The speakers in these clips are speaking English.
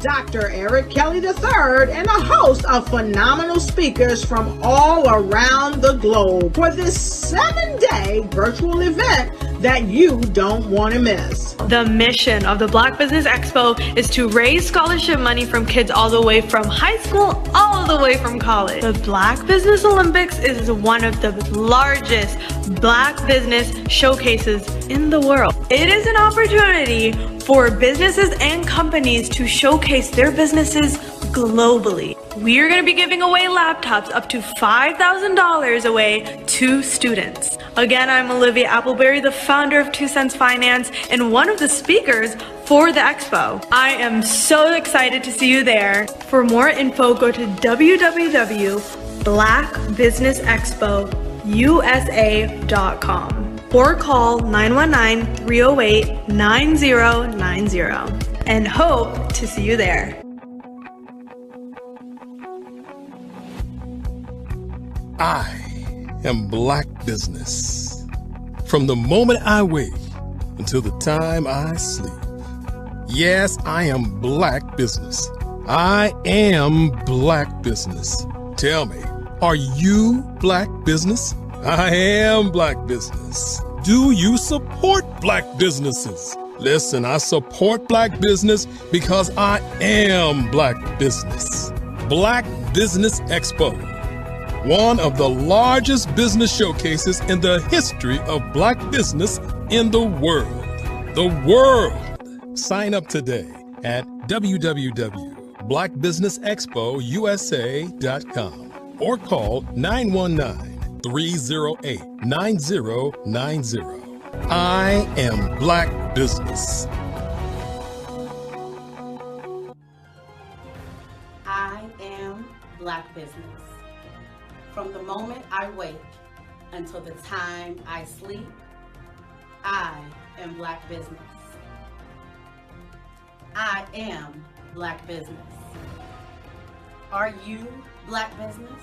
Dr. Eric Kelly III and a host of phenomenal speakers from all around the globe for this 7-day virtual event that you don't want to miss. The mission of the Black Business Expo is to raise scholarship money from kids all the way from high school all the way from college. The Black Business Olympics is one of the largest Black business showcases in the world. It is an opportunity for businesses and companies to showcase their businesses globally. We are going to be giving away laptops up to $5,000 away to students. Again, I'm Olivia Appleberry, the founder of 2 Cents Finance and one of the speakers for the expo. I am so excited to see you there. For more info, go to www.blackbusinessexpousa.com or call 919-308-9090 and hope to see you there. I am Black Business. From the moment I wake until the time I sleep. Yes, I am Black Business. I am Black Business. Tell me, are you Black Business? I am Black Business. Do you support Black businesses? Listen, I support Black business because I am Black Business. Black Business Expo, one of the largest business showcases in the history of Black business in the world. The world! Sign up today at www.blackbusinessexpousa.com or call 919-308-9090. I am Black Business. I am Black Business. From the moment I wake until the time I sleep, I am Black Business. I am Black Business. Are you Black Business?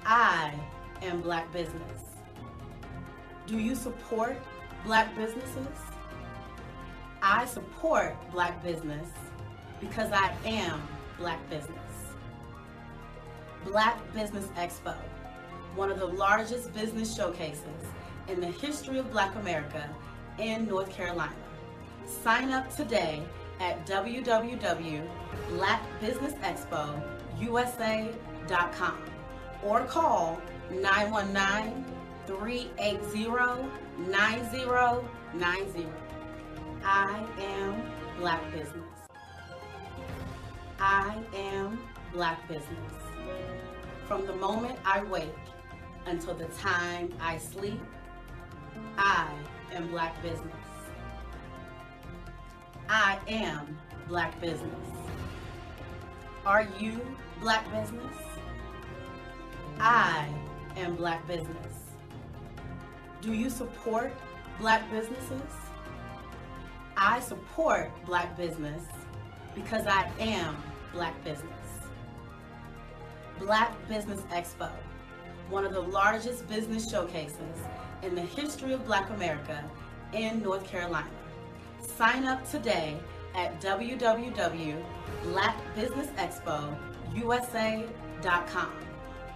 I am Black Business. Do you support Black businesses? I support Black business because I am Black business. Black Business Expo, one of the largest business showcases in the history of Black America in North Carolina. Sign up today at www.blackbusinessexpousa.com or call 919-380-9090. I am Black Business. I am Black Business. From the moment I wake until the time I sleep, I am Black Business. I am Black Business. Are you Black Business? I am Black Business. Do you support Black businesses? I support Black business because I am Black business. Black Business Expo, one of the largest business showcases in the history of Black America in North Carolina. Sign up today at www.blackbusinessexpousa.com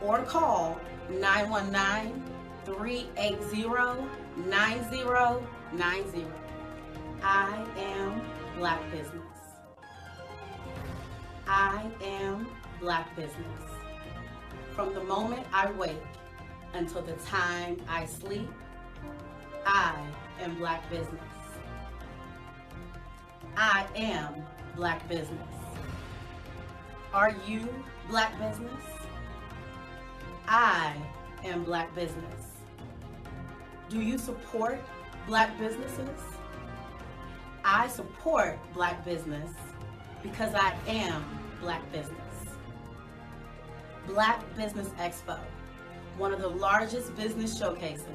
or call 919-380-9090. I am Black Business. I am Black Business. From the moment I wake until the time I sleep, I am Black business. I am Black business. Are you Black business? I am Black business. Do you support Black businesses? I support Black business because I am Black business. Black Business Expo, one of the largest business showcases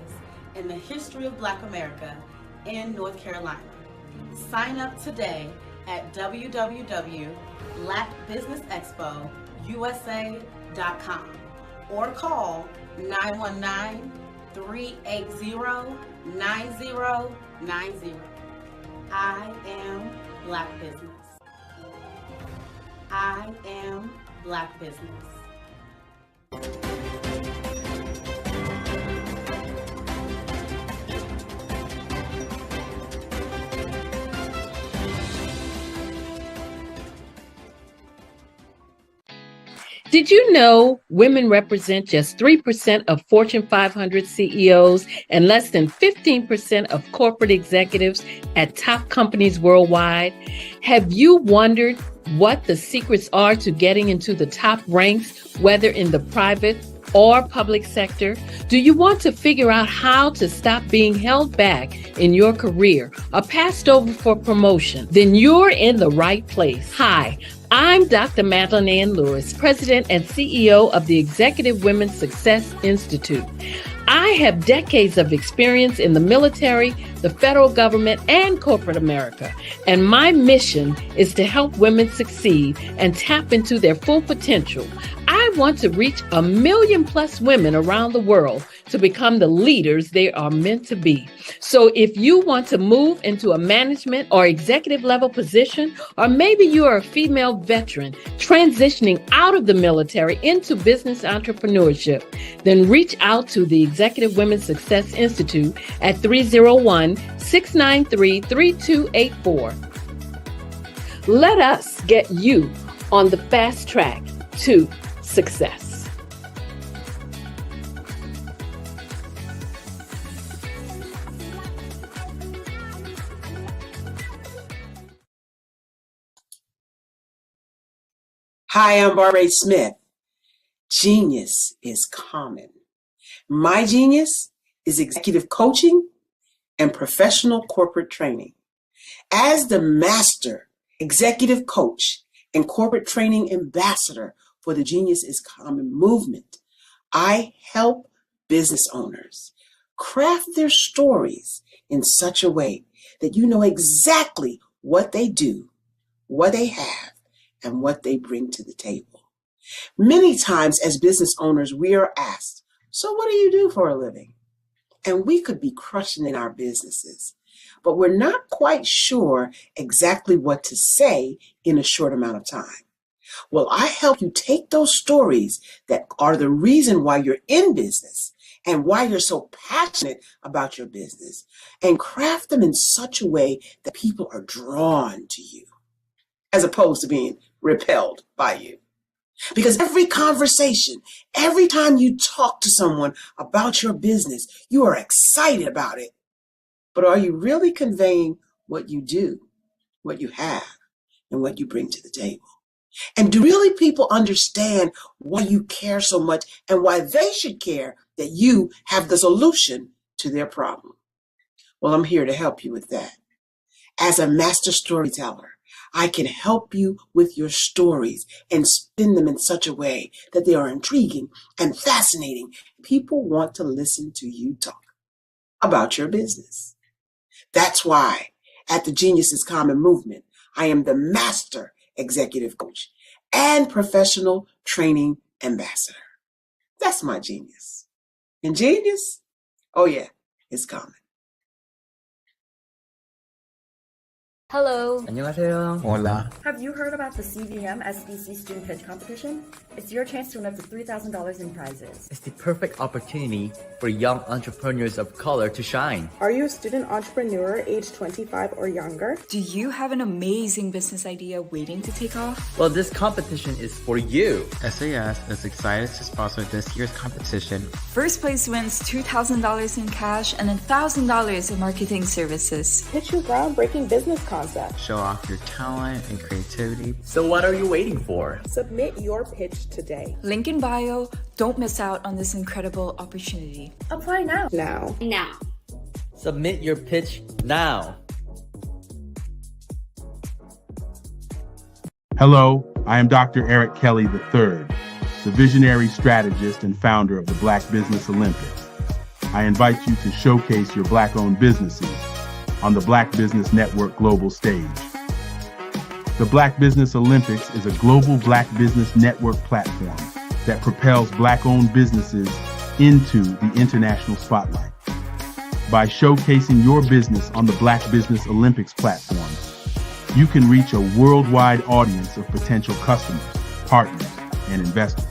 in the history of Black America in North Carolina. Sign up today at www.blackbusinessexpousa.com or call 919-380-9090. I am Black business. I am Black business. Did you know women represent just 3% of Fortune 500 CEOs and less than 15% of corporate executives at top companies worldwide? Have you wondered what the secrets are to getting into the top ranks, whether in the private or public sector? Do you want to figure out how to stop being held back in your career or passed over for promotion? Then you're in the right place. Hi, I'm Dr. Madeline Ann Lewis, President and CEO of the Executive Women's Success Institute. I have decades of experience in the military, the federal government, and corporate America, and my mission is to help women succeed and tap into their full potential. I want to reach 1 million plus women around the world to become the leaders they are meant to be. So if you want to move into a management or executive level position, or maybe you are a female veteran transitioning out of the military into business entrepreneurship, then reach out to the Executive Women's Success Institute at 301-693-3284. Let us get you on the fast track to success. Hi, I'm Barbara Smith. Genius is common. My genius is executive coaching and professional corporate training. As the master executive coach and corporate training ambassador for the Genius is Common movement, I help business owners craft their stories in such a way that you know exactly what they do, what they have, and what they bring to the table. Many times as business owners, we are asked, so what do you do for a living? And we could be crushing in our businesses, but we're not quite sure exactly what to say in a short amount of time. Well, I help you take those stories that are the reason why you're in business and why you're so passionate about your business and craft them in such a way that people are drawn to you, as opposed to being repelled by you. Because every conversation, every time you talk to someone about your business, you are excited about it. But are you really conveying what you do, what you have, and what you bring to the table? And do really people understand why you care so much and why they should care that you have the solution to their problem? Well, I'm here to help you with that. As a master storyteller, I can help you with your stories and spin them in such a way that they are intriguing and fascinating. People want to listen to you talk about your business. That's why at the Genius is Common movement, I am the master executive coach and professional training ambassador. That's my genius. And genius, oh yeah, it's common. Hello. 안녕하세요. Hola. Have you heard about the CVM SDC Student Pitch Competition? It's your chance to win up to $3,000 in prizes. It's the perfect opportunity for young entrepreneurs of color to shine. Are you a student entrepreneur aged 25 or younger? Do you have an amazing business idea waiting to take off? Well, this competition is for you. SAS is excited to sponsor this year's competition. First place wins $2,000 in cash and $1,000 in marketing services. Pitch your groundbreaking business concept. Show off your talent and creativity. So what are you waiting for? Submit your pitch today. Link in bio. Don't miss out on this incredible opportunity. Apply now. Now. Submit your pitch now. Hello, I am Dr. Eric Kelly III, the visionary strategist and founder of the Black Business Olympics. I invite you to showcase your Black-owned businesses on the Black Business Network global stage. The Black Business Olympics is a global Black Business Network platform that propels Black-owned businesses into the international spotlight. By showcasing your business on the Black Business Olympics platform, you can reach a worldwide audience of potential customers, partners, and investors.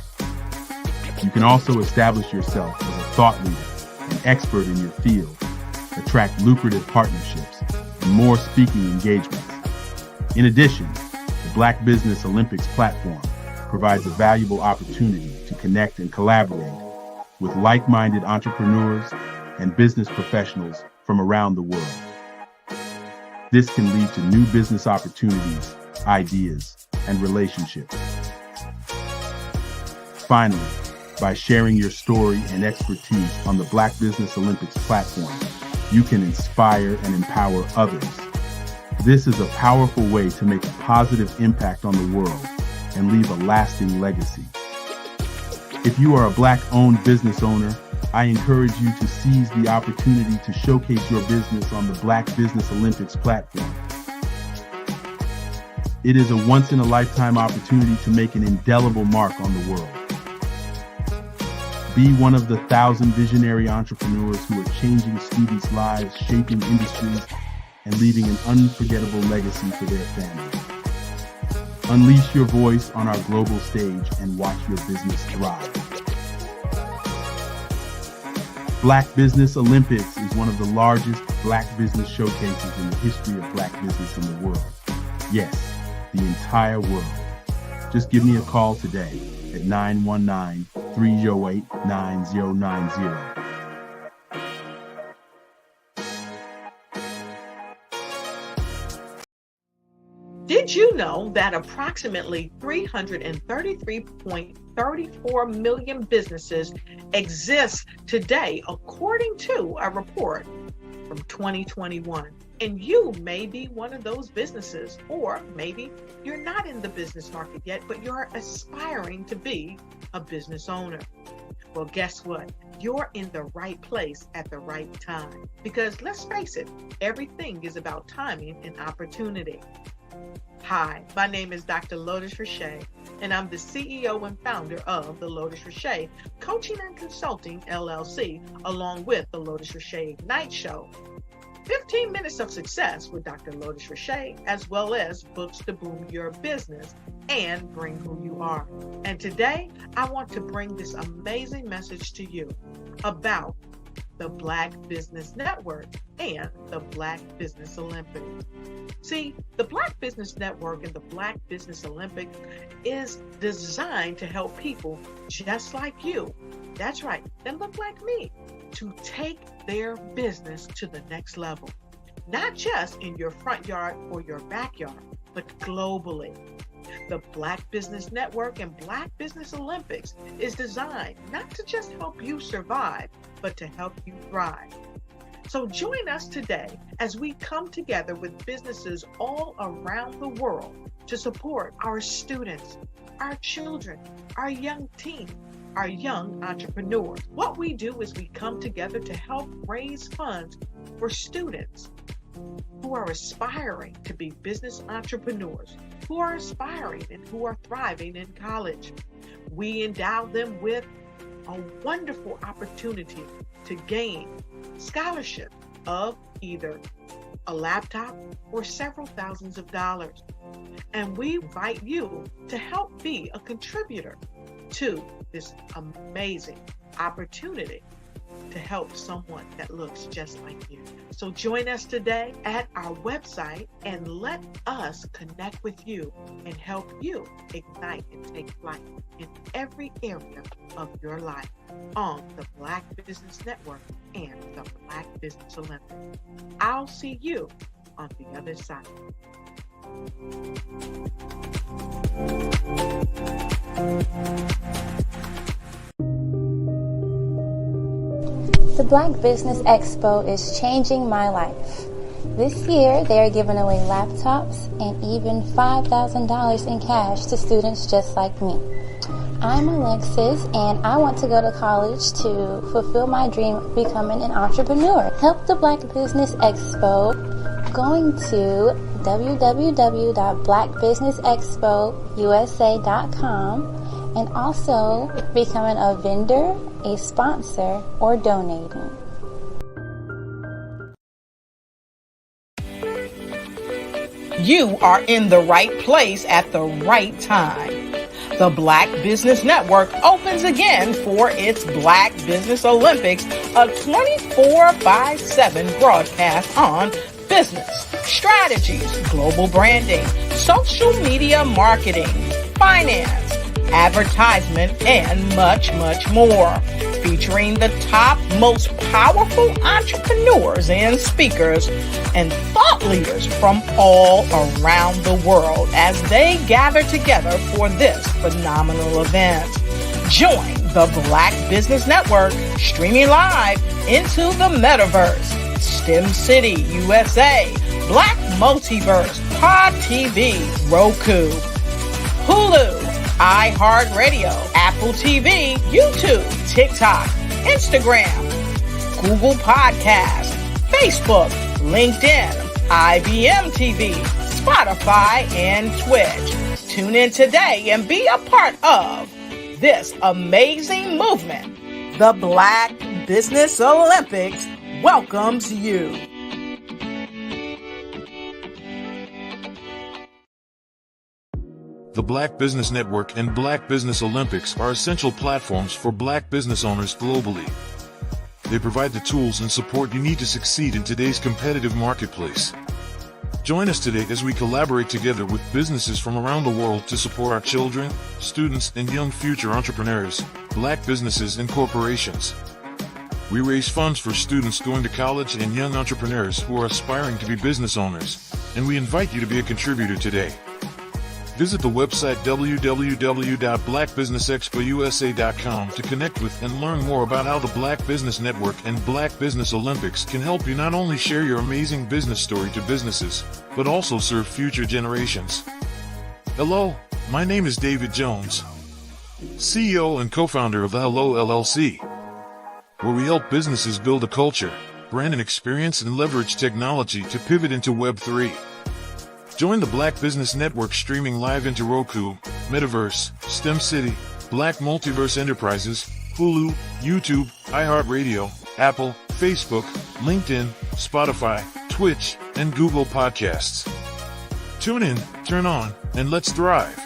You can also establish yourself as a thought leader and expert in your field, attract lucrative partnerships, and more speaking engagements. In addition, the Black Business Olympics platform provides a valuable opportunity to connect and collaborate with like-minded entrepreneurs and business professionals from around the world. This can lead to new business opportunities, ideas, and relationships. Finally, by sharing your story and expertise on the Black Business Olympics platform, you can inspire and empower others. This is a powerful way to make a positive impact on the world and leave a lasting legacy. If you are a Black-owned business owner, I encourage you to seize the opportunity to showcase your business on the Black Business Olympics platform. It is a once-in-a-lifetime opportunity to make an indelible mark on the world. Be one of the 1,000 visionary entrepreneurs who are changing students' lives, shaping industries, and leaving an unforgettable legacy for their families. Unleash your voice on our global stage and watch your business thrive. Black Business Olympics is one of the largest Black business showcases in the history of Black business in the world. Yes, the entire world. Just give me a call today at 919-308-9090. Did you know that approximately 333.34 million businesses exist today, according to a report from 2021? And you may be one of those businesses, or maybe you're not in the business market yet, but you're aspiring to be a business owner. Well, guess what? You're in the right place at the right time. Because let's face it, everything is about timing and opportunity. Hi, my name is Dr. Lotus Richey, and I'm the CEO and founder of the Lotus Richey Coaching and Consulting LLC, along with the Lotus Richey Ignite Show. 15 minutes of success with Dr. Lotus Richey, as well as books to boom your business and bring who you are. And today, I want to bring this amazing message to you about the Black Business Network and the Black Business Olympics. See, the Black Business Network and the Black Business Olympics is designed to help people just like you, that's right, that look like me, to take their business to the next level. Not just in your front yard or your backyard, but globally. The Black Business Network and Black Business Olympics is designed not to just help you survive, but to help you thrive. So join us today as we come together with businesses all around the world to support our students, our children, our young teens, our young entrepreneurs. What we do is we come together to help raise funds for students who are aspiring to be business entrepreneurs, who are aspiring and who are thriving in college. We endow them with a wonderful opportunity to gain scholarships of either a laptop or several thousands of dollars. And we invite you to help be a contributor to this amazing opportunity to help someone that looks just like you. So join us today at our website and let us connect with you and help you ignite and take flight in every area of your life on the Black Business Network and the Black Business Olympics. I'll see you on the other side. The Black Business Expo is changing my life. This year, they are giving away laptops and even $5,000 in cash to students just like me. I'm Alexis, and I want to go to college to fulfill my dream of becoming an entrepreneur. Help the Black Business Expo going to www.blackbusinessexpousa.com and also becoming a vendor, a sponsor, or donating. You are in the right place at the right time. The Black Business Network opens again for its Black Business Olympics, a 24/7 broadcast on business, strategies, global branding, social media marketing, finance, advertisement, and much, much more. Featuring the top, most powerful entrepreneurs and speakers and thought leaders from all around the world as they gather together for this phenomenal event. Join the Black Business Network streaming live into the metaverse, STEM City USA, Black Multiverse, Pod TV, Roku, Hulu, iHeartRadio, Apple TV, YouTube, TikTok, Instagram, Google Podcast, Facebook, LinkedIn, IBM TV, Spotify, and Twitch. Tune in today and be a part of this amazing movement. The Black Business Olympics welcomes you. The Black Business Network and Black Business Olympics are essential platforms for Black business owners globally. They provide the tools and support you need to succeed in today's competitive marketplace. Join us today as we collaborate together with businesses from around the world to support our children, students, and young future entrepreneurs, Black businesses, and corporations. We raise funds for students going to college and young entrepreneurs who are aspiring to be business owners, and we invite you to be a contributor today. Visit the website www.blackbusinessexpousa.com to connect with and learn more about how the Black Business Network and Black Business Olympics can help you not only share your amazing business story to businesses, but also serve future generations. Hello, my name is David Jones, CEO and co-founder of the Hello LLC, where we help businesses build a culture, brand an experience, and leverage technology to pivot into Web3. Join the Black Business Network streaming live into Roku, Metaverse, STEM City, Black Multiverse Enterprises, Hulu, YouTube, iHeartRadio, Apple, Facebook, LinkedIn, Spotify, Twitch, and Google Podcasts. Tune in, turn on, and let's thrive.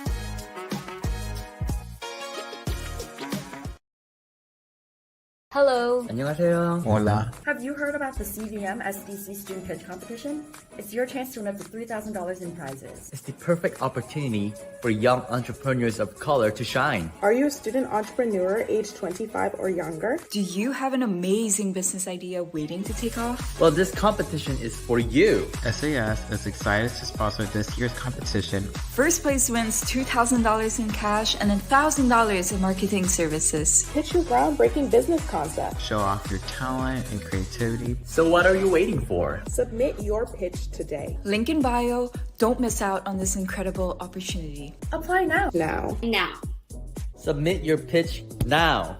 Hello. 안녕하세요. Hola. Have you heard about the CVM SDC Student Pitch Competition? It's your chance to win up to $3,000 in prizes. It's the perfect opportunity for young entrepreneurs of color to shine. Are you a student entrepreneur age 25 or younger? Do you have an amazing business idea waiting to take off? Well, this competition is for you. SAS is excited to sponsor this year's competition. First place wins $2,000 in cash and $1,000 in marketing services. Pitch your groundbreaking business concept. Show off your talent and creativity. So what are you waiting for? Submit your pitch today. Link in bio. Don't miss out on this incredible opportunity. Apply now. Now. Submit your pitch now.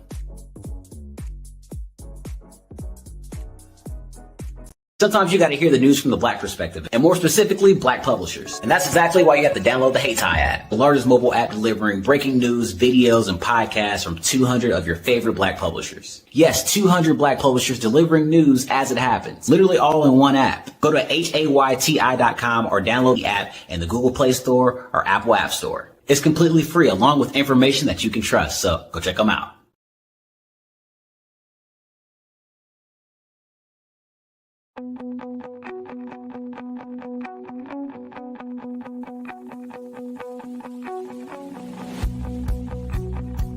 Sometimes you got to hear the news from the Black perspective, and more specifically, Black publishers. And that's exactly why you have to download the HeyTie app, the largest mobile app delivering breaking news, videos, and podcasts from 200 of your favorite Black publishers. Yes, 200 Black publishers delivering news as it happens, literally all in one app. Go to HAYTI.com or download the app in the Google Play Store or Apple App Store. It's completely free, along with information that you can trust, so go check them out.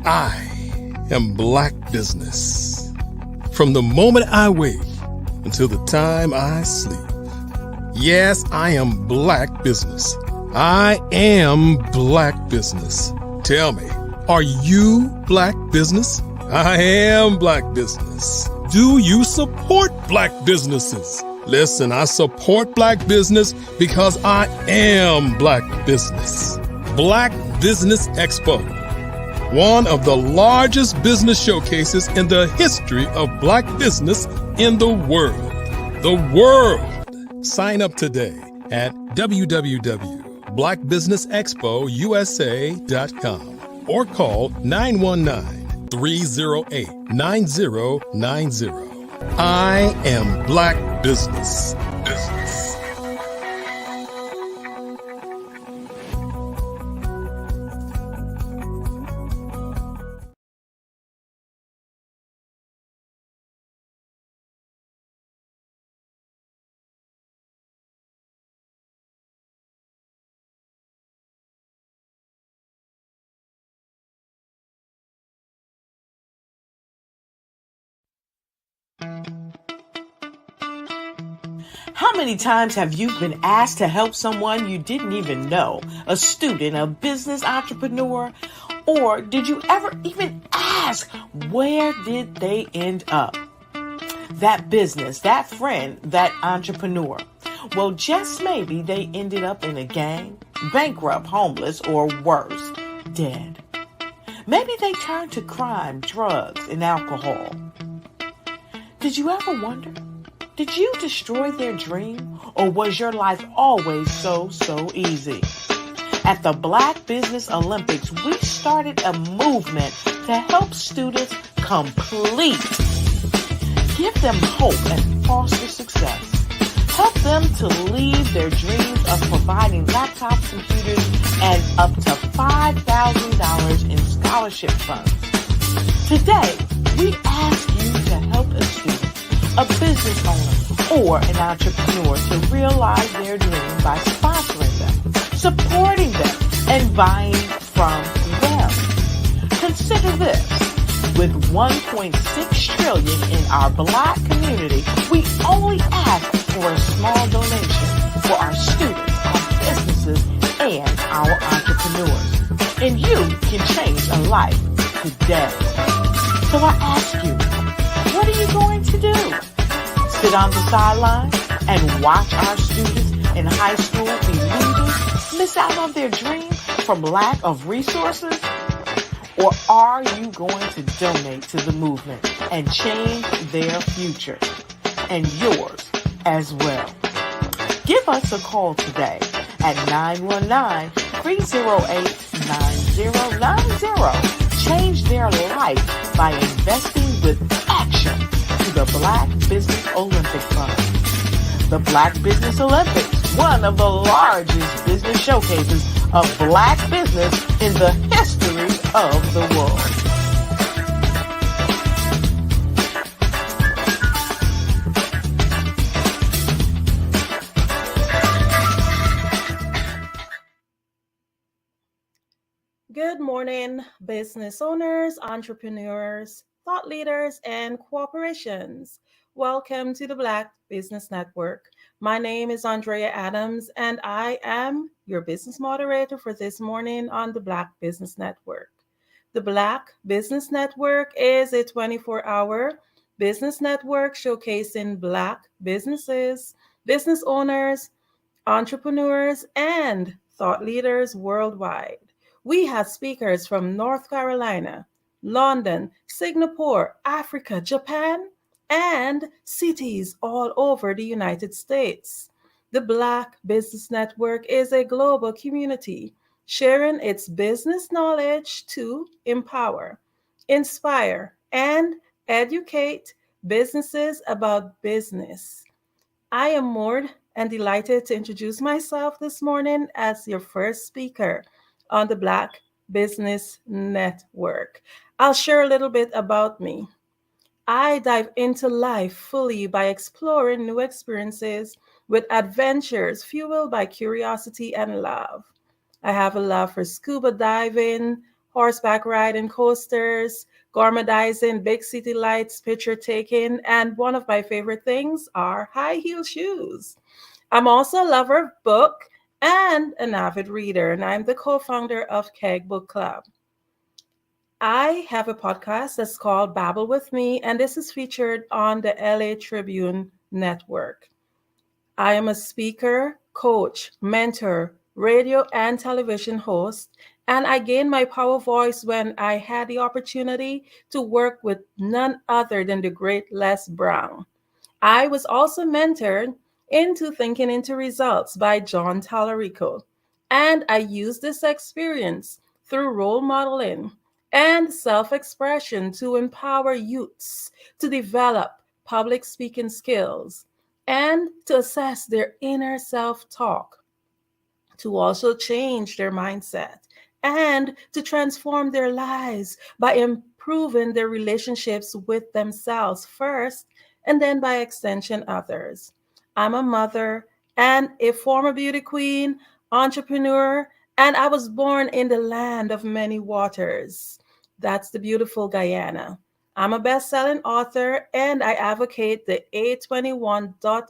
I am Black Business. From the moment I wake until the time I sleep. Yes, I am Black Business. I am Black Business. Tell me, are you Black Business? I am Black Business. Do you support Black businesses? Listen, I support Black business because I am Black Business. Black Business Expo, one of the largest business showcases in the history of Black business in the world. The world! Sign up today at www.blackbusinessexpousa.com or call 919-308-9090. I am Black Business. How many times have you been asked to help someone you didn't even know, a student, a business entrepreneur, or did you ever even ask, where did they end up? That business, that friend, that entrepreneur. Well, just maybe they ended up in a gang, bankrupt, homeless, or worse, dead. Maybe they turned to crime, drugs, and alcohol. Did you ever wonder? Did you destroy their dream, or was your life always so easy? At the Black Business Olympics, we started a movement to help students complete. Give them hope and foster success. Help them to leave their dreams of providing laptops, computers, and up to $5,000 in scholarship funds. Today, we ask you to help a student, a business owner, or an entrepreneur to realize their dream by sponsoring them, supporting them, and buying from them. Consider this. With $1.6 trillion in our Black community, we only ask for a small donation for our students, our businesses, and our entrepreneurs. And you can change a life today. So I ask you, what are you going to do? Sit on the sideline and watch our students in high school be leaders, miss out on their dream from lack of resources? Or are you going to donate to the movement and change their future and yours as well? Give us a call today at 919-308-9090. Change their life by investing with action to the Black Business Olympic Fund. The Black Business Olympics, one of the largest business showcases of Black business in the history of the world. Good morning, business owners, entrepreneurs, thought leaders, and corporations. Welcome to the Black Business Network. My name is Andrea Adams, and I am your business moderator for this morning on the Black Business Network. The Black Business Network is a 24-hour business network showcasing Black businesses, business owners, entrepreneurs, and thought leaders worldwide. We have speakers from North Carolina, London, Singapore, Africa, Japan, and cities all over the United States. The Black Business Network is a global community sharing its business knowledge to empower, inspire, and educate businesses about business. I am more and delighted to introduce myself this morning as your first speaker on the Black Business Network. I'll share a little bit about me. I dive into life fully by exploring new experiences with adventures fueled by curiosity and love. I have a love for scuba diving, horseback riding, coasters, gourmetizing, big city lights, picture taking, and one of my favorite things are high heel shoes. I'm also a lover of book and an avid reader, and I'm the co-founder of Keg Book Club. I have a podcast that's called Babble with Me, and this is featured on the LA Tribune Network. I am a speaker, coach, mentor, radio and television host, and I gained my power voice when I had the opportunity to work with none other than the great Les Brown. I was also mentored into Thinking into Results by John Tallarico, and I used this experience through role modeling and self-expression to empower youths to develop public speaking skills and to assess their inner self-talk, to also change their mindset and to transform their lives by improving their relationships with themselves first and then by extension others. I'm a mother and a former beauty queen, entrepreneur, and I was born in the land of many waters. That's the beautiful Guyana. I'm a best-selling author and I advocate the A21.org.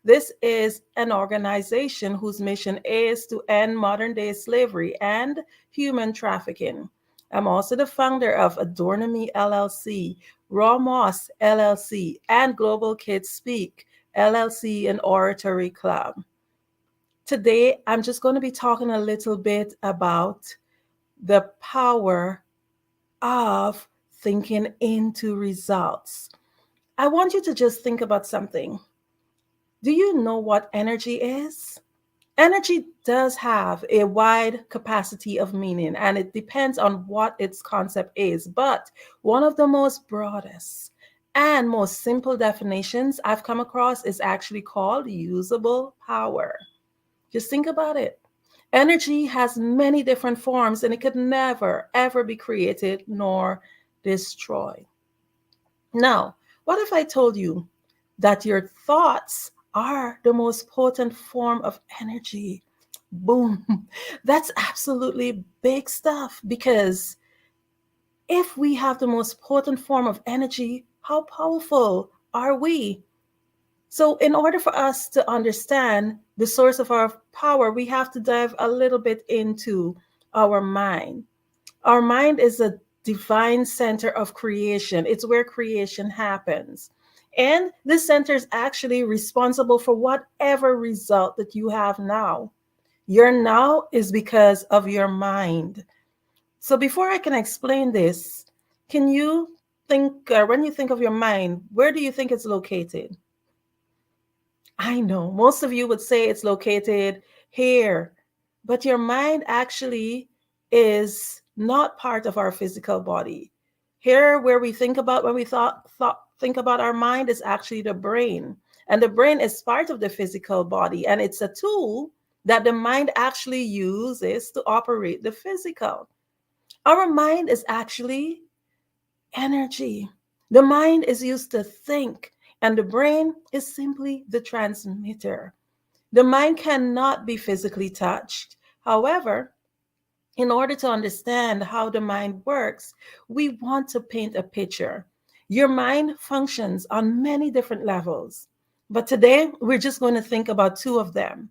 This is an organization whose mission is to end modern day slavery and human trafficking. I'm also the founder of Adornomy LLC, Raw Moss LLC, and Global Kids Speak LLC and Oratory Club. Today, I'm just going to be talking a little bit about the power of thinking into results. I want you to just think about something. Do you know what energy is? Energy does have a wide capacity of meaning, and it depends on what its concept is. But one of the most broadest and most simple definitions I've come across is actually called usable power. Just think about it. Energy has many different forms, and it could never, ever be created nor destroyed. Now, what if I told you that your thoughts are the most potent form of energy? Boom. That's absolutely big stuff, because if we have the most potent form of energy, how powerful are we? So, in order for us to understand the source of our power, we have to dive a little bit into our mind. Our mind is a divine center of creation. It's where creation happens. And this center is actually responsible for whatever result that you have now. Your now is because of your mind. So before I can explain this, can you think, when you think of your mind, where do you think it's located? I know most of you would say it's located here, but your mind actually is not part of our physical body. Here, where we think about when we think about our mind, is actually the brain, and the brain is part of the physical body, and it's a tool that the mind actually uses to operate the physical. Our mind is actually energy. The mind is used to think, and the brain is simply the transmitter. The mind cannot be physically touched. However, in order to understand how the mind works, we want to paint a picture. Your mind functions on many different levels, but today we're just going to think about two of them.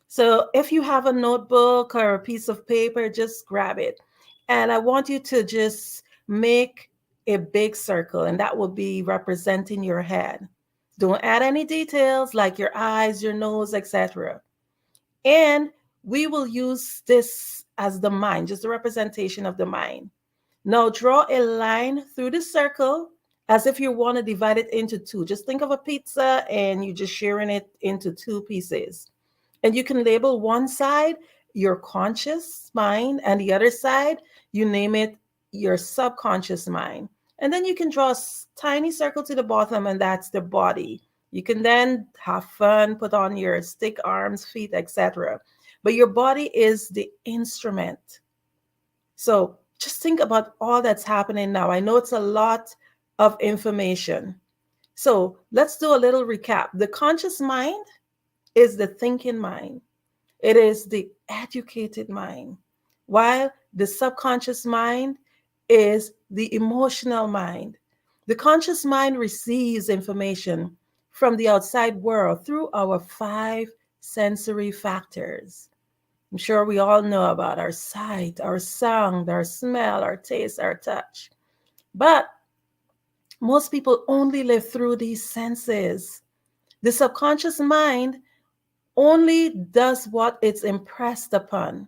So if you have a notebook or a piece of paper, just grab it. And I want you to just make a big circle, and that will be representing your head. Don't add any details like your eyes, your nose, etc. And we will use this as the mind, just a representation of the mind. Now draw a line through the circle as if you want to divide it into two. Just think of a pizza and you're just sharing it into two pieces. And you can label one side your conscious mind and the other side, you name it your subconscious mind. And then you can draw a tiny circle to the bottom, and that's the body. You can then have fun, put on your stick arms, feet, etc. But your body is the instrument. So just think about all that's happening now. I know it's a lot of information. So let's do a little recap. The conscious mind is the thinking mind. It is the educated mind, while the subconscious mind is the emotional mind. The conscious mind receives information from the outside world through our five sensory factors. I'm sure we all know about our sight, our sound, our smell, our taste, our touch. But most people only live through these senses. The subconscious mind only does what it's impressed upon.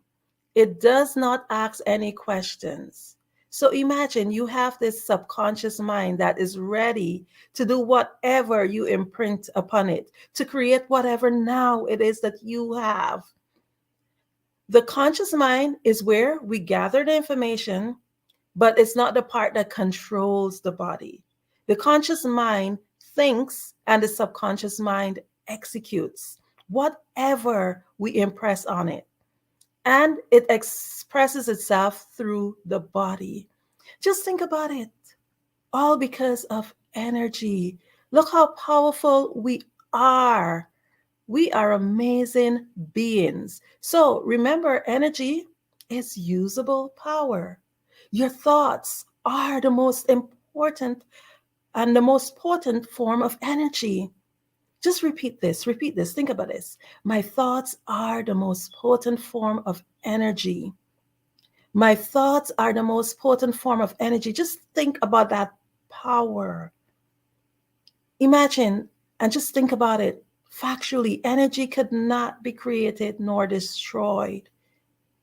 It does not ask any questions. So imagine you have this subconscious mind that is ready to do whatever you imprint upon it, to create whatever now it is that you have. The conscious mind is where we gather the information, but it's not the part that controls the body. The conscious mind thinks and the subconscious mind executes whatever we impress on it. And it expresses itself through the body. Just think about it. All because of energy. Look how powerful we are. We are amazing beings. So remember, energy is usable power. Your thoughts are the most important and the most potent form of energy. Just repeat this, think about this. My thoughts are the most potent form of energy. My thoughts are the most potent form of energy. Just think about that power. Imagine and just think about it. Factually, energy could not be created nor destroyed.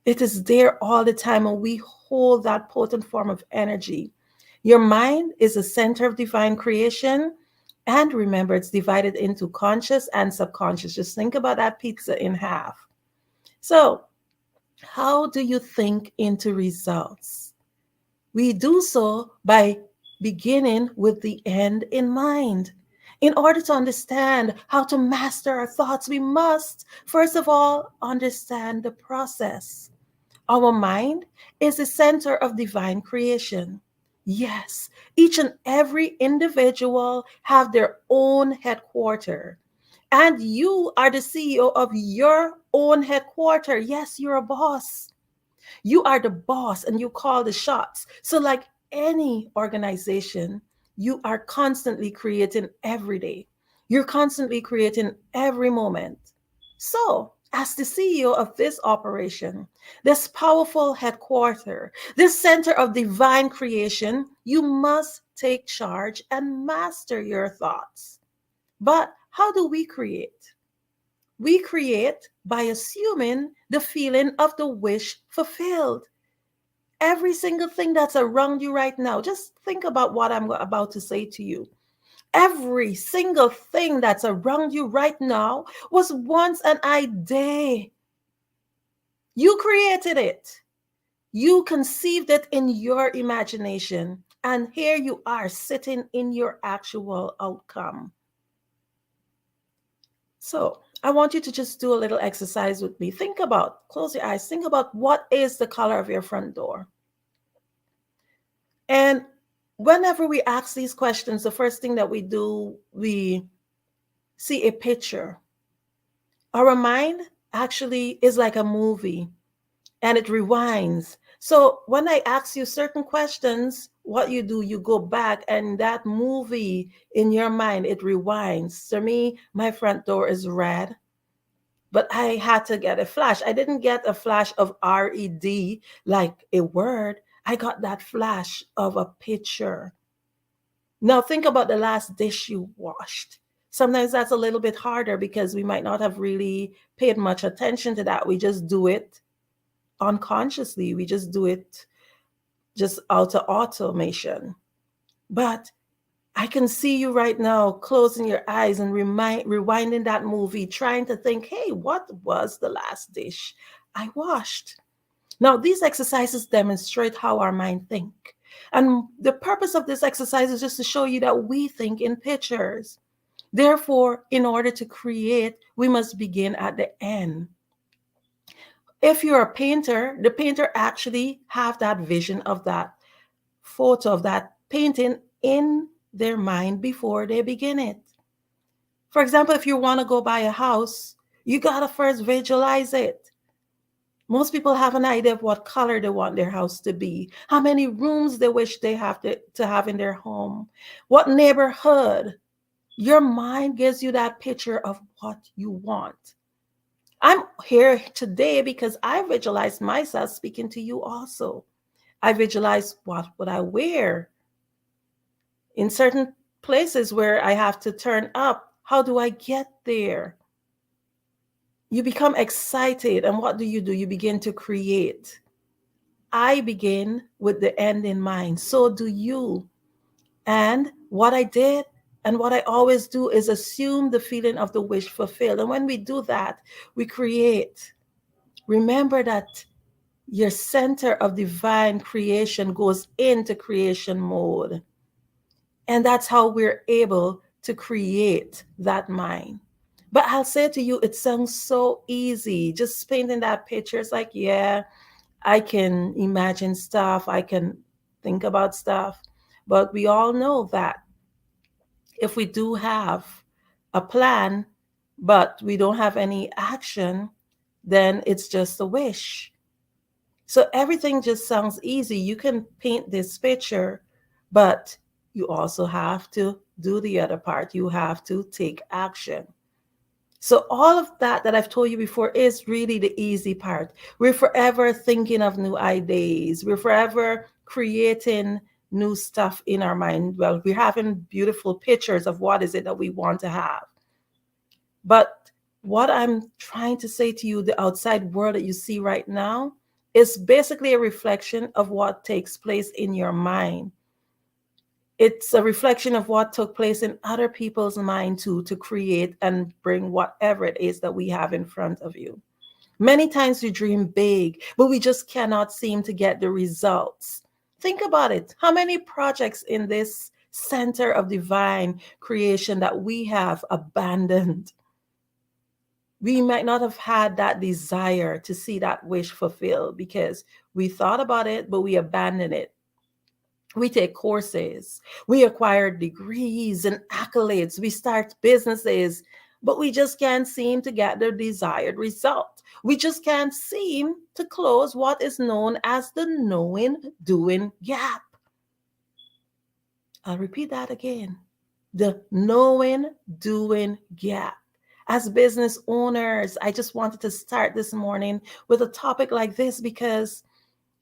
It is there all the time, and we hold that potent form of energy. Your mind is the center of divine creation. And remember, it's divided into conscious and subconscious. Just think about that pizza in half. So, how do you think into results? We do so by beginning with the end in mind. In order to understand how to master our thoughts, we must, first of all, understand the process. Our mind is the center of divine creation. Yes, each and every individual have their own headquarters. And you are the CEO of your own headquarters. Yes, you're a boss. You are the boss and you call the shots. So like any organization, you are constantly creating every day. You're constantly creating every moment. So as the CEO of this operation, this powerful headquarters, this center of divine creation, you must take charge and master your thoughts. But how do we create? We create by assuming the feeling of the wish fulfilled. Every single thing that's around you right now, just think about what I'm about to say to you. Every single thing that's around you right now was once an idea. You created it. You conceived it in your imagination. And here you are sitting in your actual outcome. So I want you to just do a little exercise with me. Close your eyes. Think about what is the color of your front door. And whenever we ask these questions, the first thing that we do, we see a picture. Our mind actually is like a movie and it rewinds. So when I ask you certain questions, what you do, you go back and that movie in your mind, it rewinds. To me, my front door is red, but I had to get a flash. I didn't get a flash of RED like a word. I got that flash of a picture. Now think about the last dish you washed. Sometimes that's a little bit harder because we might not have really paid much attention to that. We just do it unconsciously. We just do it just out of automation. But I can see you right now closing your eyes and rewinding that movie, trying to think, hey, what was the last dish I washed? Now, these exercises demonstrate how our mind think. And the purpose of this exercise is just to show you that we think in pictures. Therefore, in order to create, we must begin at the end. If you're a painter, the painter actually have that vision of that photo of that painting in their mind before they begin it. For example, if you want to go buy a house, you got to first visualize it. Most people have an idea of what color they want their house to be, how many rooms they wish they have to have in their home, what neighborhood. Your mind gives you that picture of what you want. I'm here today because I visualize myself speaking to you also. I visualize what would I wear in certain places where I have to turn up. How do I get there? You become excited, and what do? You begin to create. I begin with the end in mind. So do you. And what I did and what I always do is assume the feeling of the wish fulfilled. And when we do that, we create. Remember that your center of divine creation goes into creation mode. And that's how we're able to create that mind. But I'll say to you, it sounds so easy. Just painting that picture, it's like, yeah, I can imagine stuff. I can think about stuff. But we all know that if we do have a plan, but we don't have any action, then it's just a wish. So everything just sounds easy. You can paint this picture, but you also have to do the other part. You have to take action. So all of that I've told you before is really the easy part. We're forever thinking of new ideas. We're forever creating new stuff in our mind. Well, we're having beautiful pictures of what is it that we want to have. But what I'm trying to say to you, the outside world that you see right now, is basically a reflection of what takes place in your mind. It's a reflection of what took place in other people's mind too, to create and bring whatever it is that we have in front of you. Many times we dream big, but we just cannot seem to get the results. Think about it. How many projects in this center of divine creation that we have abandoned? We might not have had that desire to see that wish fulfilled because we thought about it, but we abandoned it. We take courses, we acquire degrees and accolades, we start businesses, but we just can't seem to get the desired result. We just can't seem to close what is known as the knowing-doing gap. I'll repeat that again. The knowing-doing gap. As business owners, I just wanted to start this morning with a topic like this because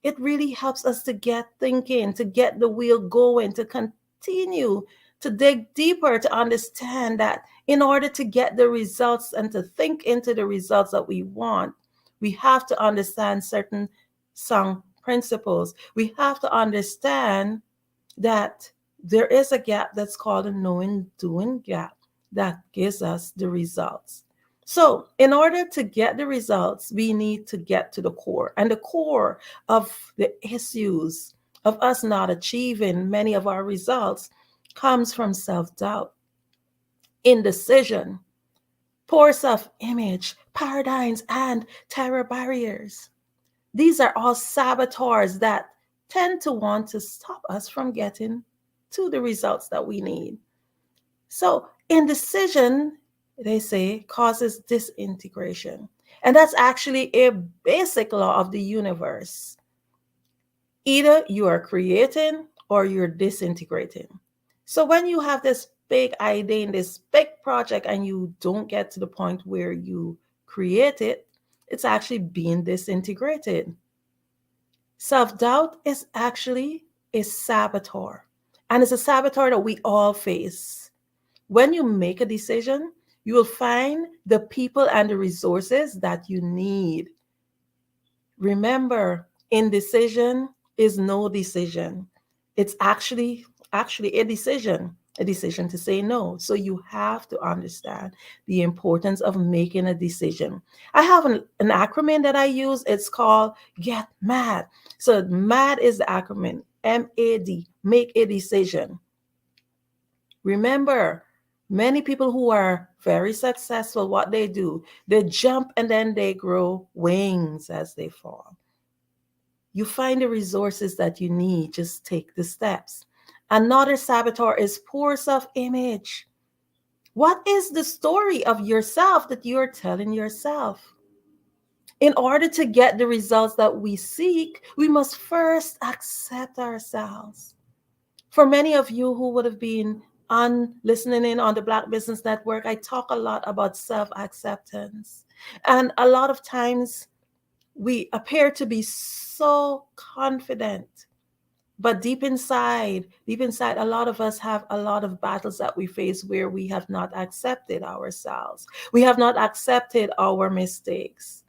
it really helps us to get thinking, to get the wheel going, to continue to dig deeper, to understand that in order to get the results and to think into the results that we want, we have to understand certain sound principles. We have to understand that there is a gap that's called a knowing-doing gap that gives us the results. So in order to get the results, we need to get to the core. And the core of the issues of us not achieving many of our results comes from self-doubt, indecision, poor self-image, paradigms, and terror barriers. These are all saboteurs that tend to want to stop us from getting to the results that we need. So indecision, they say, causes disintegration. And that's actually a basic law of the universe. Either you are creating or you're disintegrating. So when you have this big idea in this big project and you don't get to the point where you create it, it's actually being disintegrated. Self-doubt is actually a saboteur. And it's a saboteur that we all face. When you make a decision, you will find the people and the resources that you need. Remember, indecision is no decision. It's actually actually a decision to say no. So you have to understand the importance of making a decision. I have an acronym that I use. It's called Get MAD. So MAD is the acronym, MAD, make a decision. Remember, many people who are very successful, what they do, they jump and then they grow wings as they fall. You find the resources that you need, just take the steps. Another saboteur is poor self-image. What is the story of yourself that you're telling yourself? In order to get the results that we seek, we must first accept ourselves. For many of you who would have been listening in on the Black Business Network, I talk a lot about self-acceptance. And a lot of times we appear to be so confident. But deep inside, a lot of us have a lot of battles that we face where we have not accepted ourselves. We have not accepted our mistakes.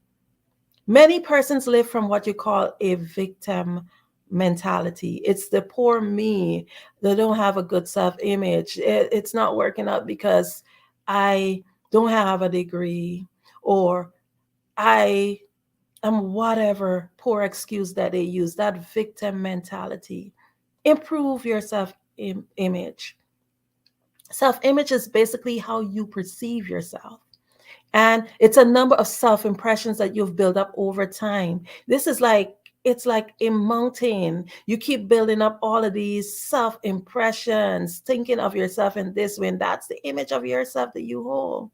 Many persons live from what you call a victim mentality. It's the poor me. They don't have a good self-image. It's not working out because I don't have a degree, or I am whatever poor excuse that they use, that victim mentality. Improve your self-image. Self-image is basically how you perceive yourself. And it's a number of self-impressions that you've built up over time. This is it's like a mountain. You keep building up all of these self-impressions, thinking of yourself in this way, and that's the image of yourself that you hold.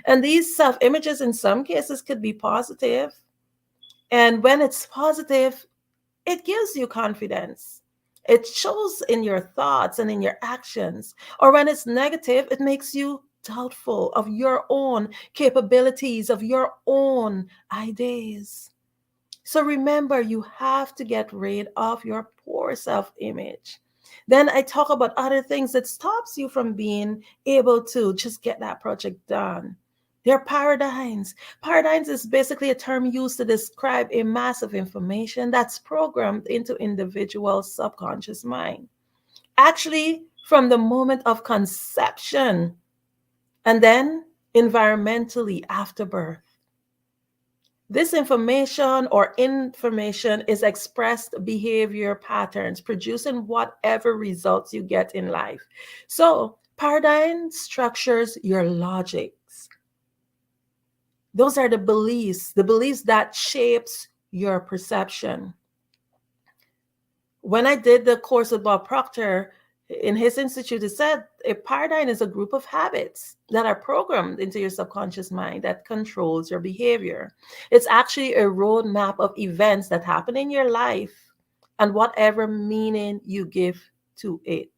And these self-images in some cases could be positive. And when it's positive, it gives you confidence. It shows in your thoughts and in your actions. Or when it's negative, it makes you doubtful of your own capabilities, of your own ideas. So remember, you have to get rid of your poor self-image. Then I talk about other things that stops you from being able to just get that project done. They're paradigms. Paradigms is basically a term used to describe a mass of information that's programmed into individual's subconscious mind. Actually, from the moment of conception, and then environmentally after birth. This information is expressed behavior patterns, producing whatever results you get in life. So paradigm structures your logics. Those are the beliefs that shapes your perception. When I did the course with Bob Proctor, in his institute, it said a paradigm is a group of habits that are programmed into your subconscious mind that controls your behavior. It's actually a roadmap of events that happen in your life and whatever meaning you give to it.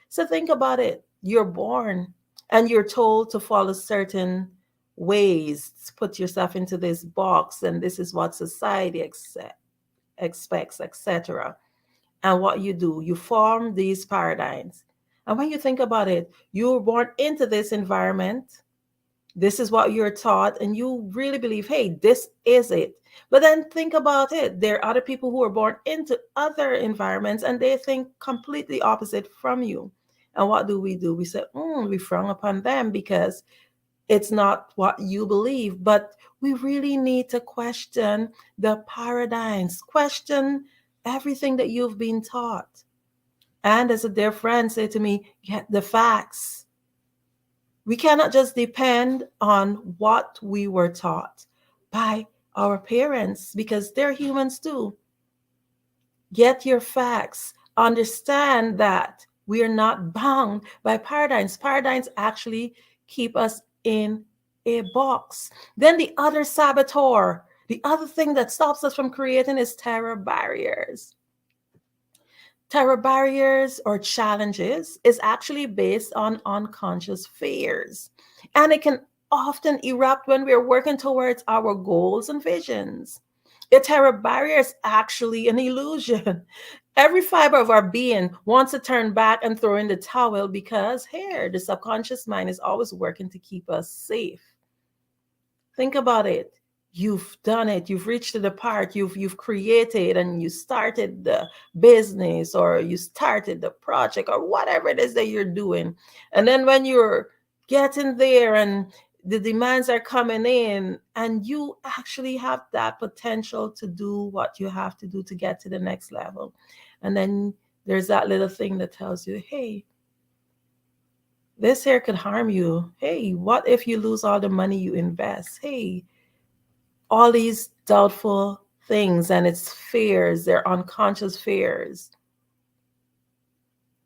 So think about it. You're born and you're told to follow certain ways, to put yourself into this box, and this is what society expects, etc. And what you do, you form these paradigms. And when you think about it, you were born into this environment. This is what you're taught, and you really believe, hey, this is it. But then think about it. There are other people who are born into other environments, and they think completely opposite from you. And what do? We say, we frown upon them because it's not what you believe. But we really need to question the paradigms, question everything that you've been taught. And as a dear friend said to me, get the facts. We cannot just depend on what we were taught by our parents because they're humans too. Get your facts. Understand that we are not bound by paradigms. Paradigms actually keep us in a box. Then the other saboteur, the other thing that stops us from creating is terror barriers. Terror barriers or challenges is actually based on unconscious fears. And it can often erupt when we're working towards our goals and visions. A terror barrier is actually an illusion. Every fiber of our being wants to turn back and throw in the towel because here, the subconscious mind is always working to keep us safe. Think about it. you've done it, you've reached to the part, you've created and you started the business or you started the project or whatever it is that you're doing. And then when you're getting there and the demands are coming in and you actually have that potential to do what you have to do to get to the next level. And then there's that little thing that tells you, hey, this here could harm you. Hey, what if you lose all the money you invest? Hey, all these doubtful things, and it's fears, they're unconscious fears.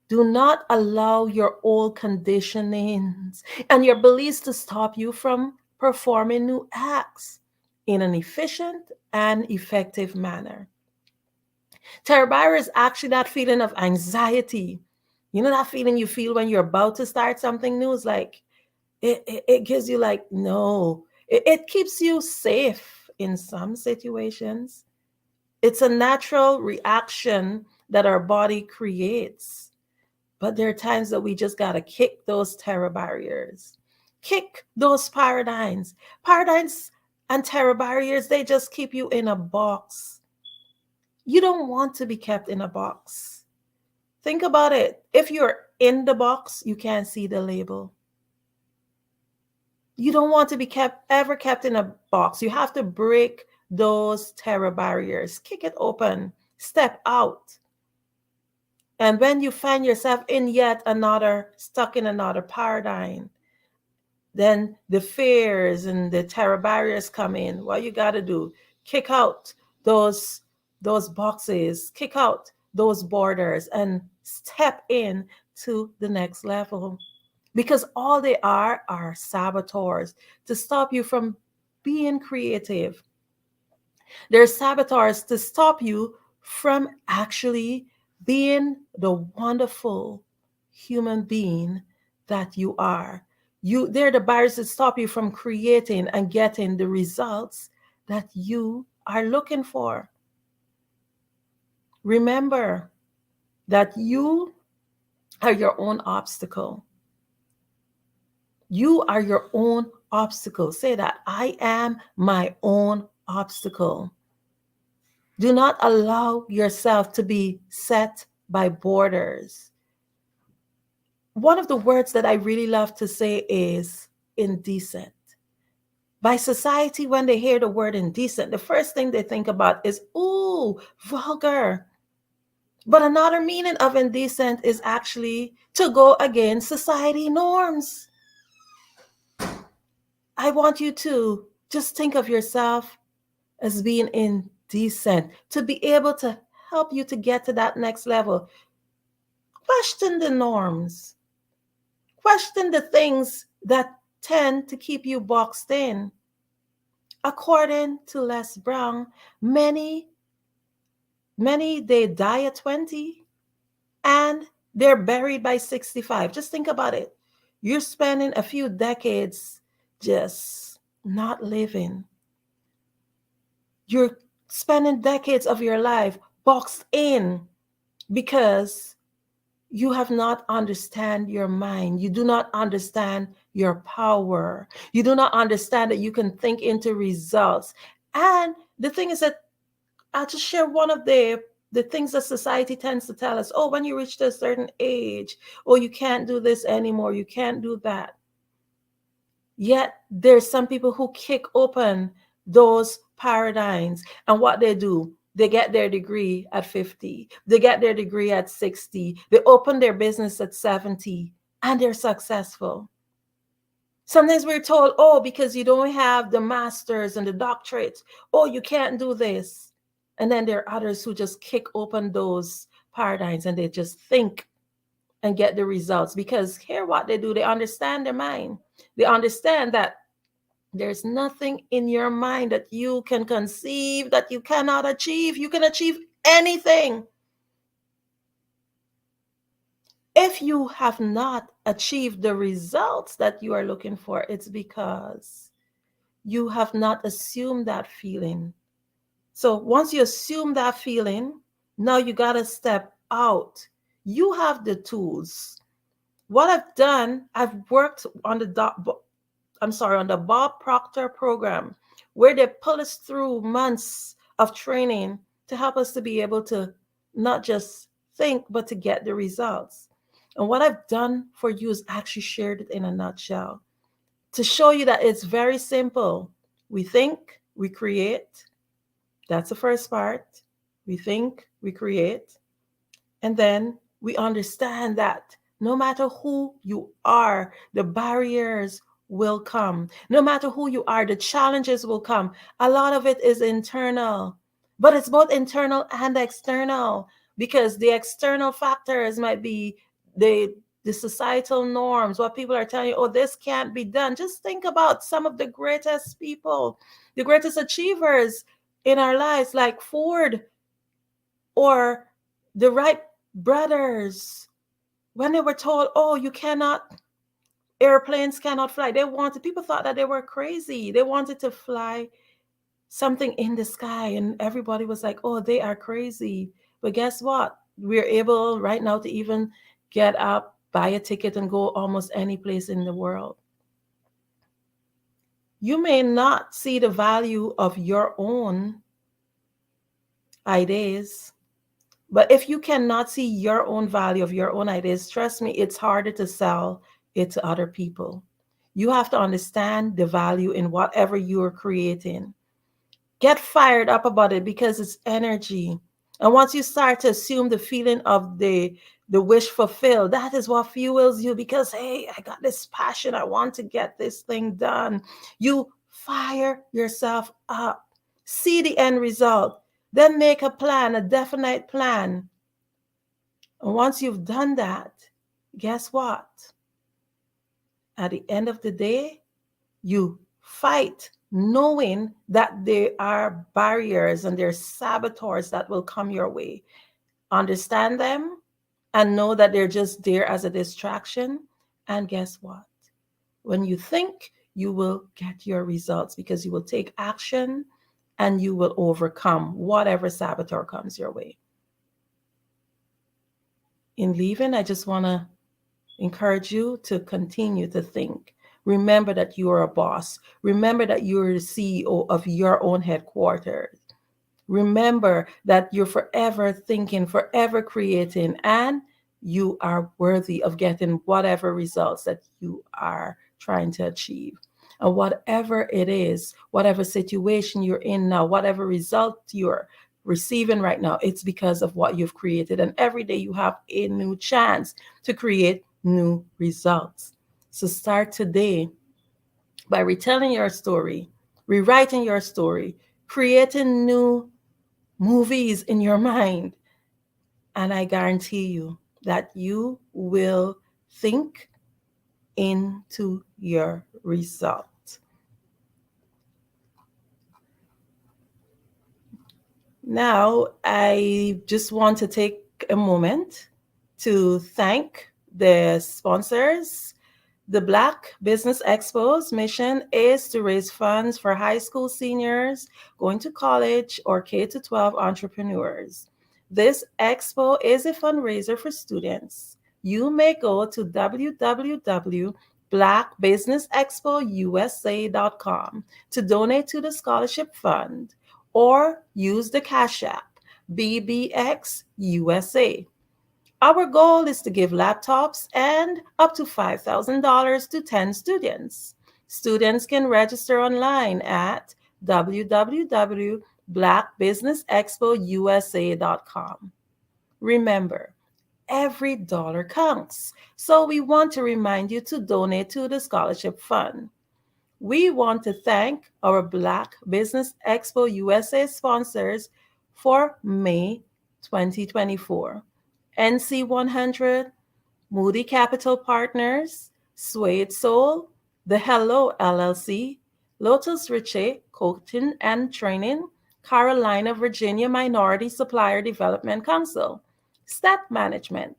Do not allow your old conditionings and your beliefs to stop you from performing new acts in an efficient and effective manner. Terror is actually that feeling of anxiety. You know that feeling you feel when you're about to start something new? It's like, it gives you like, no. It keeps you safe in some situations. It's a natural reaction that our body creates. But there are times that we just got to kick those terror barriers, kick those paradigms. Paradigms and terror barriers, they just keep you in a box. You don't want to be kept in a box. Think about it. If you're in the box, you can't see the label. You don't want to be ever kept in a box. You have to break those terror barriers, kick it open, step out. And when you find yourself in yet another, stuck in another paradigm, then the fears and the terror barriers come in. What you got to do, kick out those boxes, kick out those borders and step in to the next level. Because all they are saboteurs to stop you from being creative. They're saboteurs to stop you from actually being the wonderful human being that you are. They're the barriers that stop you from creating and getting the results that you are looking for. Remember that you are your own obstacle. You are your own obstacle. Say that. I am my own obstacle. Do not allow yourself to be set by borders. One of the words that I really love to say is indecent. By society, when they hear the word indecent, the first thing they think about is, ooh, vulgar. But another meaning of indecent is actually to go against society norms. I want you to just think of yourself as being indecent, to be able to help you to get to that next level. Question the norms. Question the things that tend to keep you boxed in. According to Les Brown, many they die at 20 and they're buried by 65. Just think about it. You're spending a few decades just not living. You're spending decades of your life boxed in because you have not understand your mind. You do not understand your power. You do not understand that you can think into results. And the thing is that I'll just share one of the things that society tends to tell us. Oh, when you reach a certain age, oh, you can't do this anymore. You can't do that. Yet there's some people who kick open those paradigms, and what they do, they get their degree at 50. They get their degree at 60. They open their business at 70 and they're successful. Sometimes we're told, oh, because you don't have the masters and the doctorates, oh, you can't do this. And then there are others who just kick open those paradigms and they just think and get the results, because here what they do, they understand their mind. They understand that there's nothing in your mind that you can conceive that you cannot achieve. You can achieve anything. If you have not achieved the results that you are looking for, it's because you have not assumed that feeling. So once you assume that feeling, now you got to step out. You have the tools. What I've done, I've worked on the Bob Proctor program. where they pull us through months of training to help us to be able to not just think, but to get the results. And what I've done for you is actually shared it in a nutshell to show you that it's very simple. We think, we create. That's the first part. We think, we create. And then we understand that no matter who you are, the barriers will come. No matter who you are, the challenges will come. A lot of it is internal, but it's both internal and external, because the external factors might be the societal norms, what people are telling you, oh, this can't be done. Just think about some of the greatest people, the greatest achievers in our lives, like Ford or the Wright brothers. When they were told, oh, airplanes cannot fly, people thought that they were crazy. They wanted to fly something in the sky, and everybody was like, oh, they are crazy. But guess what? We're able right now to even get up, buy a ticket, and go almost any place in the world. You may not see the value of your own ideas, but if you cannot see your own value of your own ideas, trust me, it's harder to sell it to other people. You have to understand the value in whatever you are creating. Get fired up about it, because it's energy. And once you start to assume the feeling of the wish fulfilled, that is what fuels you, because, hey, I got this passion. I want to get this thing done. You fire yourself up. See the end result. Then make a plan, a definite plan. And once you've done that, guess what? At the end of the day, you fight knowing that there are barriers and there are saboteurs that will come your way. Understand them and know that they're just there as a distraction. And guess what? When you think, you will get your results, because you will take action and you will overcome whatever saboteur comes your way. In leaving, I just want to encourage you to continue to think. Remember that you are a boss. Remember that you are the CEO of your own headquarters. Remember that you're forever thinking, forever creating, and you are worthy of getting whatever results that you are trying to achieve. And whatever it is, whatever situation you're in now, whatever result you're receiving right now, it's because of what you've created. And every day you have a new chance to create new results. So start today by retelling your story, rewriting your story, creating new movies in your mind. And I guarantee you that you will think into your result. Now, I just want to take a moment to thank the sponsors. The Black Business Expo's mission is to raise funds for high school seniors going to college or K-12 entrepreneurs. This expo is a fundraiser for students. You may go to www.blackbusinessexpousa.com to donate to the scholarship fund, or use the Cash App, BBXUSA. Our goal is to give laptops and up to $5,000 to 10 students. Students can register online at www.blackbusinessexpousa.com. Remember, every dollar counts, so we want to remind you to donate to the scholarship fund. We want to thank our Black Business Expo USA sponsors for May 2024. NC100, Moody Capital Partners, Suede Soul, The Hello LLC, Lotus Riche Coaching and Training, Carolina, Virginia Minority Supplier Development Council, Step Management,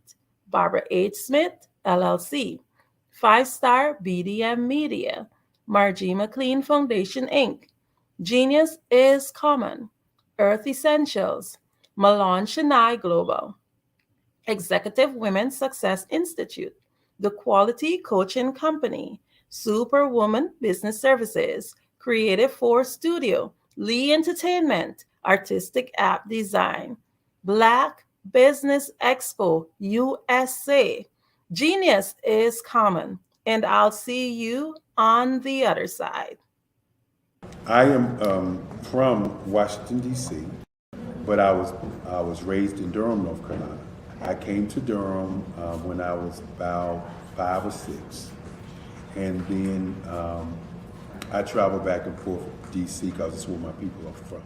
Barbara H. Smith LLC, 5-Star BDM Media, Margie McLean Foundation Inc., Genius is Common, Earth Essentials, Malone Chennai Global, Executive Women Success Institute, The Quality Coaching Company, Superwoman Business Services, Creative Force Studio, Lee Entertainment, Artistic App Design, Black Business Expo USA. Genius is common, and I'll see you on the other side. I am from Washington, D.C., but I was raised in Durham, North Carolina. I came to Durham when I was about 5 or 6, and then I traveled back and forth to D.C. because it's where my people are from.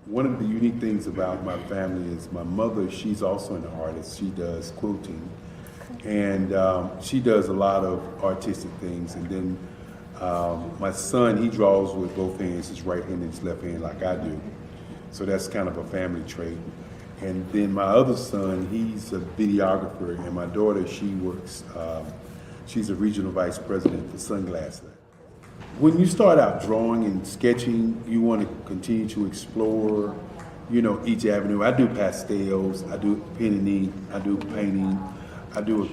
One of the unique things about my family is my mother, she's also an artist. She does quilting, and she does a lot of artistic things. And then my son, he draws with both hands, his right hand and his left hand like I do. So that's kind of a family trait. And then my other son, he's a videographer, and my daughter, she works, she's a regional vice president for Sunglass Lab. When you start out drawing and sketching, you want to continue to explore, each avenue. I do pastels, I do pen and ink, I do painting, I do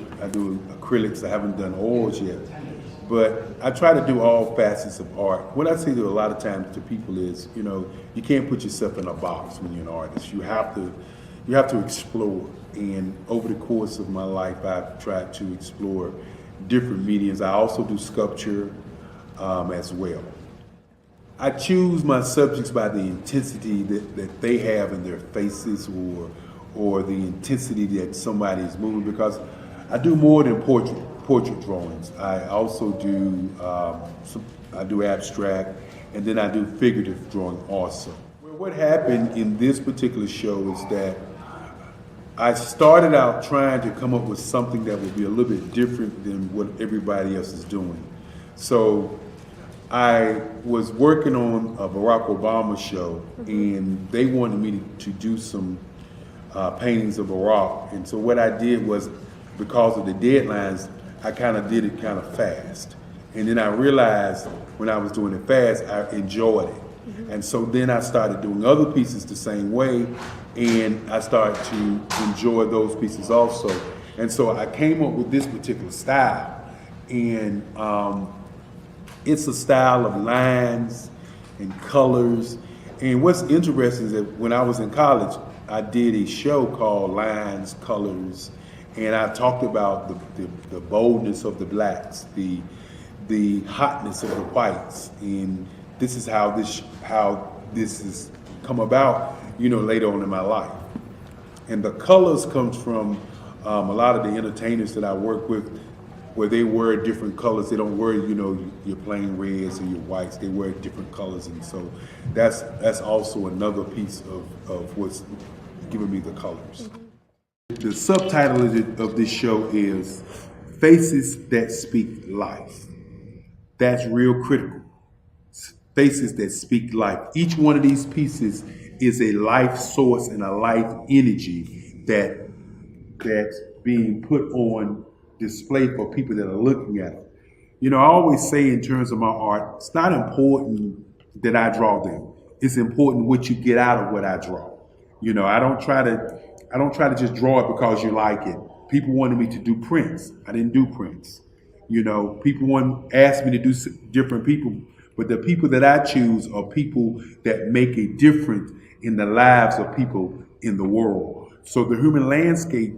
acrylics. I haven't done oils yet, but I try to do all facets of art. What I say to a lot of times to people is, you can't put yourself in a box when you're an artist. You have to explore. And over the course of my life, I've tried to explore different mediums. I also do sculpture as well. I choose my subjects by the intensity that they have in their faces, or the intensity that somebody is moving, because I do more than portrait drawings. I also do I do abstract, and then I do figurative drawing also. Well, what happened in this particular show is that I started out trying to come up with something that would be a little bit different than what everybody else is doing. So I was working on a Barack Obama show, and they wanted me to do some paintings of Barack. And so what I did was, because of the deadlines, I kind of did it kind of fast. And then I realized when I was doing it fast, I enjoyed it. And so then I started doing other pieces the same way, and I started to enjoy those pieces also. And so I came up with this particular style, and it's a style of lines and colors. And what's interesting is that when I was in college, I did a show called Lines, Colors, and I talked about the boldness of the blacks, the hotness of the whites, and this is how this has come about, later on in my life. And the colors comes from a lot of the entertainers that I work with, where they wear different colors. They don't wear, your plain reds or your whites. They wear different colors, and so that's also another piece of what's giving me the colors. The subtitle of this show is Faces That Speak Life. That's real critical. Faces that speak life. Each one of these pieces is a life source and a life energy that's being put on display for people that are looking at it. I always say in terms of my art, it's not important that I draw them. It's important what you get out of what I draw. I don't try to just draw it because you like it. People wanted me to do prints. I didn't do prints. People asked me to do different people, but the people that I choose are people that make a difference in the lives of people in the world. So the human landscape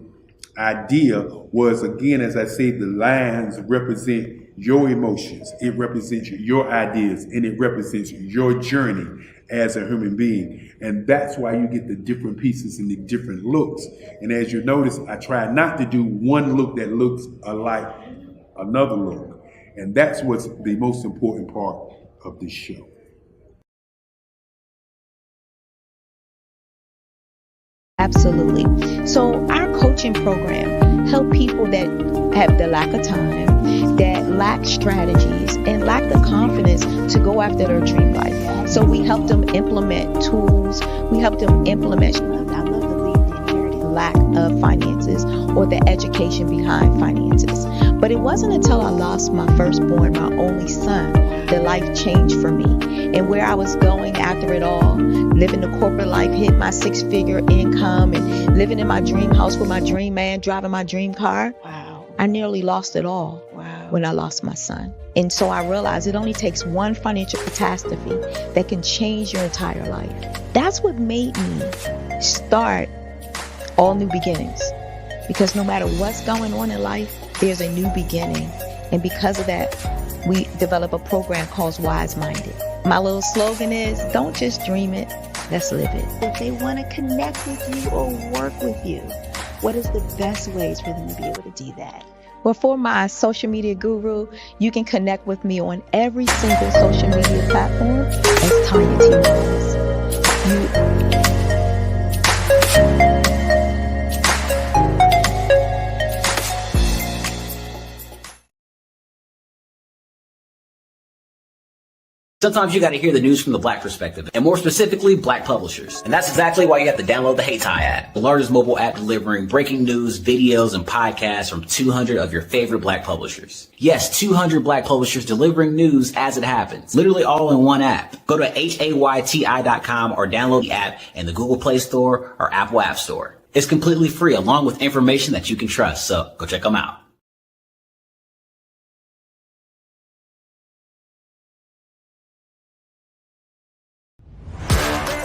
idea was, again, as I said, the lines represent your emotions, it represents your ideas, and it represents your journey as a human being. And that's why you get the different pieces and the different looks. And as you notice, I try not to do one look that looks alike another look. And that's what's the most important part of this show. Absolutely. So our coaching program help people that have the lack of time, that lack strategies, and lack the confidence to go after their dream life. So we help them implement tools. We help them implement, I love to leave the inherited lack of finances or the education behind finances. But it wasn't until I lost my firstborn, my only son, that life changed for me. And where I was going after it all, living the corporate life, hit my 6-figure income, and living in my dream house with my dream man, driving my dream car. Wow. I nearly lost it all. Wow. when I lost my son. And so I realized it only takes one financial catastrophe that can change your entire life. That's what made me start All New Beginnings. Because no matter what's going on in life, there's a new beginning. And because of that, we develop a program called Wise Minded. My little slogan is, don't just dream it, let's live it. If they want to connect with you or work with you, what is the best ways for them to be able to do that? Well, for my social media guru, you can connect with me on every single social media platform as Tanya T. Rose. Sometimes you got to hear the news from the Black perspective, and more specifically, Black publishers. And that's exactly why you have to download the Hey Tie app, the largest mobile app delivering breaking news, videos, and podcasts from 200 of your favorite Black publishers. Yes, 200 Black publishers delivering news as it happens, literally all in one app. Go to HAYTI.com or download the app in the Google Play Store or Apple App Store. It's completely free, along with information that you can trust, so go check them out.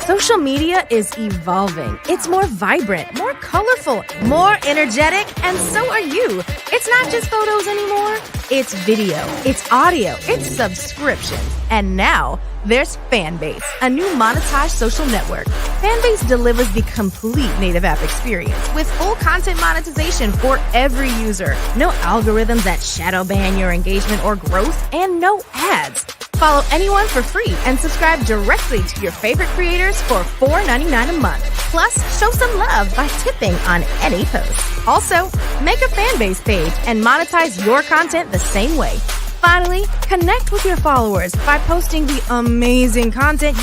Social media is evolving. It's more vibrant, more colorful, more energetic, and so are you. It's not just photos anymore. It's video, it's audio, it's subscriptions. And now there's Fanbase, a new monetized social network. Fanbase delivers the complete native app experience with full content monetization for every user. No algorithms that shadow ban your engagement or growth, and no ads. Follow anyone for free and subscribe directly to your favorite creators for $4.99 a month. Plus, show some love by tipping on any post. Also, make a Fanbase page and monetize your content the same way. Finally, connect with your followers by posting the amazing content.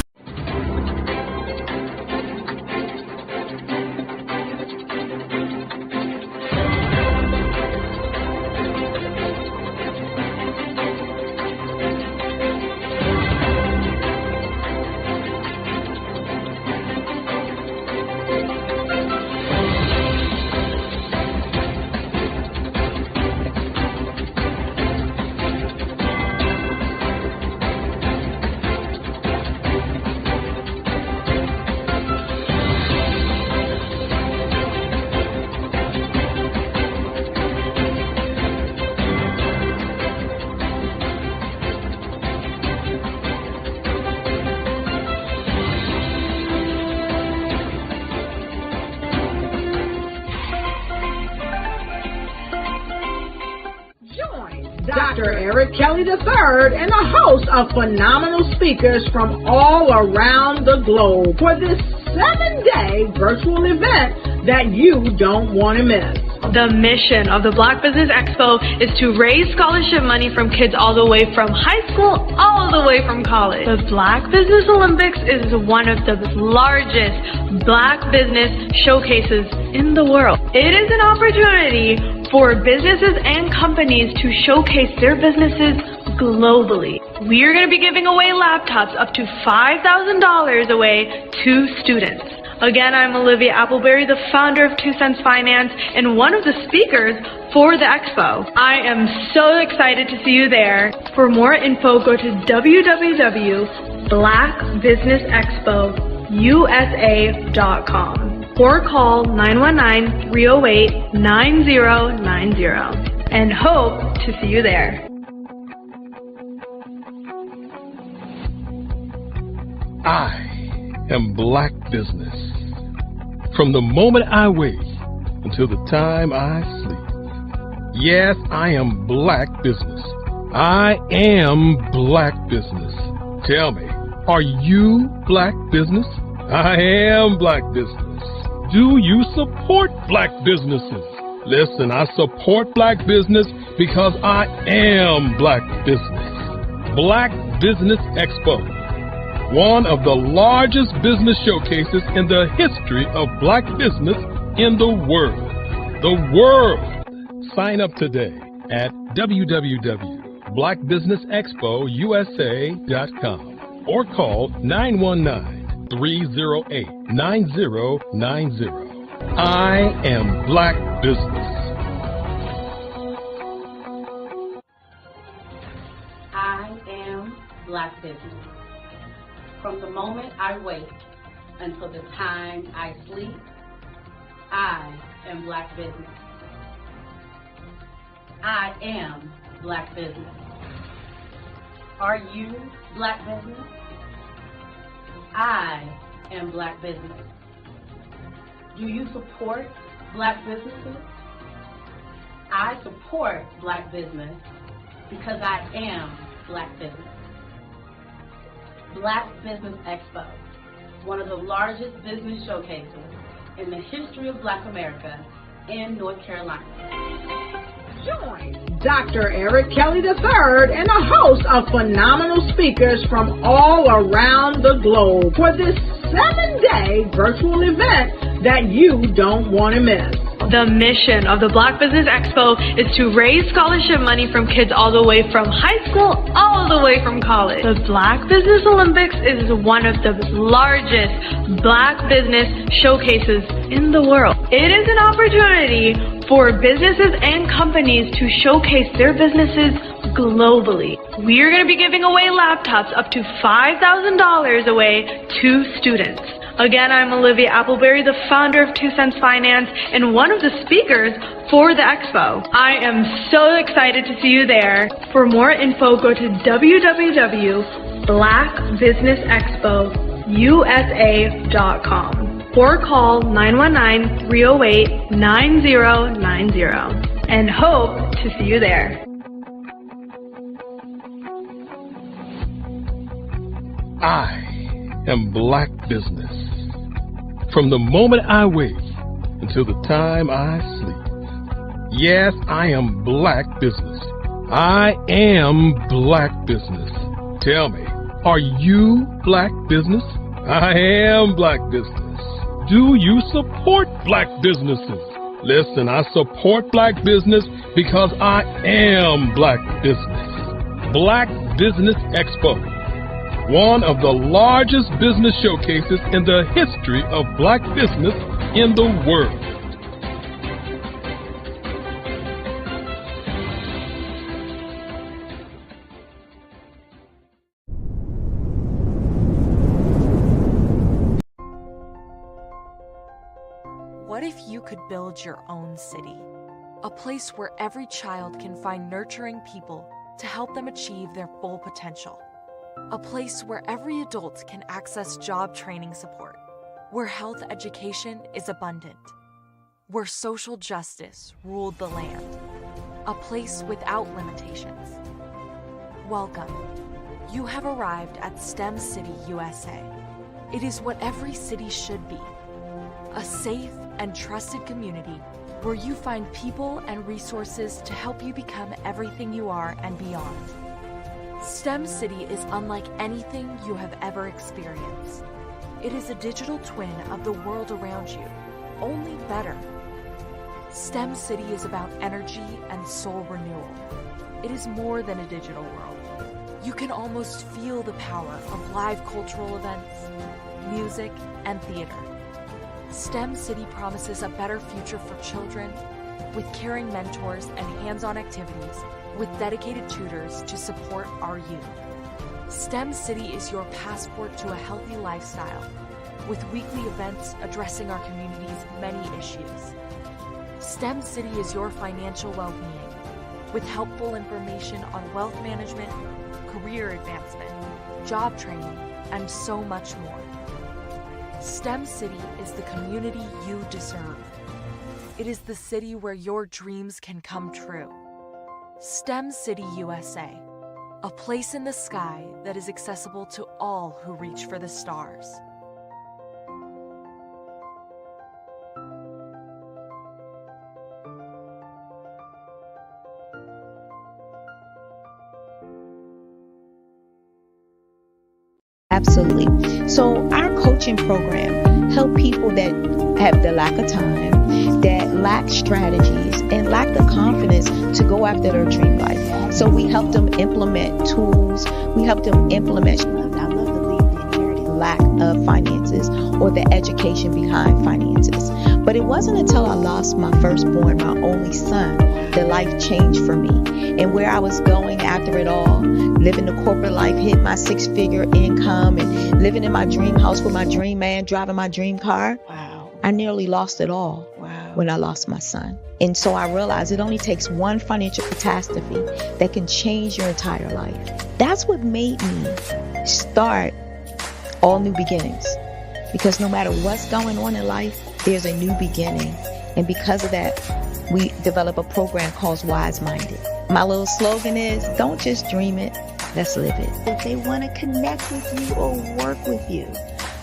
Dr. Eric Kelly III and a host of phenomenal speakers from all around the globe for this 7-day virtual event that you don't want to miss. The mission of the Black Business Expo is to raise scholarship money from kids all the way from high school, all the way from college. The Black Business Olympics is one of the largest Black business showcases in the world. It is an opportunity for businesses and companies to showcase their businesses globally. We are going to be giving away laptops up to $5,000 away to students. Again, I'm Olivia Appleberry, the founder of 2 Cents Finance and one of the speakers for the expo. I am so excited to see you there. For more info, go to www.blackbusinessexpousa.com or call 919-308-9090 and hope to see you there. I am Black Business. From the moment I wake until the time I sleep. Yes, I am Black Business. I am Black Business. Tell me, are you Black Business? I am Black Business. Do you support Black businesses? Listen, I support Black business because I am Black Business. Black Business Expo, one of the largest business showcases in the history of Black business in the world. The world! Sign up today at www.blackbusinessexpousa.com or call 919-308-9090. I am Black Business. Black business. From the moment I wake until the time I sleep, I am Black business. I am Black business. Are you Black business? I am Black business. Do you support Black businesses? I support Black business because I am Black business. Black Business Expo, one of the largest business showcases in the history of Black America in North Carolina. Join Dr. Eric Kelly III and a host of phenomenal speakers from all around the globe for this 7-day virtual event that you don't want to miss. The mission of the Black Business Expo is to raise scholarship money from kids all the way from high school, all the way from college. The Black Business Olympics is one of the largest Black business showcases in the world. It is an opportunity for businesses and companies to showcase their businesses globally. We are going to be giving away laptops up to $5,000 away to students. Again, I'm Olivia Appleberry, the founder of 2 Cents Finance and one of the speakers for the expo. I am so excited to see you there. For more info, go to www.blackbusinessexpousa.com or call 919-308-9090 and hope to see you there. I am Black business. From the moment I wake until the time I sleep. Yes, I am Black business. I am Black business. Tell me, are you Black business? I am Black business. Do you support Black businesses? Listen, I support Black business because I am Black business. Black Business Expo, one of the largest business showcases in the history of Black business in the world. What if you could build your own city? A place where every child can find nurturing people to help them achieve their full potential. A place where every adult can access job training support, where health education is abundant, where social justice ruled the land. A place without limitations. Welcome. You have arrived at STEM City USA. It is what every city should be. A safe and trusted community where you find people and resources to help you become everything you are and beyond. STEM City is unlike anything you have ever experienced. It is a digital twin of the world around you, only better. STEM City is about energy and soul renewal. It is more than a digital world. You can almost feel the power of live cultural events, music, and theater. STEM City promises a better future for children with caring mentors and hands-on activities with dedicated tutors to support our youth. STEM City is your passport to a healthy lifestyle with weekly events addressing our community's many issues. STEM City is your financial well-being with helpful information on wealth management, career advancement, job training, and so much more. STEM City is the community you deserve. It is the city where your dreams can come true. STEM City USA, a place in the sky that is accessible to all who reach for the stars. Absolutely. So our coaching program help people that have the lack of time, that lack strategies, and lack the confidence to go after their dream life. So we help them implement tools. We help them implement. I love to leave the inherited lack of finances or the education behind finances. But it wasn't until I lost my firstborn, my only son, that life changed for me. And where I was going after it all, living the corporate life, hit my 6-figure income and living in my dream house with my dream man, driving my dream car. Wow. I nearly lost it all when I lost my son. And so I realized it only takes one financial catastrophe that can change your entire life. That's what made me start All New Beginnings. Because no matter what's going on in life, there's a new beginning. And because of that, we develop a program called Wise Minded. My little slogan is, don't just dream it, let's live it. If they want to connect with you or work with you,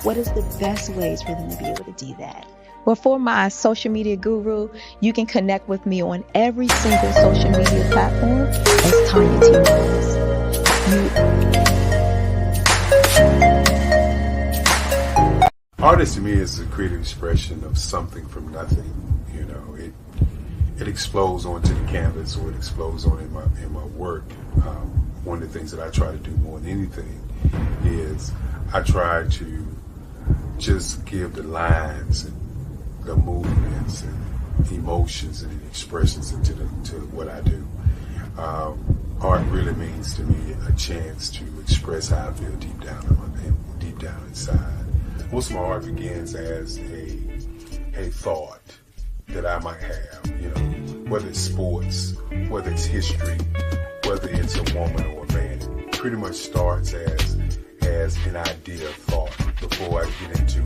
what is the best ways for them to be able to do that? Well, for my social media guru, you can connect with me on every single social media platform as Tanya T. Rose. Artist to me is a creative expression of something from nothing. You know, it explodes onto the canvas, or it explodes on in my work. One of the things that I try to do more than anything is I try to just give the lines and the movements and emotions and expressions into what I do. Art really means to me a chance to express how I feel deep down inside. Most of my art begins as a thought that I might have, you know, whether it's sports, whether it's history, whether it's a woman or a man. It pretty much starts as an idea of thought before I get into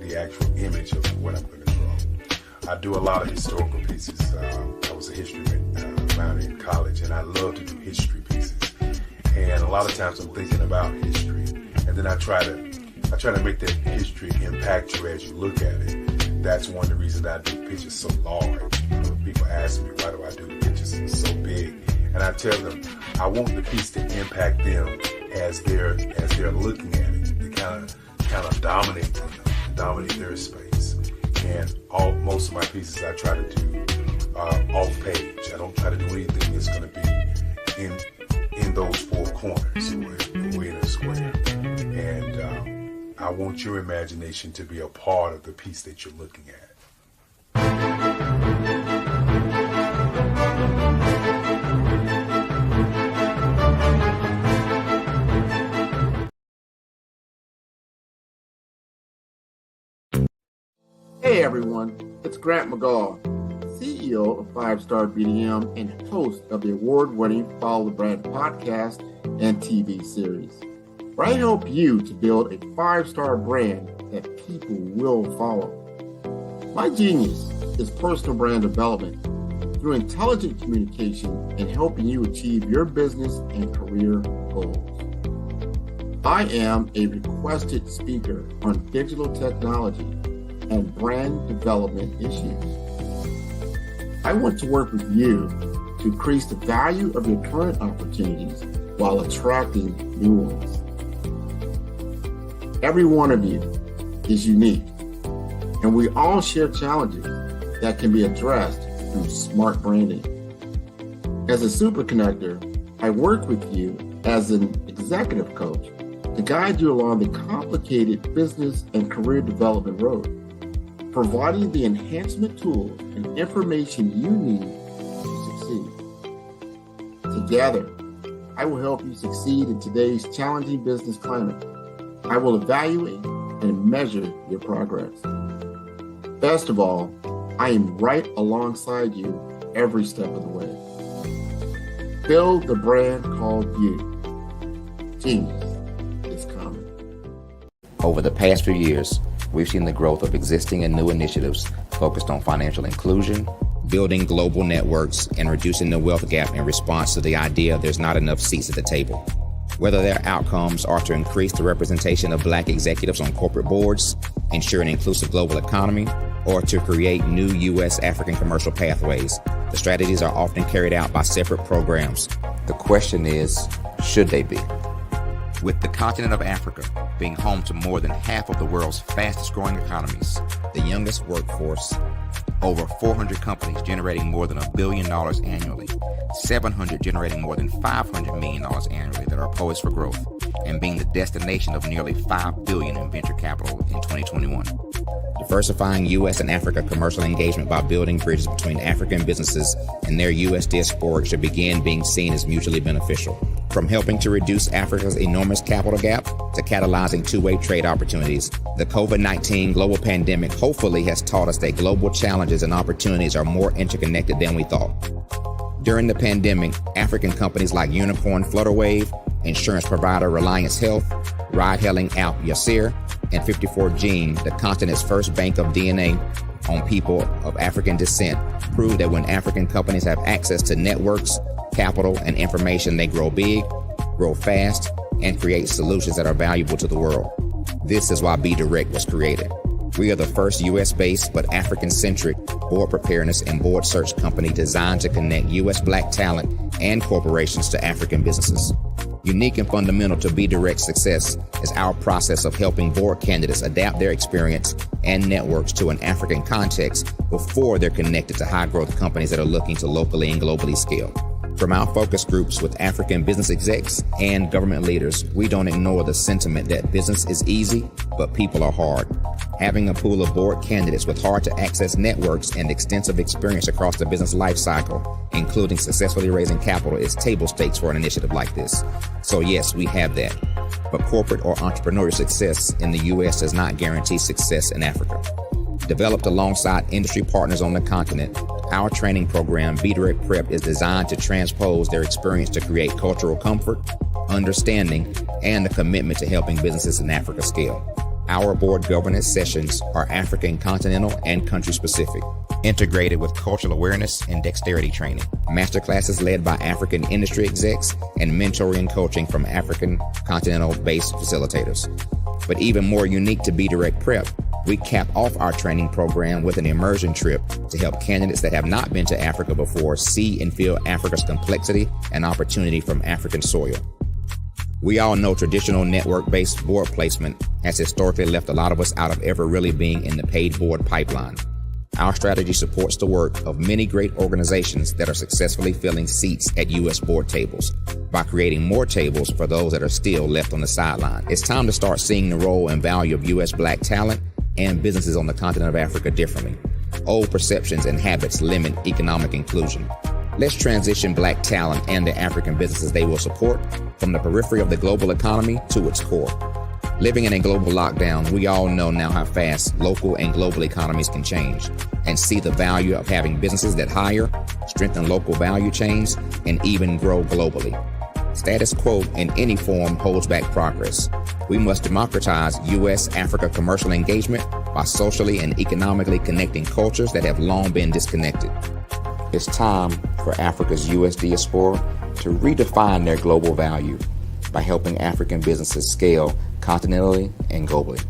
the actual image of what I'm going to draw. I do a lot of historical pieces. I was a history minor in college, and I love to do history pieces. And a lot of times I'm thinking about history, and then I try to make that history impact you as you look at it. That's one of the reasons I do pictures so large. You know, people ask me, why do I do the pictures so big? And I tell them, I want the piece to impact them as they're looking at it. To kind of dominate them, dominate their space. And most of my pieces I try to do off page. I don't try to do anything that's going to be in those four corners or in a square. And I want your imagination to be a part of the piece that you're looking at. Hey everyone, it's Grant McGaw, CEO of 5-Star BDM and host of the award-winning Follow the Brand podcast and TV series, where I help you to build a 5-star brand that people will follow. My genius is personal brand development through intelligent communication and helping you achieve your business and career goals. I am a requested speaker on digital technology and brand development issues. I want to work with you to increase the value of your current opportunities while attracting new ones. Every one of you is unique, and we all share challenges that can be addressed through smart branding. As a super connector, I work with you as an executive coach to guide you along the complicated business and career development road, providing the enhancement tools and information you need to succeed. Together, I will help you succeed in today's challenging business climate. I will evaluate and measure your progress. Best of all, I am right alongside you every step of the way. Build the brand called you. Genius is coming. Over the past few years, we've seen the growth of existing and new initiatives focused on financial inclusion, building global networks, and reducing the wealth gap in response to the idea there's not enough seats at the table. Whether their outcomes are to increase the representation of Black executives on corporate boards, ensure an inclusive global economy, or to create new U.S. African commercial pathways, the strategies are often carried out by separate programs. The question is, should they be? With the continent of Africa being home to more than half of the world's fastest growing economies, the youngest workforce, over 400 companies generating more than $1 billion annually, 700 generating more than $500 million annually that are poised for growth, and being the destination of nearly $5 billion in venture capital in 2021. Diversifying U.S. and Africa commercial engagement by building bridges between African businesses and their U.S. diaspora should begin being seen as mutually beneficial. From helping to reduce Africa's enormous capital gap to catalyzing two-way trade opportunities, the COVID-19 global pandemic hopefully has taught us that global challenges and opportunities are more interconnected than we thought. During the pandemic, African companies like Unicorn Flutterwave, insurance provider Reliance Health, ride-hailing app Yasir, and 54Gene, the continent's first bank of DNA on people of African descent, proved that when African companies have access to networks, capital, and information, they grow big, grow fast, and create solutions that are valuable to the world. This is why BDirect was created. We are the first U.S.-based but African-centric board preparedness and board search company designed to connect U.S. Black talent and corporations to African businesses. Unique and fundamental to BDirect's success is our process of helping board candidates adapt their experience and networks to an African context before they're connected to high-growth companies that are looking to locally and globally scale. From our focus groups with African business execs and government leaders, we don't ignore the sentiment that business is easy, but people are hard. Having a pool of board candidates with hard-to-access networks and extensive experience across the business life cycle, including successfully raising capital, is table stakes for an initiative like this. So yes, we have that. But corporate or entrepreneurial success in the U.S. does not guarantee success in Africa. Developed alongside industry partners on the continent, our training program, BDirect Prep, is designed to transpose their experience to create cultural comfort, understanding, and a commitment to helping businesses in Africa scale. Our board governance sessions are African, continental, and country-specific, integrated with cultural awareness and dexterity training, masterclasses led by African industry execs, and mentoring and coaching from African continental-based facilitators. But even more unique to BDirect Prep, we cap off our training program with an immersion trip to help candidates that have not been to Africa before see and feel Africa's complexity and opportunity from African soil. We all know traditional network-based board placement has historically left a lot of us out of ever really being in the paid board pipeline. Our strategy supports the work of many great organizations that are successfully filling seats at U.S. board tables by creating more tables for those that are still left on the sideline. It's time to start seeing the role and value of U.S. Black talent and businesses on the continent of Africa differently. Old perceptions and habits limit economic inclusion. Let's transition Black talent and the African businesses they will support from the periphery of the global economy to its core. Living in a global lockdown, we all know now how fast local and global economies can change, and see the value of having businesses that hire, strengthen local value chains, and even grow globally. Status quo in any form holds back progress. We must democratize U.S.-Africa commercial engagement by socially and economically connecting cultures that have long been disconnected. It's time for Africa's U.S. diaspora to redefine their global value by helping African businesses scale continentally and globally.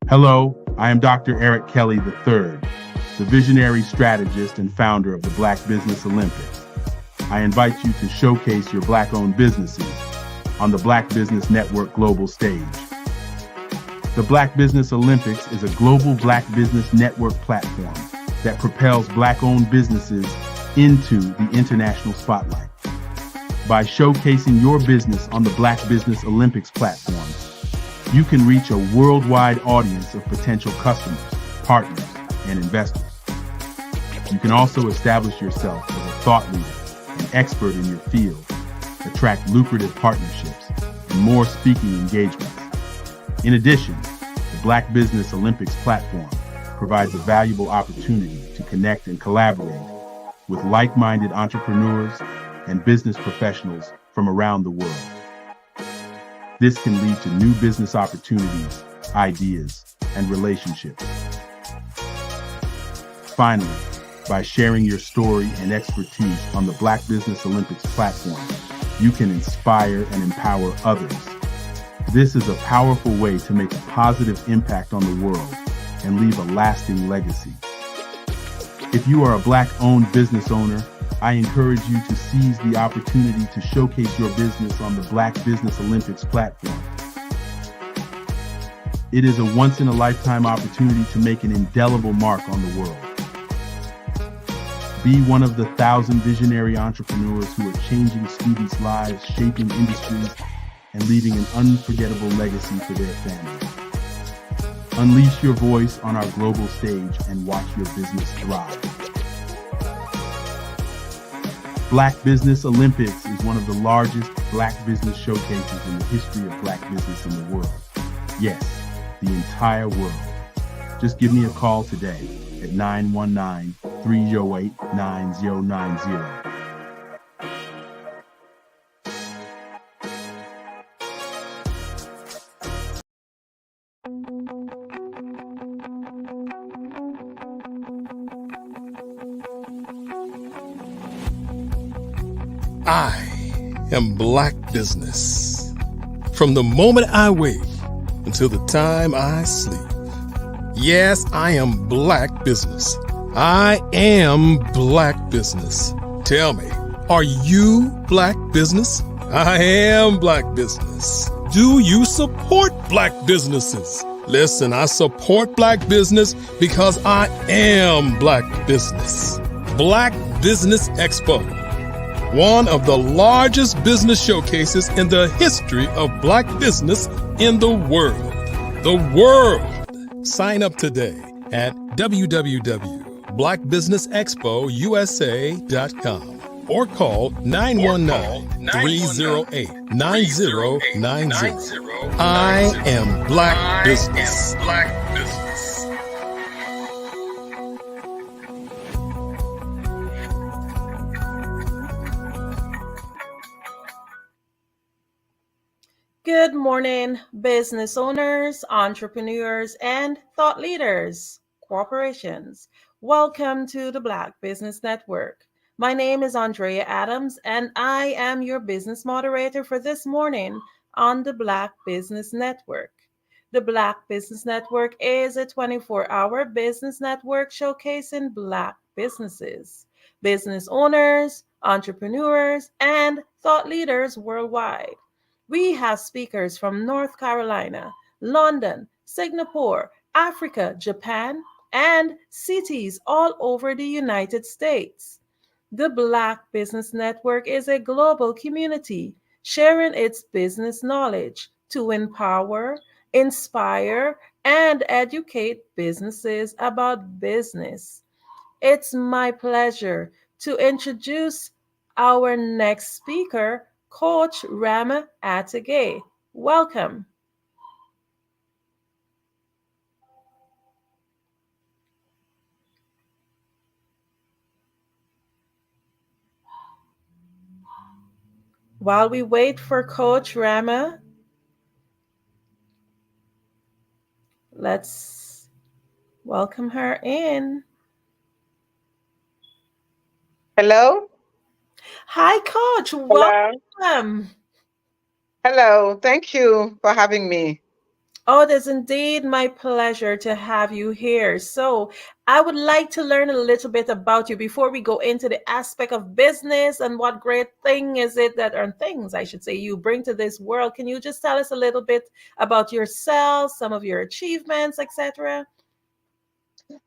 Hello, I am Dr. Eric Kelly III, the visionary strategist and founder of the Black Business Olympics. I invite you to showcase your Black-owned businesses on the Black Business Network global stage. The Black Business Olympics is a global Black Business Network platform that propels Black-owned businesses into the international spotlight. By showcasing your business on the Black Business Olympics platform, you can reach a worldwide audience of potential customers, partners, and investors. You can also establish yourself as a thought leader and expert in your field, attract lucrative partnerships, and more speaking engagements. In addition, the Black Business Olympics platform provides a valuable opportunity to connect and collaborate with like-minded entrepreneurs and business professionals from around the world. This can lead to new business opportunities, ideas, and relationships. Finally, by sharing your story and expertise on the Black Business Olympics platform, you can inspire and empower others. This is a powerful way to make a positive impact on the world and leave a lasting legacy. If you are a Black-owned business owner, I encourage you to seize the opportunity to showcase your business on the Black Business Olympics platform. It is a once-in-a-lifetime opportunity to make an indelible mark on the world. Be one of the 1,000 visionary entrepreneurs who are changing students' lives, shaping industries, and leaving an unforgettable legacy for their families. Unleash your voice on our global stage and watch your business thrive. Black Business Olympics is one of the largest Black business showcases in the history of Black business in the world. Yes, the entire world. Just give me a call today at 919-308-9090. I am Black Business. From the moment I wake until the time I sleep. Yes, I am Black Business. I am Black Business. Tell me, are you Black Business? I am Black Business. Do you support Black businesses? Listen, I support Black business because I am Black Business. Black Business Expo, one of the largest business showcases in the history of Black business in the world. The world! Sign up today at www.blackbusinessexpousa.com or call 919-308-9090. I am Black Business. Good morning, business owners, entrepreneurs, and thought leaders, corporations. Welcome to the Black Business Network. My name is Andrea Adams, and I am your business moderator for this morning on the Black Business Network. The Black Business Network is a 24-hour business network showcasing Black businesses, business owners, entrepreneurs, and thought leaders worldwide. We have speakers from North Carolina, London, Singapore, Africa, Japan, and cities all over the United States. The Black Business Network is a global community sharing its business knowledge to empower, inspire, and educate businesses about business. It's my pleasure to introduce our next speaker, Coach Rama Atage. Welcome. While we wait for Coach Rama, let's welcome her in. Hello. Hi, Coach. Hello. Welcome. Hello. Thank you for having me. Oh, it is indeed my pleasure to have you here. So, I would like to learn a little bit about you before we go into the aspect of business and what great thing is it that, or things I should say, you bring to this world. Can you just tell us a little bit about yourself, some of your achievements, etc.?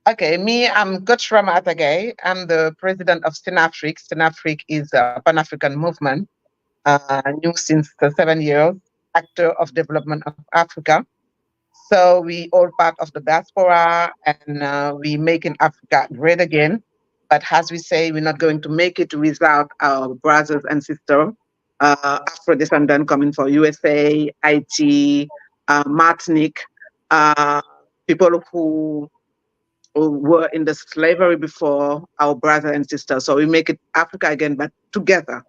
Okay, I'm Coach Rama Atage. I'm the president of SYNAFRIC. SYNAFRIC is a Pan-African movement, new since 7 years, actor of development of Africa. So we all part of the diaspora, and we making Africa great again. But as we say, we're not going to make it without our brothers and sisters, Afro-descendant coming from USA, Haiti, Martinique, people who were in the slavery before, our brother and sister. So we make it Africa again, but together.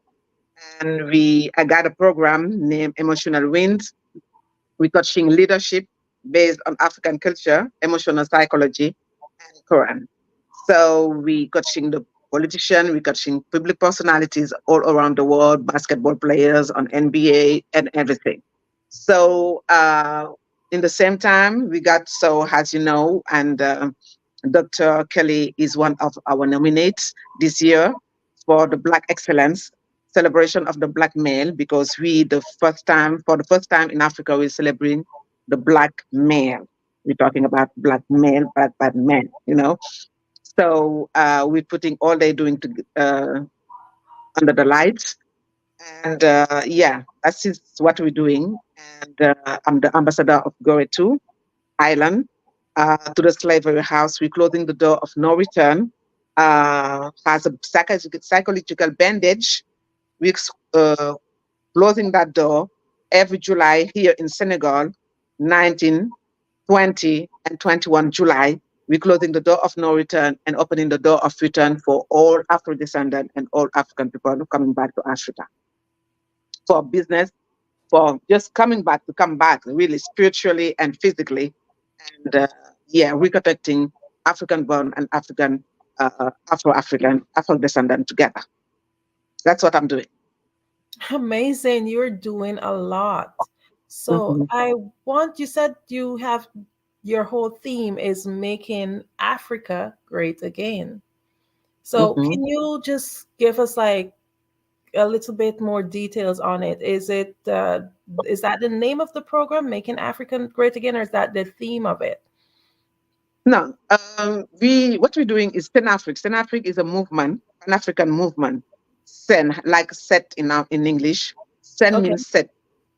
And I got a program named Emotional Wins. We're touching leadership based on African culture, emotional psychology, and Quran. So we coaching the politician, we coaching public personalities all around the world, basketball players on NBA and everything. So in the same time, we got, so as you know, and Dr. Kelly is one of our nominates this year for the Black Excellence celebration of the Black male, because for the first time in Africa, we're celebrating the Black male. We're talking about Black male, Black men, So we're putting all they're doing under the lights. And yeah, that's just what we're doing. And I'm the ambassador of Goretu Island to the slavery house. We're closing the door of no return. Has a psychological bandage. We're closing that door every July here in Senegal, 19, 20, and 21 July. We're closing the door of no return and opening the door of return for all Afro-descendant and all African people coming back to Africa for business, for just coming back to come back really spiritually and physically. And yeah, reconnecting African-born and Afro-African, Afro-descendant together. That's what I'm doing. Amazing. You're doing a lot. So you said you have your whole theme is making Africa great again. So can you just give us like a little bit more details on it? Is that the name of the program, Making Africa Great Again, or is that the theme of it? No, what we're doing is Senafric. Senafric is a movement, an African movement. Sen, like set in English. Sen means set.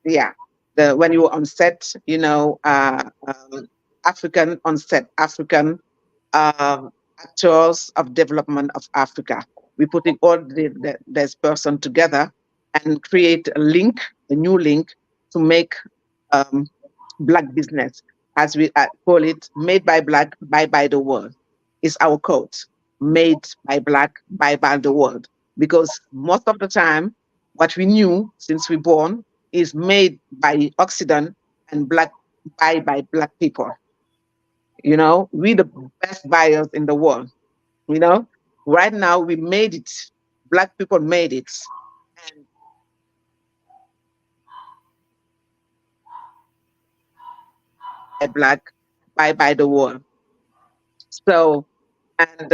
Yeah, when you're on set, African on set, African actors of development of Africa. We're putting all this person together and create a link, a new link to make Black business, as we call it, made by Black, buy by the world, is our code. Made by Black, buy by the world. Because most of the time, what we knew since we're born is made by Occident and Black, buy by Black people. We're the best buyers in the world. Right now we made it. Black people made it. And Black, buy by the world. So, and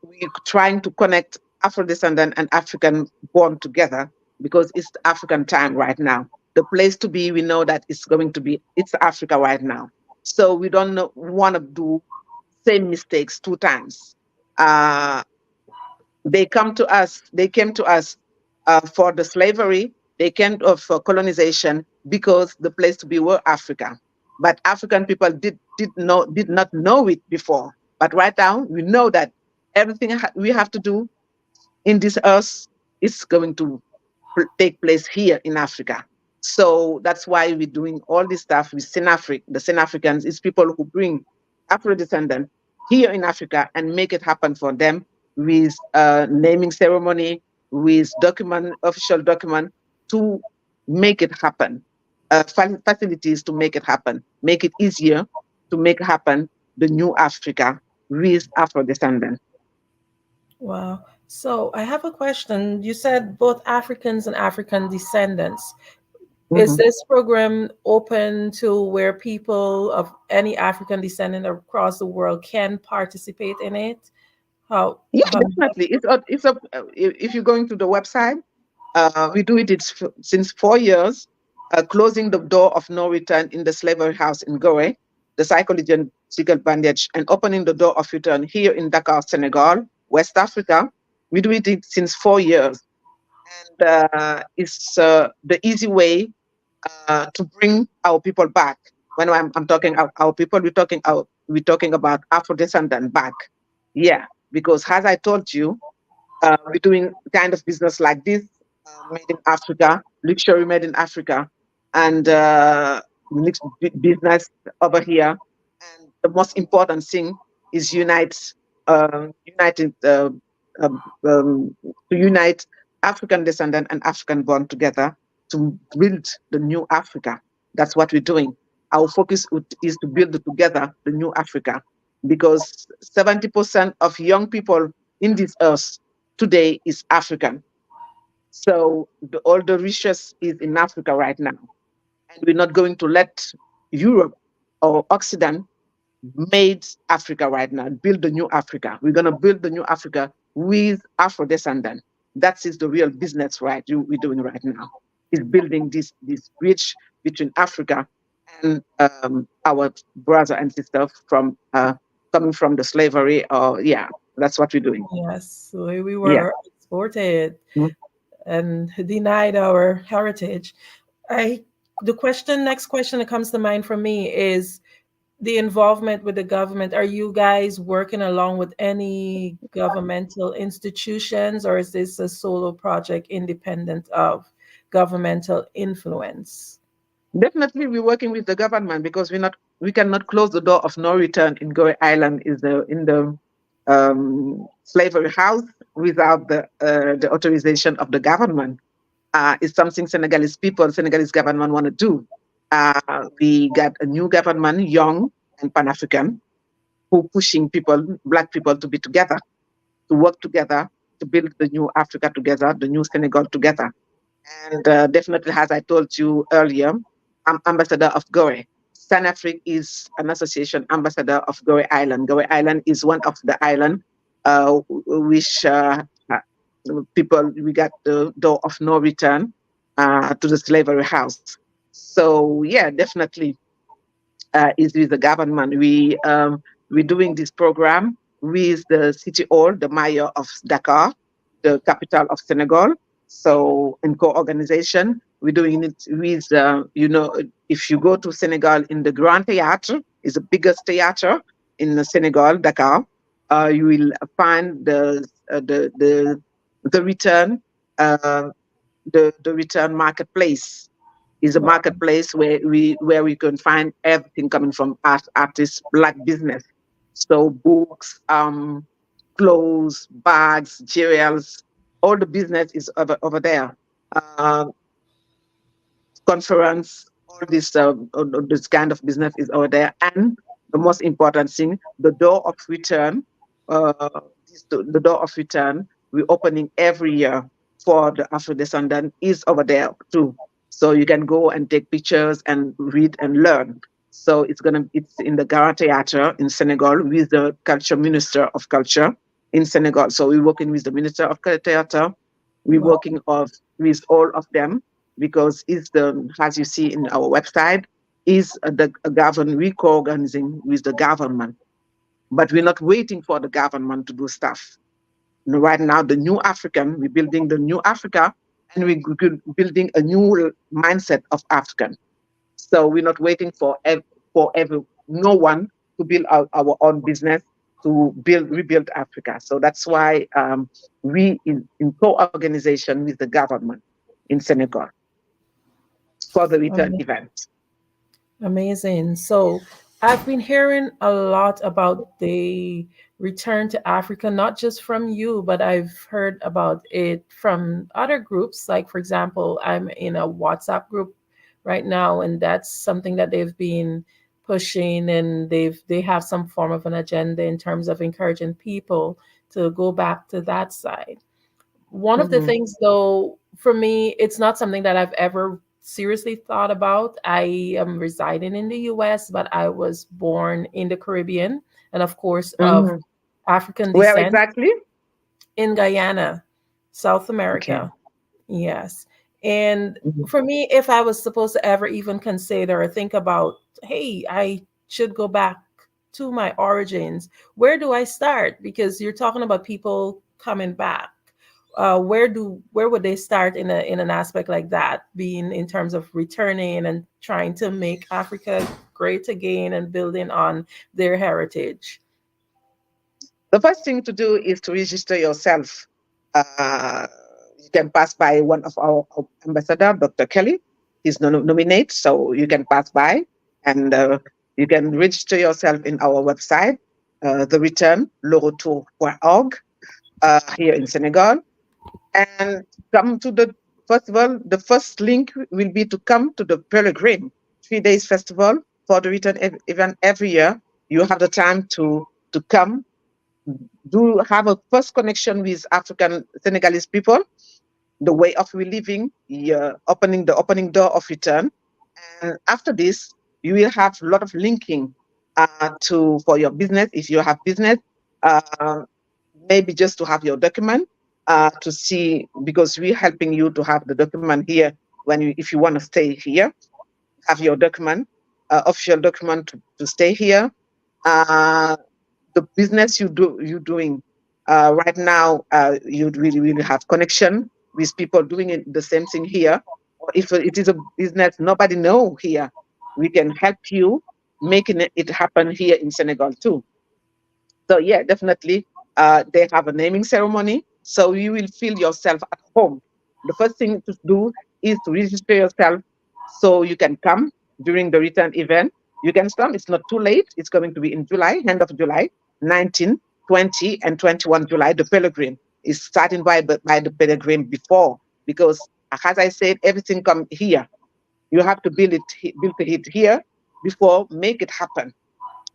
we're trying to connect Afro-descendant and African born together because it's the African time right now. The place to be, we know that it's Africa right now. So we don't want to do same mistakes 2 times. They came to us for the slavery. They came for colonization because the place to be were Africa. But African people did not know it before. But right now, we know that everything we have to do in this earth is going to take place here in Africa. So that's why we're doing all this stuff with Senafric. The Senafricans is people who bring Afro-descendants here in Africa and make it happen for them with naming ceremony, with official document to make it happen. Facilities to make it happen, make it easier to make happen the new Africa with Afro-descendants. Wow. So I have a question. You said both Africans and African descendants. Is this program open to where people of any African descendant across the world can participate in it? Yeah, definitely. If you're going to the website, we do it since 4 years, closing the door of no return in the slavery house in Gore, the psychological bandage, and opening the door of return here in Dakar, Senegal, West Africa. We do it since 4 years. And it's the easy way to bring our people back. When I'm talking our people, we're talking about Afro-descendant back. Yeah, because as I told you, we're doing kind of business like this, made in Africa, luxury made in Africa, and business over here. And the most important thing is to unite African descendant and African born together to build the new Africa. That's what we're doing. Our focus is to build together the new Africa, because 70% of young people in this earth today is African. So all the riches is in Africa right now. And we're not going to let Europe or Occident made Africa right now, build the new Africa. We're going to build the new Africa with Afro-descendant. That is the real business, right? We're doing right now, is building this bridge between Africa and our brother and sister from coming from the slavery, or That's what we're doing. Yes, we Yeah. were exported Mm. and denied our heritage. I next question that comes to mind for me is the involvement with the government. Are you guys working along with any governmental institutions, or is this a solo project independent of governmental influence? Definitely, we're working with the government because we cannot close the door of no return in Goree Island is in the slavery house without the authorization of the government. It's something Senegalese government want to do. We got a new government, young and Pan-African, who pushing black people to be together, to work together, to build the new Africa together, the new Senegal together. And definitely, as I told you earlier, I'm ambassador of Goree. Sanafric is an association ambassador of Goree Island. Goree Island is one of the island which people, we got the door of no return to the slavery house. So yeah, definitely is with the government. We're doing this program with the city hall, the mayor of Dakar, the capital of Senegal. So in co-organization, we're doing it with, if you go to Senegal in the Grand Theatre, is the biggest theater in Senegal, Dakar. You will find the return, the return marketplace is a marketplace where we can find everything coming from artists, black business. So books, clothes, bags, jewels, all the business is over there. Uh, Conference, all this kind of business is over there. And the most important thing, the door of return, the door of return, we're opening every year for the Afro-descendant is over there too. So you can go and take pictures and read and learn. So it's in the Gara Theatre in Senegal with the culture minister of culture in Senegal. So we're working with the minister of theatre. We're working with all of them because it's as you see in our website, is the government, we co-organizing with the government. But we're not waiting for the government to do stuff. Right now, the new African, we're building the new Africa, and we're building a new mindset of African. So we're not waiting for no one to build our own business to rebuild Africa. So that's why we in co-organization with the government in Senegal for the return event. Amazing. So I've been hearing a lot about the return to Africa, not just from you, but I've heard about it from other groups. Like, for example, I'm in a WhatsApp group right now, and that's something that they've been pushing, and they have some form of an agenda in terms of encouraging people to go back to that side. One of the things, though, for me, it's not something that I've ever seriously thought about. I am residing in the US, but I was born in the Caribbean and, of course, of African Where descent. exactly? In Guyana, South America. Yes. And for me, if I was supposed to ever even consider or think about, hey, I should go back to my origins, where do I start? Because you're talking about people coming back. Where would they start in an aspect like that, being in terms of returning and trying to make Africa great again and building on their heritage? The first thing to do is to register yourself. You can pass by one of our ambassador, Dr. Kelly. He's nominate, so you can pass by and you can register yourself in our website, the return, leretour.org, here in Senegal. And come to the festival. The first link will be to come to the Peregrine 3 days festival for the return event every year. You have the time to come, do have a first connection with African Senegalese people, the way of we living, opening the opening door of return. And after this, you will have a lot of linking for your business. If you have business, maybe just to have your document to see, because we're helping you to have the document here if you want to stay here, have your document, official document to stay here. The business you're doing, Right now, you really have connection with people doing the same thing here. Or if it is a business nobody know here, we can help you making it happen here in Senegal too. So yeah, definitely, they have a naming ceremony, so you will feel yourself at home. The first thing to do is to register yourself so you can come during the return event. You can come. It's not too late. It's going to be in July, end of July, 19, 20, and 21 July. The pilgrim is starting by the pilgrim before, because as I said, everything come here. You have to build it here before make it happen.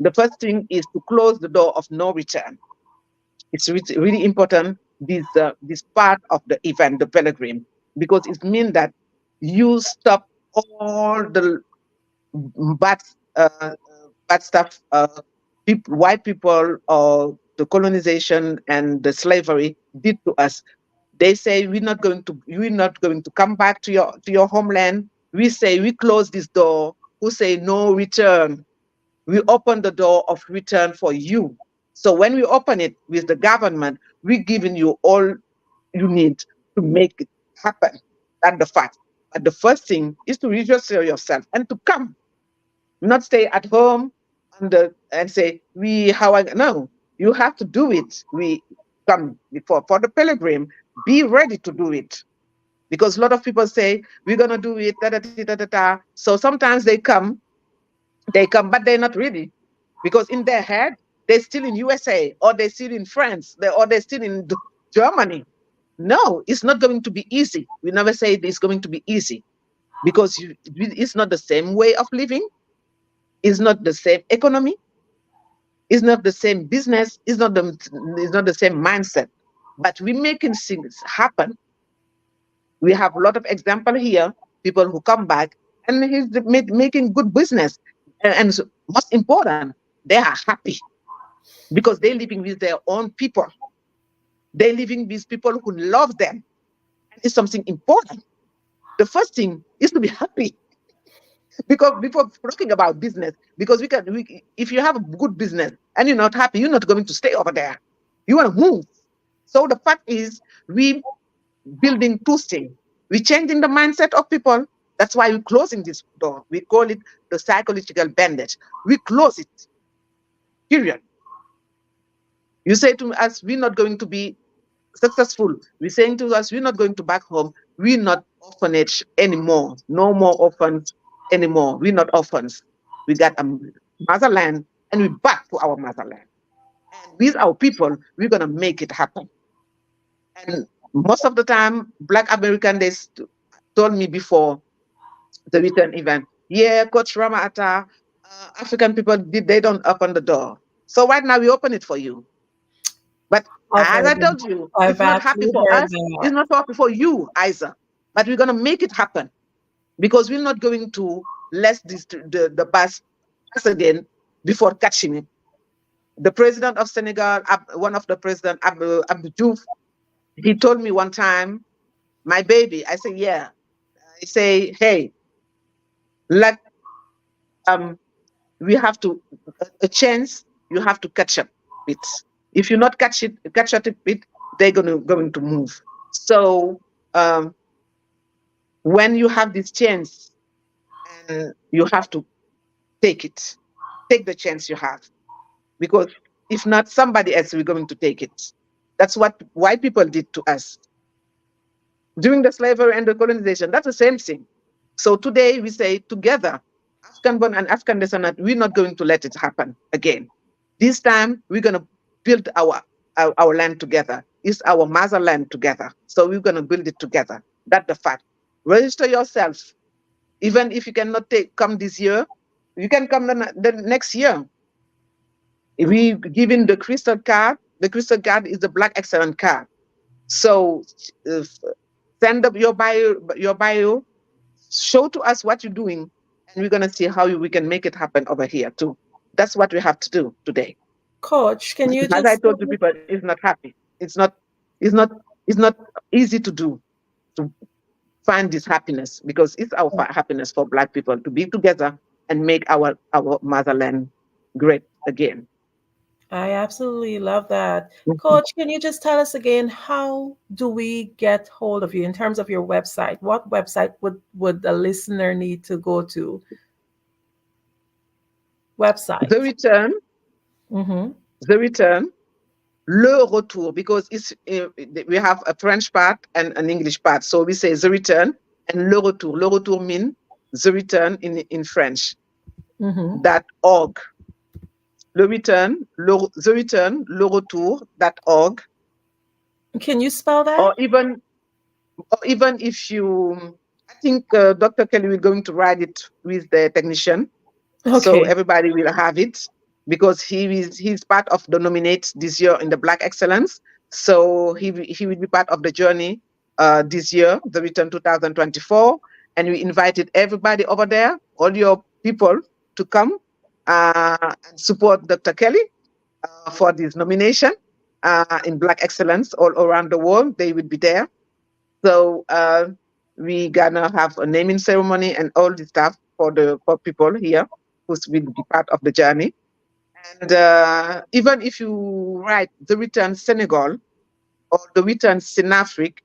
The first thing is to close the door of no return. It's really important, this part of the event, the pilgrim, because it means that you stop all the bad uh, bad stuff, white people, or the colonization and the slavery did to us. They say you're not going to come back to your homeland. We say we close this door. Who say no return? We open the door of return for you. So when we open it with the government, we're giving you all you need to make it happen. That's the fact. But the first thing is to register yourself and to come, not stay at home and say, no, you have to do it. We come before for the pilgrim, be ready to do it. Because a lot of people say, we're going to do it, da, da, da, da, da, da. So sometimes they come, but they're not ready, because in their head they're still in USA, or they're still in France, or they're still in Germany. No, it's not going to be easy. We never say it's going to be easy, because it's not the same way of living, it's not the same economy, it's not the same business, it's not the same mindset. But we're making things happen. We have a lot of example here, people who come back and he's making good business, and most important, they are happy because they're living with their own people. They're living with people who love them. And it's something important. The first thing is to be happy. Because before talking about business, because if you have a good business and you're not happy, you're not going to stay over there. You want to move. So the fact is, we building two things. We're changing the mindset of people. That's why we're closing this door. We call it the psychological bandage. We close it. Period. You say to us, we're not going to be successful. We're saying to us, we're not going to back home. We're not orphanage anymore. No more orphans anymore. We're not orphans. We got a motherland, and we're back to our motherland. And with our people, we're going to make it happen. And most of the time, Black American, they told me before the return event, yeah, Coach Ramata, African people, they don't open the door. So right now we open it for you. But as I told you, it's not happy for us. It's not happy for you either. But we're going to make it happen, because we're not going to let the bus pass again before catching it. The president of Senegal, one of the president, Abdou Diouf, he told me one time, my baby, I say, yeah. I say, hey, we have to, a chance, you have to catch up with. If you not catch up with, they're going to move. So when you have this chance, and you have to take the chance you have, because if not, somebody else will going to take it. That's what white people did to us during the slavery and the colonization. That's the same thing. So today we say together, Afghan-born and Afghan descendant, we're not going to let it happen again. This time we're going to build our land together. It's our motherland together. So we're going to build it together. That's the fact. Register yourself. Even if you cannot come this year, you can come the next year. If we giving the crystal card is the Black Excellent card. So send up your bio, show to us what you're doing, and we're gonna see how we can make it happen over here too. That's what we have to do today. Coach, can you as I told the people, it's not happy. It's not easy to do, to find this happiness, because it's our happiness for Black people to be together and make our motherland great again. I absolutely love that. Coach, can you just tell us again, how do we get hold of you in terms of your website? What website would the listener need to go to? Website. The return, Mm-hmm. the return, le retour, because we have a French part and an English part. So we say the return and le retour. Le retour means the return in French. Mm-hmm. .org. Le return, the return, le retour.org. Can you spell that? Or even if you, I think Dr. Kelly will going to write it with the technician, so Okay. everybody will have it, because he's part of the nominate this year in the Black Excellence. So he will be part of the journey this year, the return 2024, and we invited everybody over there, all your people, to come and support Dr. Kelly for this nomination in Black Excellence all around the world. They will be there. So we gonna have a naming ceremony and all the stuff for people here who will be part of the journey. And even if you write the return Senegal or the return Senafric,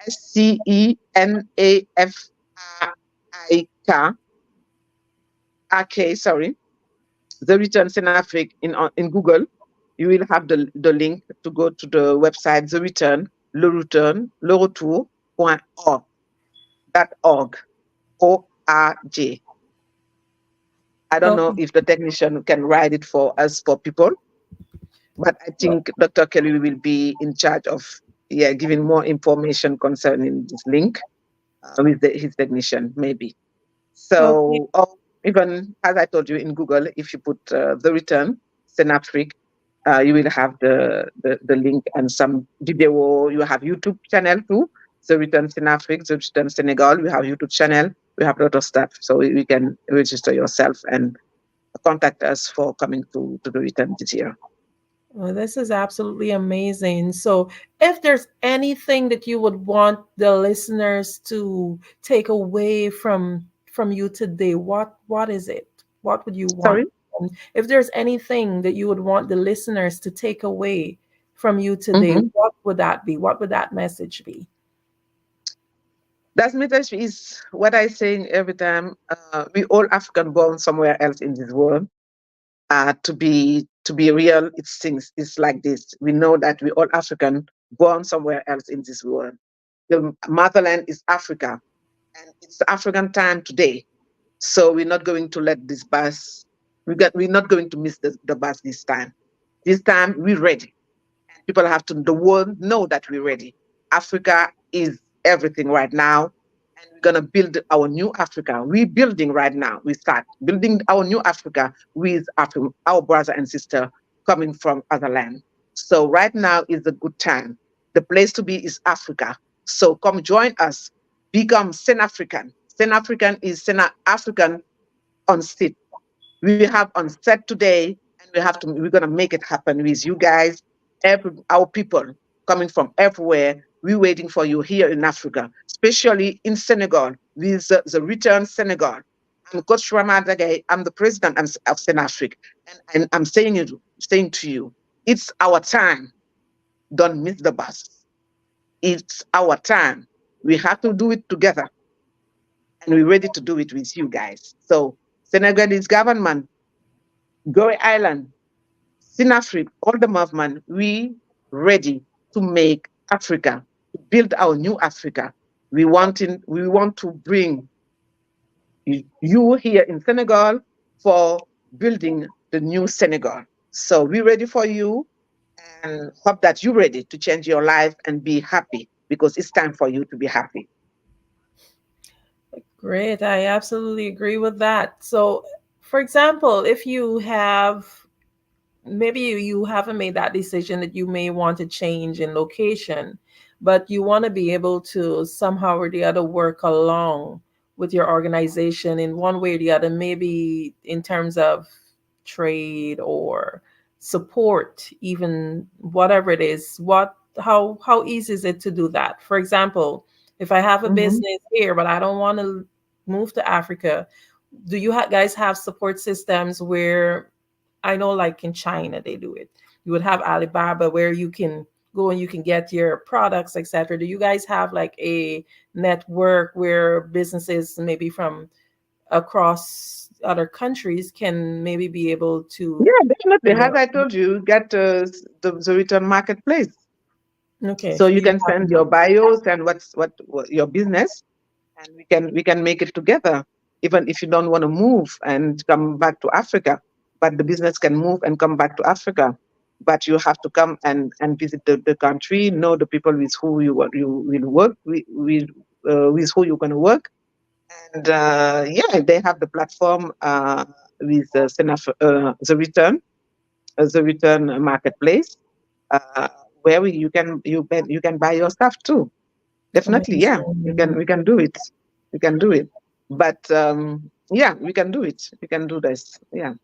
SCENAFRIK, sorry, the return Senafric in Google, you will have the link to go to the website, the return, le retour.org. .org. O-R-G. I don't know Okay. if the technician can write it for us, for people, but I think Dr. Kelly will be in charge of giving more information concerning this link with his technician, maybe. Okay. So, or even as I told you in Google, if you put the return Synaptic, you will have the link and some video. You have YouTube channel too. The return Synaptic, the return Senegal. We have YouTube channel. We have a lot of stuff, so you can register yourself and contact us for coming to the return this year. Well, this is absolutely amazing. So, if there's anything that you would want the listeners to take away from you today, what is it? What would you want? Sorry? If there's anything that you would want the listeners to take away from you today, Mm-hmm. what would that be? What would that message be? That message is what I say every time. We all African born somewhere else in this world. To be real, it's like this. We know that we all African born somewhere else in this world. The motherland is Africa, and it's African time today. So we're not going to let this bus. We're not going to miss the bus this time. This time we're ready. People have to, the world know that we're ready. Africa is everything right now, and we're gonna build our new Africa. We're building right now. We start building our new Africa with our brother and sister coming from other land. So right now is a good time. The place to be is Africa. So come join us. Become Sen African. Sen African is Sen African on seat. We have on set today, and we're gonna make it happen with you guys, our people coming from everywhere. We're waiting for you here in Africa, especially in Senegal, with the return Senegal. I'm Coach Ramadagay. I'm the president of Senafric, and I'm saying to you, it's our time. Don't miss the bus. It's our time. We have to do it together, and we're ready to do it with you guys. So Senegalese government, Goree Island, Sinafric, all the movement, we ready to make Africa, to build our new Africa. We want to bring you here in Senegal for building the new Senegal. So we're ready for you, and hope that you're ready to change your life and be happy, because it's time for you to be happy. Great. I absolutely agree with that. So, for example, if you have maybe you haven't made that decision that you may want to change in location, but you want to be able to somehow or the other work along with your organization in one way or the other, maybe in terms of trade or support, even whatever it is, how easy is it to do that? For example, if I have a business here but I don't want to move to Africa, do you guys have support systems where I know like in China they do it. You would have Alibaba where you can go and you can get your products, etc. Do you guys have like a network where businesses maybe from across other countries can maybe be able to, Yeah, definitely. you As know, I told you, get the return marketplace. okay, So so you you can have send your bios and what your business, and we can make it together. Even if you don't want to move and come back to Africa, but the business can move and come back to Africa. But you have to come and visit the country, know the people with who you will work with who you're going to work, and yeah, they have the platform with the return marketplace, uh, where you can buy your stuff too. Definitely, yeah, we can do it. We can do it. But yeah, we can do it. We can do this. Yeah.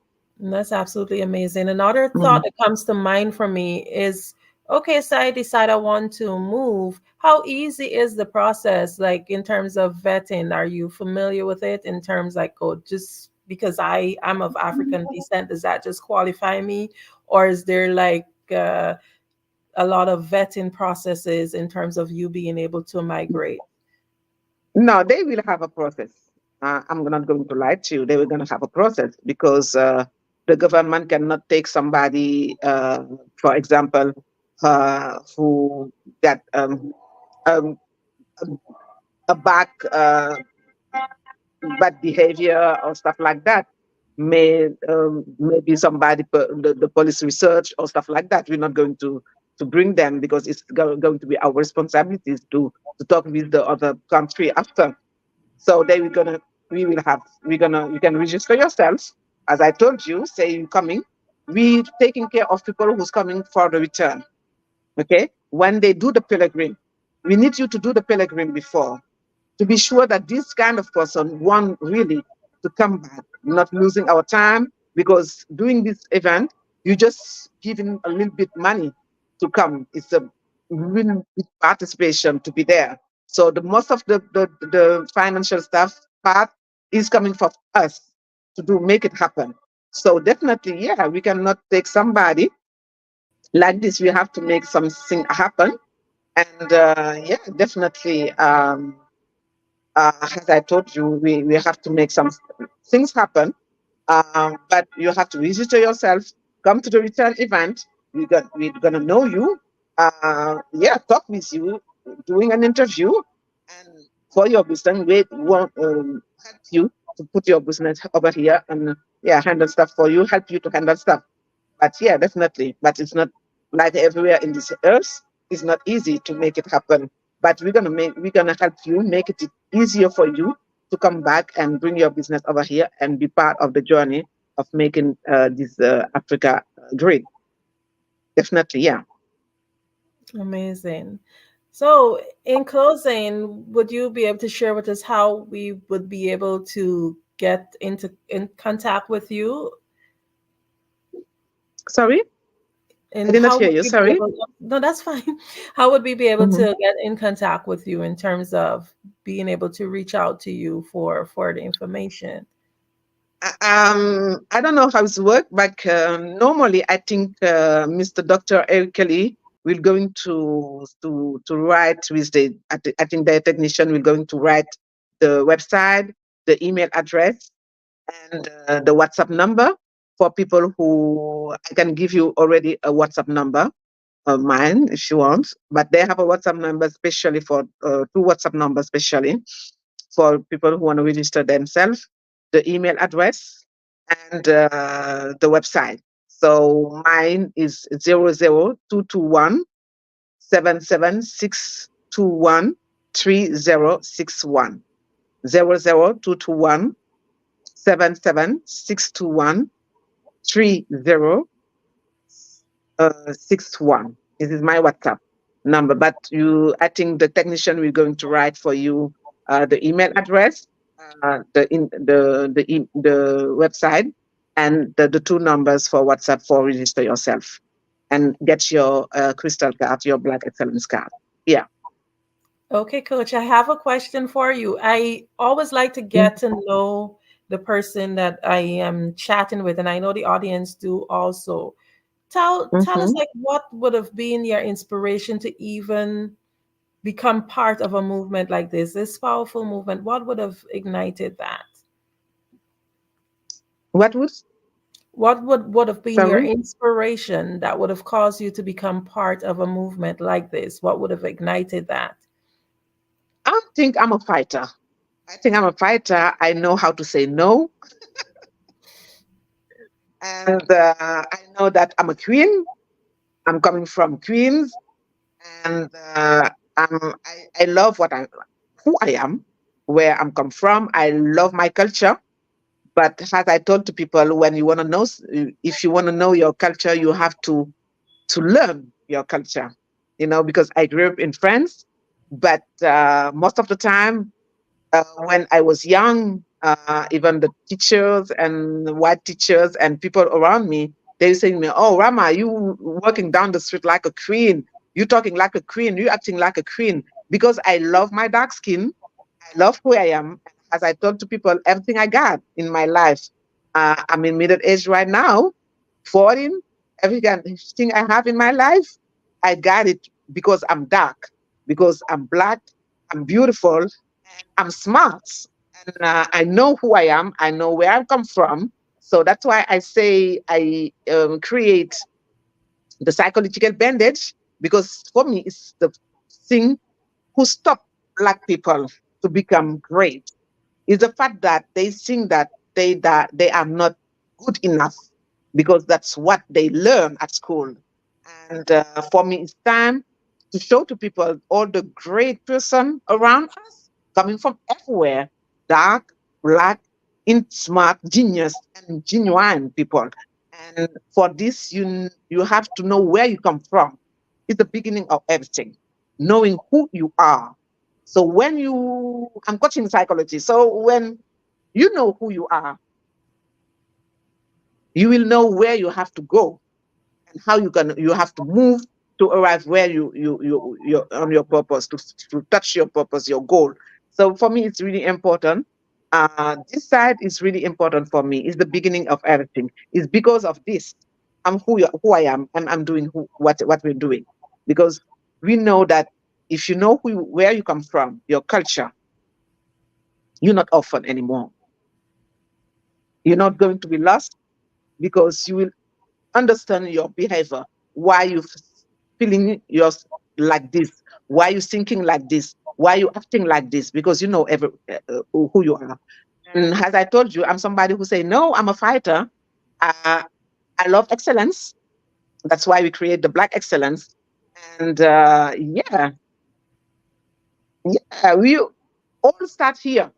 That's absolutely amazing. Another thought Mhm. that comes to mind for me is, okay, so I decide I want to move. How easy is the process, like in terms of vetting? Are you familiar with it in terms like, oh, just because I'm of African descent, does that just qualify me? Or is there like a lot of vetting processes in terms of you being able to migrate? No, they will have a process. I'm not going to lie to you. They were going to have a process because the government cannot take somebody, for example, who got um, a back bad behavior or stuff like that. Maybe somebody, the police research or stuff like that. We're not going to bring them because it's going to be our responsibilities to talk with the other country after. So they you can register yourself. As I told you, say you're coming. We taking care of people who's coming for the return. Okay, when they do the pilgrim, we need you to do the pilgrim before to be sure that this kind of person want really to come back, not losing our time, because doing this event, you just giving a little bit money to come. It's a really big participation to be there. So the most of the financial stuff part is coming from us to make it happen. So definitely, yeah, we cannot take somebody like this. We have to make something happen. And yeah, definitely. As I told you, we have to make some things happen. But you have to register yourself, come to the return event. We're gonna know you. Yeah, talk with you, doing an interview, and for your business, we want help you to put your business over here and yeah, handle stuff for you, help you to handle stuff. But yeah, definitely. But it's not like everywhere in this earth. It's not easy to make it happen. But we're gonna help you make it easier for you to come back and bring your business over here and be part of the journey of making this Africa great. Definitely, yeah. Amazing. So, in closing, would you be able to share with us how we would be able to get in contact with you, Sorry, I and did not how hear would you. we be Sorry. able? No, that's fine. How would we be able Mhm. to get in contact with you in terms of being able to reach out to you for the information? I don't know how it's work, but normally I think Mr. Dr. Eric Kelly will going to write with I think the technician will going to write the website, the email address, and the WhatsApp number for people who I can give you already a WhatsApp number of mine if you want. But they have a WhatsApp number especially for two WhatsApp numbers especially for people who want to register themselves, the email address, and the website. So mine is 00221 00221 This is my WhatsApp number. But I think the technician will going to write for you the email address, the website, and the two numbers for WhatsApp for register yourself and get your crystal card, your Black Excellence card. Yeah. Okay, Coach, I have a question for you. I always like to get to know the person that I am chatting with, and I know the audience do also. Tell us, like, what would have been your inspiration to even become part of a movement like this powerful movement? What would have ignited that? What was? What would have been your Sorry? inspiration that would have caused you to become part of a movement like this? What would have ignited that? I think I'm a fighter. I think I'm a fighter. I know how to say no. And I know that I'm a queen. I'm coming from Queens. And I love who I am, where I'm come from. I love my culture. But as I told to people, when you want to know, if you want to know your culture, you have to learn your culture, because I grew up in France, but most of the time, when I was young, even the teachers and the white teachers and people around me, they say to me, "Oh, Rama, you walking down the street like a queen. You talking like a queen. You acting like a queen." Because I love my dark skin. I love who I am. As I told to people, everything I got in my life. I'm in middle age right now, 14. Everything I have in my life, I got it because I'm dark, because I'm black, I'm beautiful, I'm smart, and I know who I am. I know where I come from. So that's why I say I create the psychological bandage, because for me, it's the thing who stop Black people to become great. Is the fact that they think that they are not good enough, because that's what they learn at school. And for me, it's time to show to people all the great person around us, coming from everywhere, dark, black, in smart, genius, and genuine people. And for this, you have to know where you come from. It's the beginning of everything, knowing who you are. So I'm coaching psychology. So when you know who you are, you will know where you have to go and how you have to move to arrive where you're on your purpose, to touch your purpose, your goal. So for me, it's really important. This side is really important for me. It's the beginning of everything. It's because of this. I'm who I am, and I'm doing what we're doing. Because we know that if you know where you come from, your culture, you're not orphan anymore. You're not going to be lost, because you will understand your behavior, why you feeling yours like this, why you thinking like this, why you acting like this, because you know who you are. And as I told you, I'm somebody who say, no, I'm a fighter. I love excellence. That's why we create the Black Excellence. And we all start here.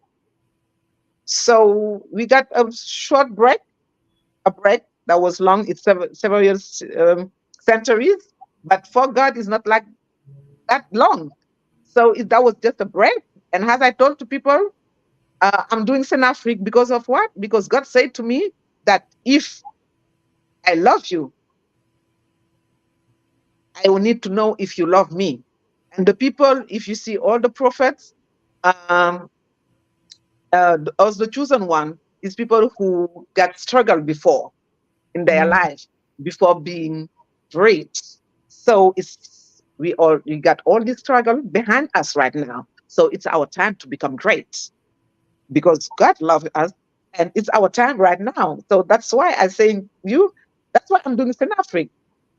So we got a short break, a break that was long. It's several years, centuries. But for God, it's not like that long. So that was just a break. And as I told to people, I'm doing Senafric because of what? Because God said to me that if I love you, I will need to know if you love me. And the people, if you see all the prophets, as the chosen one, is people who got struggled before in their life, before being great. So we got all this struggle behind us right now. So it's our time to become great, because God loves us, and it's our time right now. So that's why I say that's why I'm doing Senafric.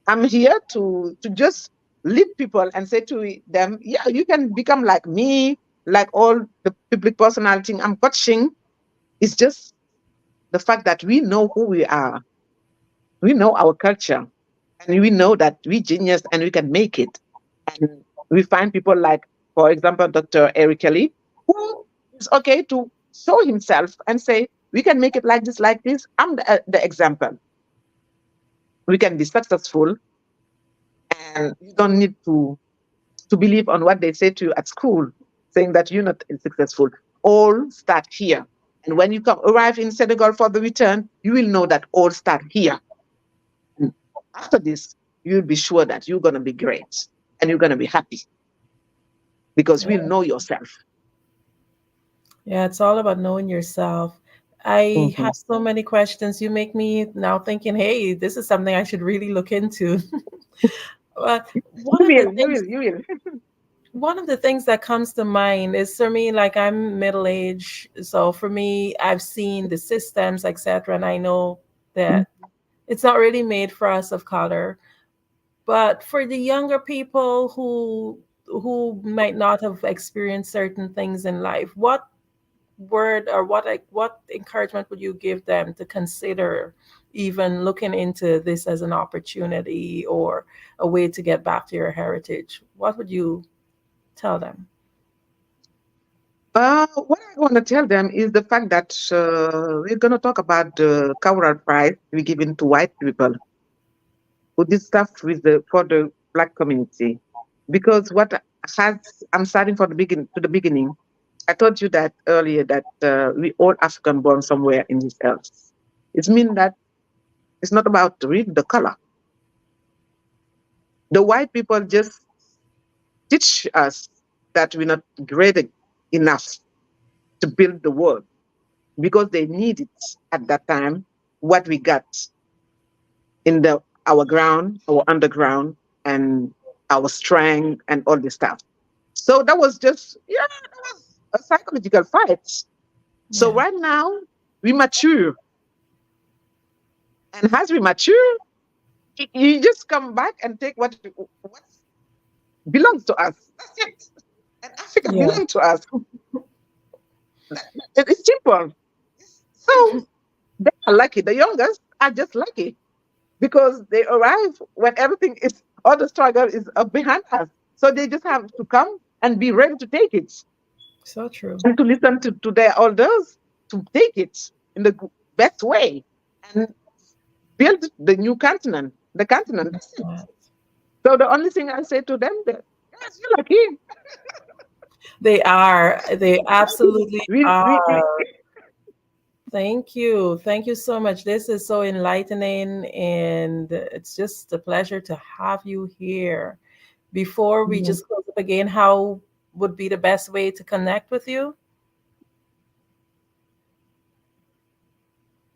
I'm here to just lead people and say to them, yeah, you can become like me, like all the public personality I'm coaching. It's just the fact that we know who we are. We know our culture, and we know that we genius and we can make it. And we find people like, for example, Dr. Eric Kelly, who is okay to show himself and say, we can make it like this, like this. I'm the example. We can be successful, and you don't need to believe on what they say to you at school, saying that you're not successful. All start here. And when you arrive in Senegal for the return, you will know that all start here. And after this, you'll be sure that you're going to be great and you're going to be happy, because we'll know yourself. Yeah, it's all about knowing yourself. I Mhm. have so many questions. You make me now thinking, hey, this is something I should really look into. One of the things You will. one of the things that comes to mind is for me, like I'm middle aged, so for me, I've seen the systems, etc., and I know that it's not really made for us of color. But for the younger people who might not have experienced certain things in life, what word or what encouragement would you give them to consider even looking into this as an opportunity or a way to get back to your heritage? What would you tell them? What I want to tell them is the fact that we're going to talk about the cultural pride we given to white people who did stuff with for the black community. Because what has I'm starting from the beginning. I told you that earlier that we all African born somewhere in this earth. It means that it's not about really the color. The white people just teach us that we're not great enough to build the world because they need it at that time, what we got in our ground, our underground, and our strength and all this stuff. So that was just, that was a psychological fight. So right now we mature. And as we mature, you just come back and take what belongs to us. That's it. And Africa Yeah. belongs to us. It's simple. So they are lucky. The youngest are just lucky because they arrive when everything is, all the struggle is behind us. So they just have to come and be ready to take it So true. and to listen to their elders to take it in the best way and build the new continent, the continent. That's it. So the only thing I say to them, that, yes, you're lucky. They are. They absolutely We are. Thank you. Thank you so much. This is so enlightening, and it's just a pleasure to have you here. Before we Mhm. just close up again, how would be the best way to connect with you?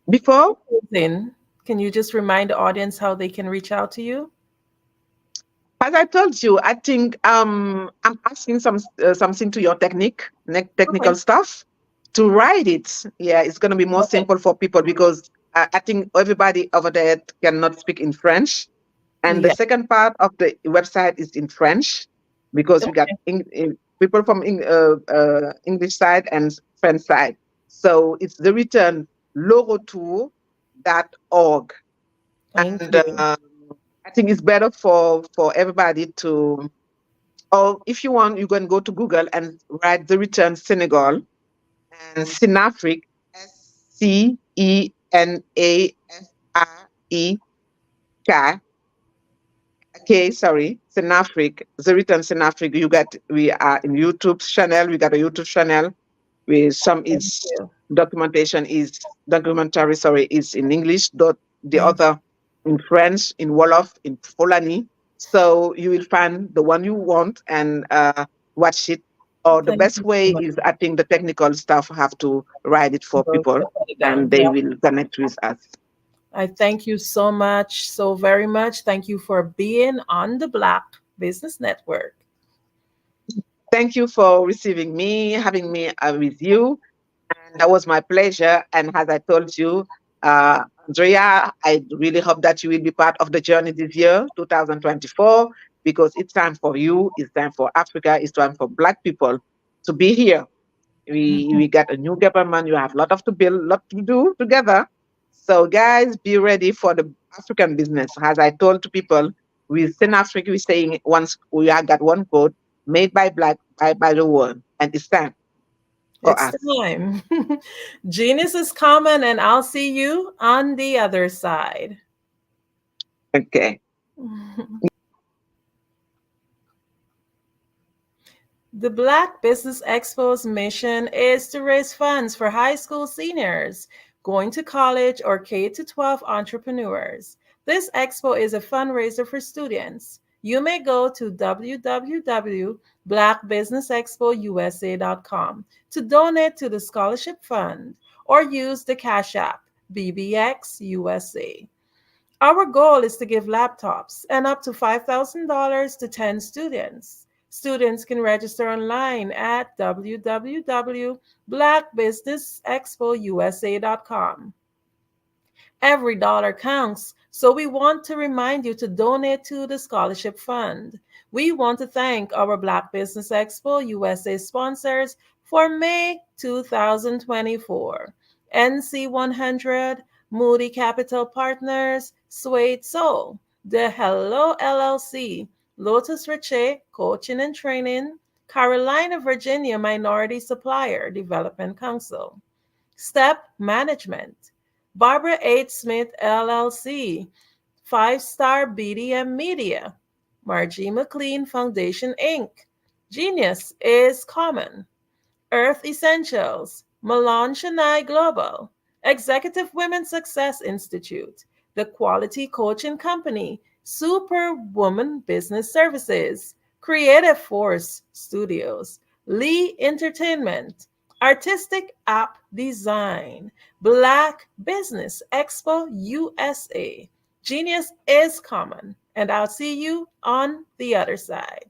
Before, Then, can you just remind the audience how they can reach out to you? as I told you, I think I'm asking something to your technical stuff to write it. Yeah, it's gonna be more simple for people because I think everybody over there cannot speak in French. And the Yeah. second part of the website is in French because we got people from English side and French side. So it's the return lorotour.org. Thank And you. I think it's better for everybody to, or if you want, you can go to Google and write the return Senegal and Sinafrique, Senafrique. Okay, sorry, Sinafrique, the return Sinafrique. We are in YouTube channel. We got a YouTube channel with some is documentary. Sorry, is in English. The Thank other in French, in Wolof, in Fulani. So you will find the one you want and watch it. Or the Thank best you so way much. is, I think the technical staff have to write it for Go people, put it and down. they Yeah. will connect with us. I thank you so much, so very much. Thank you for being on the Black Business Network. Thank you for receiving me, having me with you. And that was my pleasure. And as I told you, Andrea, I really hope that you will be part of the journey this year, 2024, because it's time for you, it's time for Africa, it's time for Black people to be here. We got a new government, you have a lot of to build, lot to do together. So guys, be ready for the African business. As I told to people, with Africa, we're saying once we have got one code made by Black, by the world, and it's time for It's us. time. Genius is coming, and I'll see you on the other side. Okay. The Black Business Expo's mission is to raise funds for high school seniors going to college or K to 12 entrepreneurs. This expo is a fundraiser for students. You may go to www.blackbusinessexpousa.com to donate to the scholarship fund, or use the Cash App, BBX USA. Our goal is to give laptops and up to $5,000 to 10 students. Students can register online at www.blackbusinessexpousa.com. Every dollar counts, so we want to remind you to donate to the scholarship fund. We want to thank our Black Business Expo USA sponsors for May 2024. NC100, Moody Capital Partners, Suede Soul, The Hello LLC, Lotus Riche Coaching and Training, Carolina, Virginia Minority Supplier Development Council, Step Management, Barbara H. Smith LLC, 5-Star BDM Media, Margie McLean Foundation Inc., Genius is Common, Earth Essentials, Milan Chennai Global, Executive Women Success Institute, The Quality Coaching Company, Superwoman Business Services, Creative Force Studios, Lee Entertainment, Artistic App Design, Black Business Expo USA. Genius is common, and I'll see you on the other side.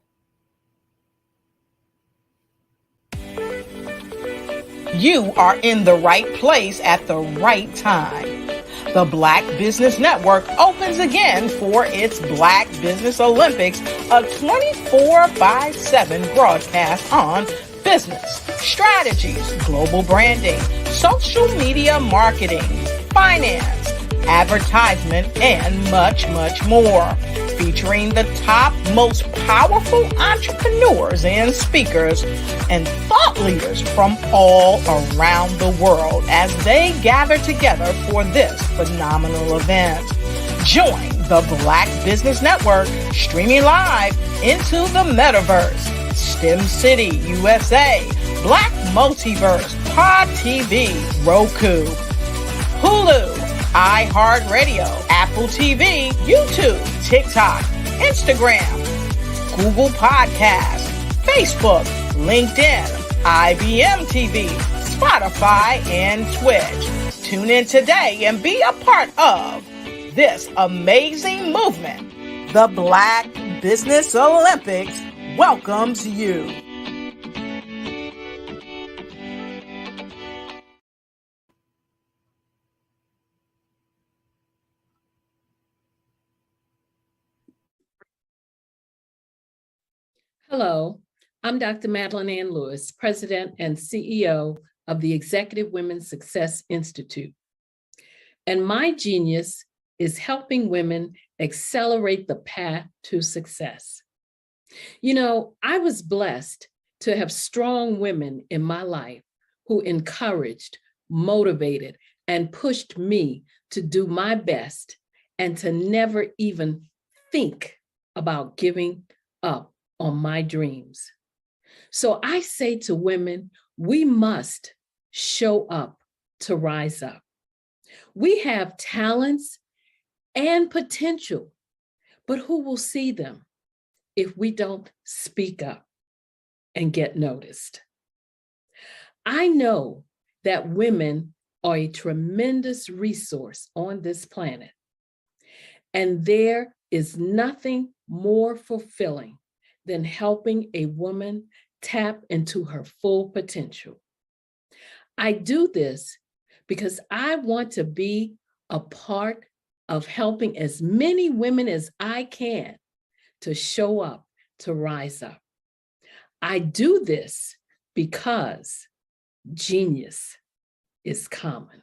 You are in the right place at the right time. The Black Business Network opens again for its Black Business Olympics, a 24/7 broadcast on business, strategies, global branding, social media marketing, finance, advertisement, and much, much more. Featuring the top, most powerful entrepreneurs and speakers and thought leaders from all around the world as they gather together for this phenomenal event. Join the Black Business Network streaming live into the metaverse, STEM City USA, Black Multiverse, Pod TV, Roku, Hulu, iHeartRadio, Apple TV, YouTube, TikTok, Instagram, Google Podcasts, Facebook, LinkedIn, IBM TV, Spotify, and Twitch. Tune in today and be a part of this amazing movement. The Black Business Olympics welcomes you. Hello, I'm Dr. Madeline Ann Lewis, President and CEO of the Executive Women's Success Institute. And my genius is helping women accelerate the path to success. You know, I was blessed to have strong women in my life who encouraged, motivated, and pushed me to do my best and to never even think about giving up on my dreams. So I say to women, we must show up to rise up. We have talents and potential, but who will see them if we don't speak up and get noticed? I know that women are a tremendous resource on this planet, and there is nothing more fulfilling than helping a woman tap into her full potential. I do this because I want to be a part of helping as many women as I can to show up, to rise up. I do this because genius is common.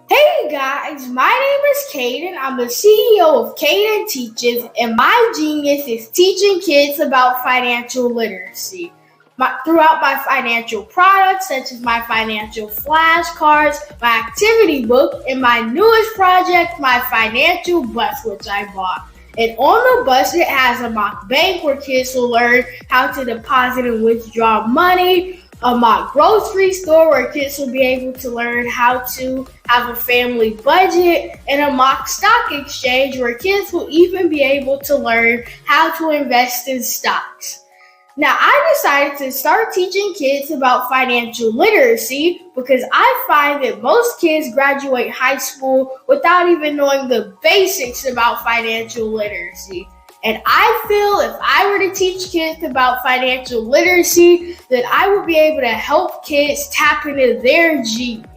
Hey guys, my name is Caden. I'm the CEO of Caden Teaches, and my genius is teaching kids about financial literacy. Throughout my financial products, such as my financial flashcards, my activity book, and my newest project, my financial bus, which I bought. And on the bus, it has a mock bank where kids will learn how to deposit and withdraw money, a mock grocery store where kids will be able to learn how to have a family budget, and a mock stock exchange where kids will even be able to learn how to invest in stocks. Now, I decided to start teaching kids about financial literacy because I find that most kids graduate high school without even knowing the basics about financial literacy. And I feel if I were to teach kids about financial literacy, that I would be able to help kids tap into their genius.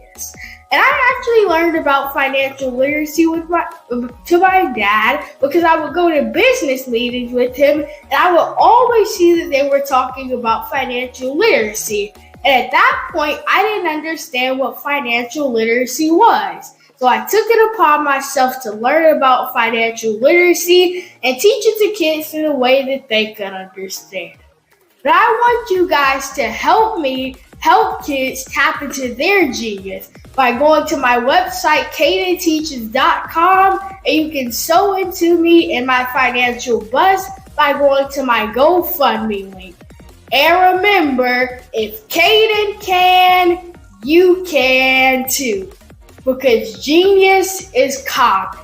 And I actually learned about financial literacy to my dad because I would go to business meetings with him and I would always see that they were talking about financial literacy. And at that point, I didn't understand what financial literacy was. So I took it upon myself to learn about financial literacy and teach it to kids in a way that they could understand. But I want you guys to help me help kids tap into their genius by going to my website, cadenteaches.com, and you can sew into me in my financial buzz by going to my GoFundMe link. And remember, if Caden can, you can too, because genius is common.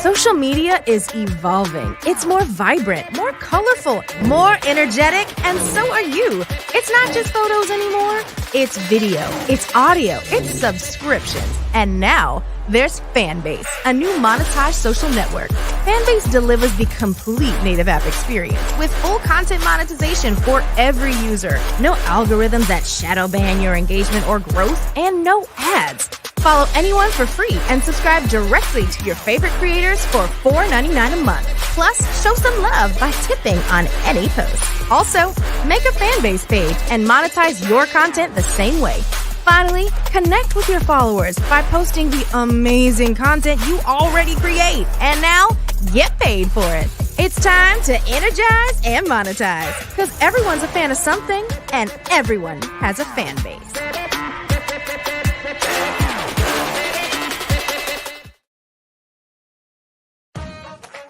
Social media is evolving. It's more vibrant, more colorful, more energetic, and so are you. It's not just photos anymore. It's video, it's audio, it's subscriptions. And now there's Fanbase, a new monetized social network. Fanbase delivers the complete native app experience with full content monetization for every user. No algorithms that shadow ban your engagement or growth, and no ads. Follow anyone for free and subscribe directly to your favorite creators for $4.99 a month. Plus, show some love by tipping on any post. Also, make a Fanbase page and monetize your content the same way. Finally, connect with your followers by posting the amazing content you already create. And now, get paid for it. It's time to energize and monetize, because everyone's a fan of something and everyone has a fan base.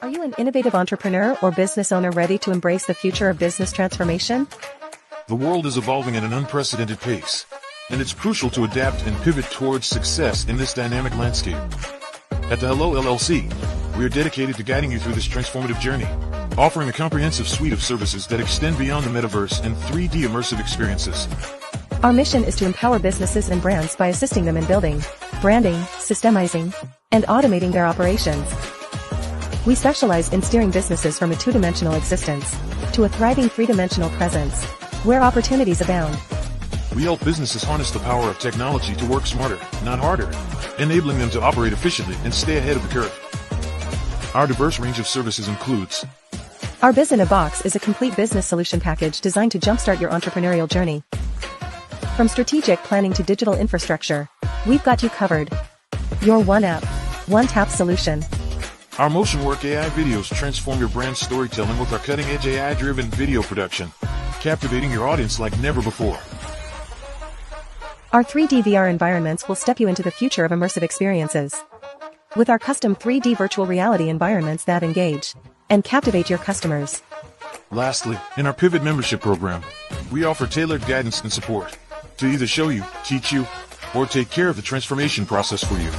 Are you an innovative entrepreneur or business owner ready to embrace the future of business transformation? The world is evolving at an unprecedented pace, and it's crucial to adapt and pivot towards success in this dynamic landscape. At the Hello LLC, we are dedicated to guiding you through this transformative journey, offering a comprehensive suite of services that extend beyond the metaverse and 3D immersive experiences. Our mission is to empower businesses and brands by assisting them in building, branding, systemizing, and automating their operations. We specialize in steering businesses from a two-dimensional existence to a thriving three-dimensional presence, where opportunities abound. We help businesses harness the power of technology to work smarter, not harder, enabling them to operate efficiently and stay ahead of the curve. Our diverse range of services includes: Our Biz in a Box is a complete business solution package designed to jumpstart your entrepreneurial journey. From strategic planning to digital infrastructure, we've got you covered. Your one app, one tap solution. Our Motion Work AI videos transform your brand storytelling with our cutting-edge AI-driven video production, captivating your audience like never before. Our 3D VR environments will step you into the future of immersive experiences. With our custom 3D virtual reality environments that engage and captivate your customers. Lastly, in our Pivot membership program, we offer tailored guidance and support to either show you, teach you, or take care of the transformation process for you.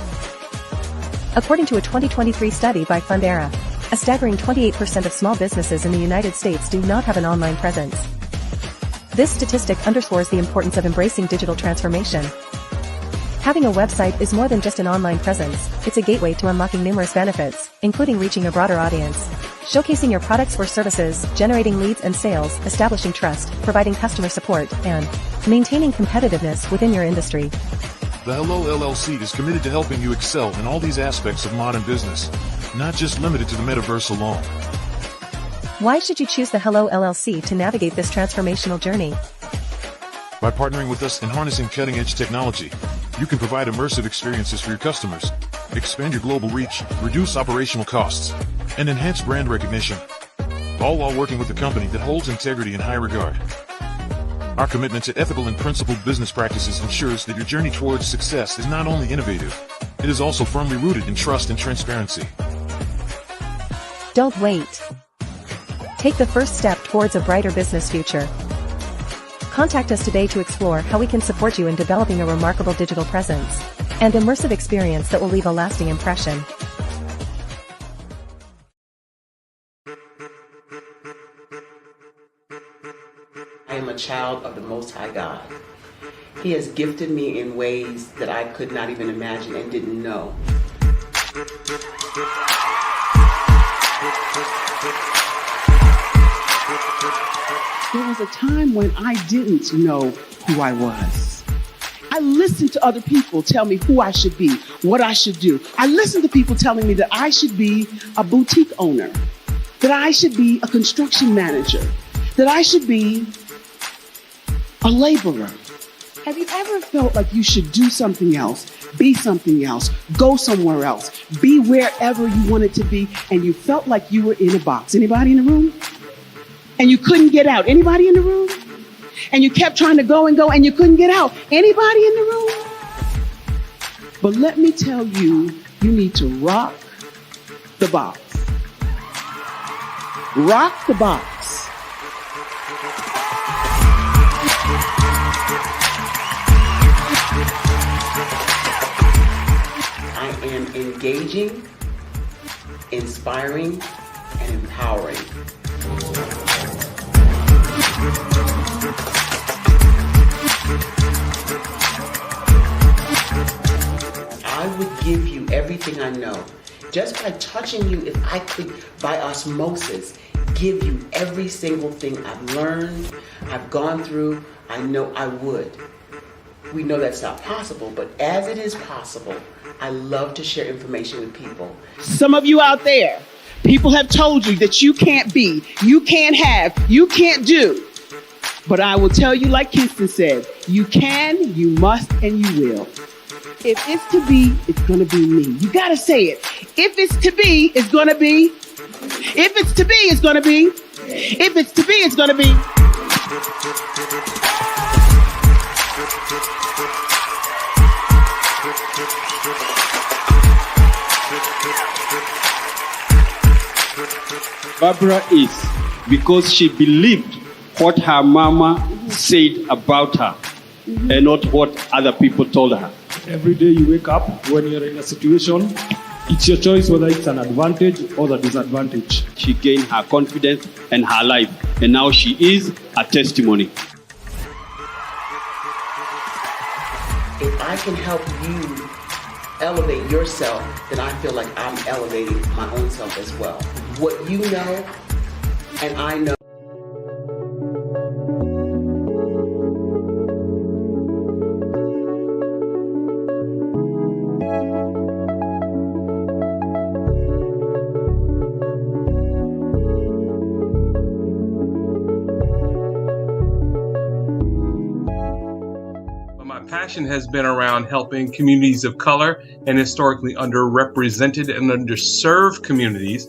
According to a 2023 study by Fundera, a staggering 28% of small businesses in the United States do not have an online presence. This statistic underscores the importance of embracing digital transformation. Having a website is more than just an online presence, it's a gateway to unlocking numerous benefits, including reaching a broader audience, showcasing your products or services, generating leads and sales, establishing trust, providing customer support, and maintaining competitiveness within your industry. The Hello LLC is committed to helping you excel in all these aspects of modern business, not just limited to the metaverse alone. Why should you choose the Hello LLC to navigate this transformational journey? By partnering with us and harnessing cutting-edge technology, you can provide immersive experiences for your customers, expand your global reach, reduce operational costs, and enhance brand recognition, all while working with a company that holds integrity in high regard. Our commitment to ethical and principled business practices ensures that your journey towards success is not only innovative, it is also firmly rooted in trust and transparency. Don't wait. Take the first step towards a brighter business future. Contact us today to explore how we can support you in developing a remarkable digital presence and immersive experience that will leave a lasting impression. I am a child of the Most High God. He has gifted me in ways that I could not even imagine and didn't know. There was a time when I didn't know who I was. I listened to other people tell me who I should be, what I should do. I listened to people telling me that I should be a boutique owner, that I should be a construction manager, that I should be a laborer. Have you ever felt like you should do something else, be something else, go somewhere else, be wherever you wanted to be, and you felt like you were in a box? Anybody in the room? And you couldn't get out? Anybody in the room? And you kept trying to go and you couldn't get out? Anybody in the room? But let me tell you, you need to rock the box. Rock the box. I am engaging, inspiring, and empowering. I would give you everything I know. Just by touching you, if I could, by osmosis, give you every single thing I've learned, I've gone through, I know I would. We know that's not possible, but as it is possible, I love to share information with people. Some of you out there, people have told you that you can't be, you can't have, you can't do. But I will tell you, like Kingston said, you can, you must, and you will. If it's to be, it's going to be me. You got to say it. If it's to be, it's going to be. If it's to be, it's going to be. If it's to be, it's going to be. Barbara is because she believed what her mama said about her and not what other people told her. Every day you wake up, when you're in a situation, it's your choice whether it's an advantage or the disadvantage. She gained her confidence and her life, and now she is a testimony. If I can help you elevate yourself, then I feel like I'm elevating my own self as well. What you know and I know. Passion has been around helping communities of color and historically underrepresented and underserved communities,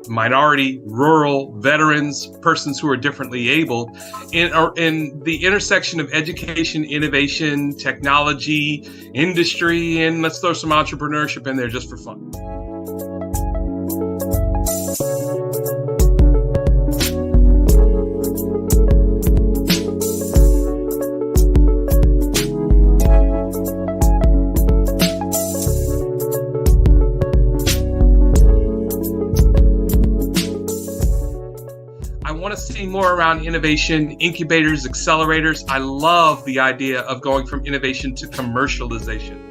minority, rural, veterans, persons who are differently able, in the intersection of education, innovation, technology, industry, and let's throw some entrepreneurship in there just for fun. See more around innovation, incubators, accelerators. I love the idea of going from innovation to commercialization.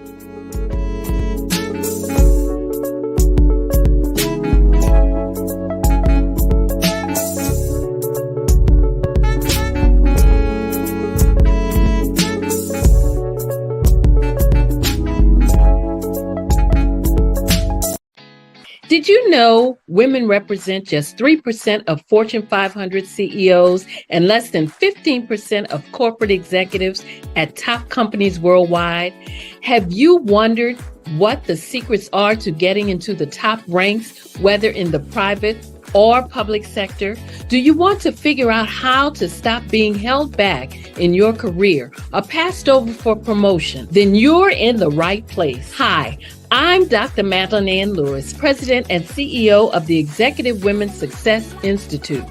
Did you know women represent just 3% of Fortune 500 CEOs and less than 15% of corporate executives at top companies worldwide? Have you wondered what the secrets are to getting into the top ranks, whether in the private or public sector? Do you want to figure out how to stop being held back in your career or passed over for promotion? Then you're in the right place. Hi, I'm Dr. Madeline Ann Lewis, President and CEO of the Executive Women's Success Institute.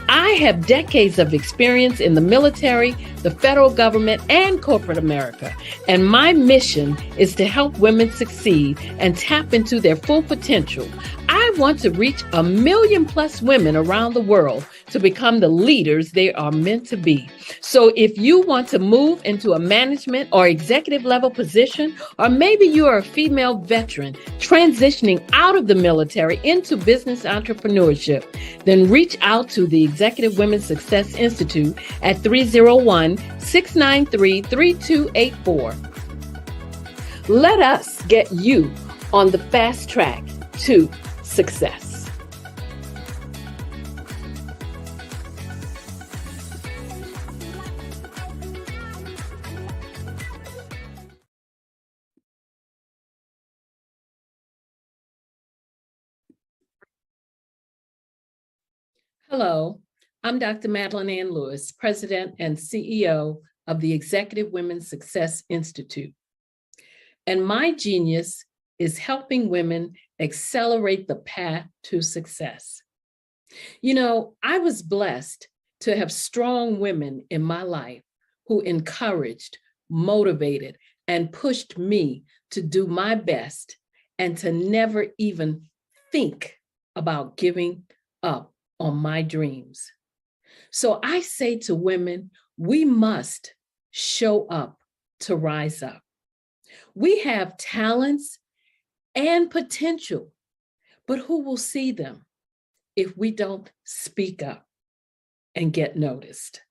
I have decades of experience in the military, the federal government, and corporate America. And my mission is to help women succeed and tap into their full potential. I want to reach 1 million+ women around the world to become the leaders they are meant to be. So if you want to move into a management or executive level position, or maybe you are a female veteran transitioning out of the military into business entrepreneurship, then reach out to the Executive Women's Success Institute at 301-693-3284. Let us get you on the fast track to success. Hello, I'm Dr. Madeline Ann Lewis, President and CEO of the Executive Women's Success Institute. And my genius is helping women accelerate the path to success. You know, I was blessed to have strong women in my life who encouraged, motivated, and pushed me to do my best and to never even think about giving up on my dreams. So I say to women, we must show up to rise up. We have talents and potential, but who will see them if we don't speak up and get noticed?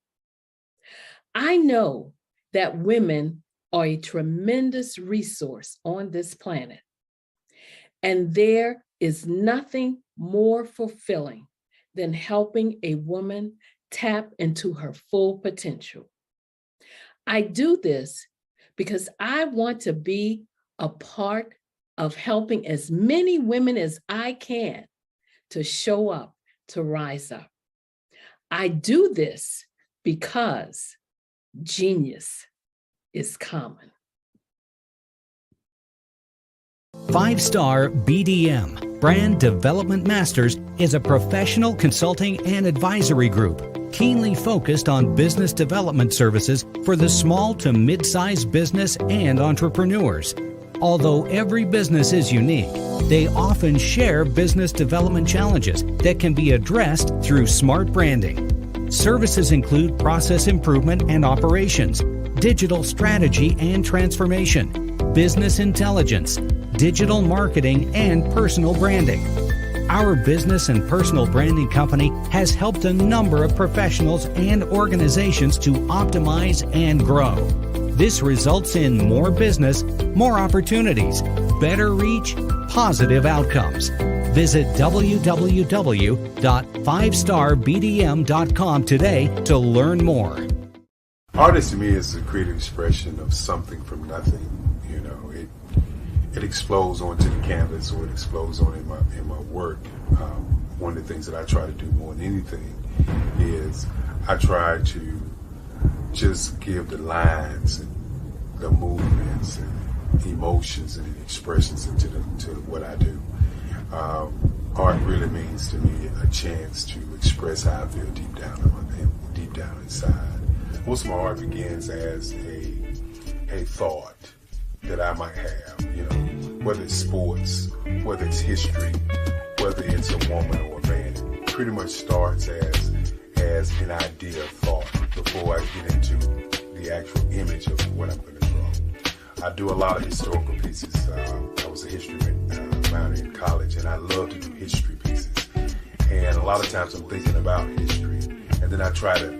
I know that women are a tremendous resource on this planet, and there is nothing more fulfilling than helping a woman tap into her full potential. I do this because I want to be a part of helping as many women as I can to show up, to rise up. I do this because genius is common. 5-Star BDM, Brand Development Masters, is a professional consulting and advisory group keenly focused on business development services for the small to mid-sized business and entrepreneurs. Although every business is unique, they often share business development challenges that can be addressed through smart branding. Services include process improvement and operations, digital strategy and transformation, business intelligence, digital marketing, and personal branding. Our business and personal branding company has helped a number of professionals and organizations to optimize and grow. This results in more business, more opportunities, better reach, positive outcomes. Visit www.5starbdm.com today to learn more. Artist to me is a creative expression of something from nothing. You know, it explodes onto the canvas, or it explodes on in my work. One of the things that I try to do more than anything is I try to just give the lines and the movements and emotions and expressions into what I do. Art really means to me a chance to express how I feel deep down inside. Most of my art begins as a thought that I might have, you know, whether it's sports, whether it's history, whether it's a woman or a man. It pretty much starts as an idea of thought before I get into the actual image of what I'm going to draw. I do a lot of historical pieces. I was a history minor in college, and I love to do history pieces. And a lot of times I'm thinking about history, and then I try to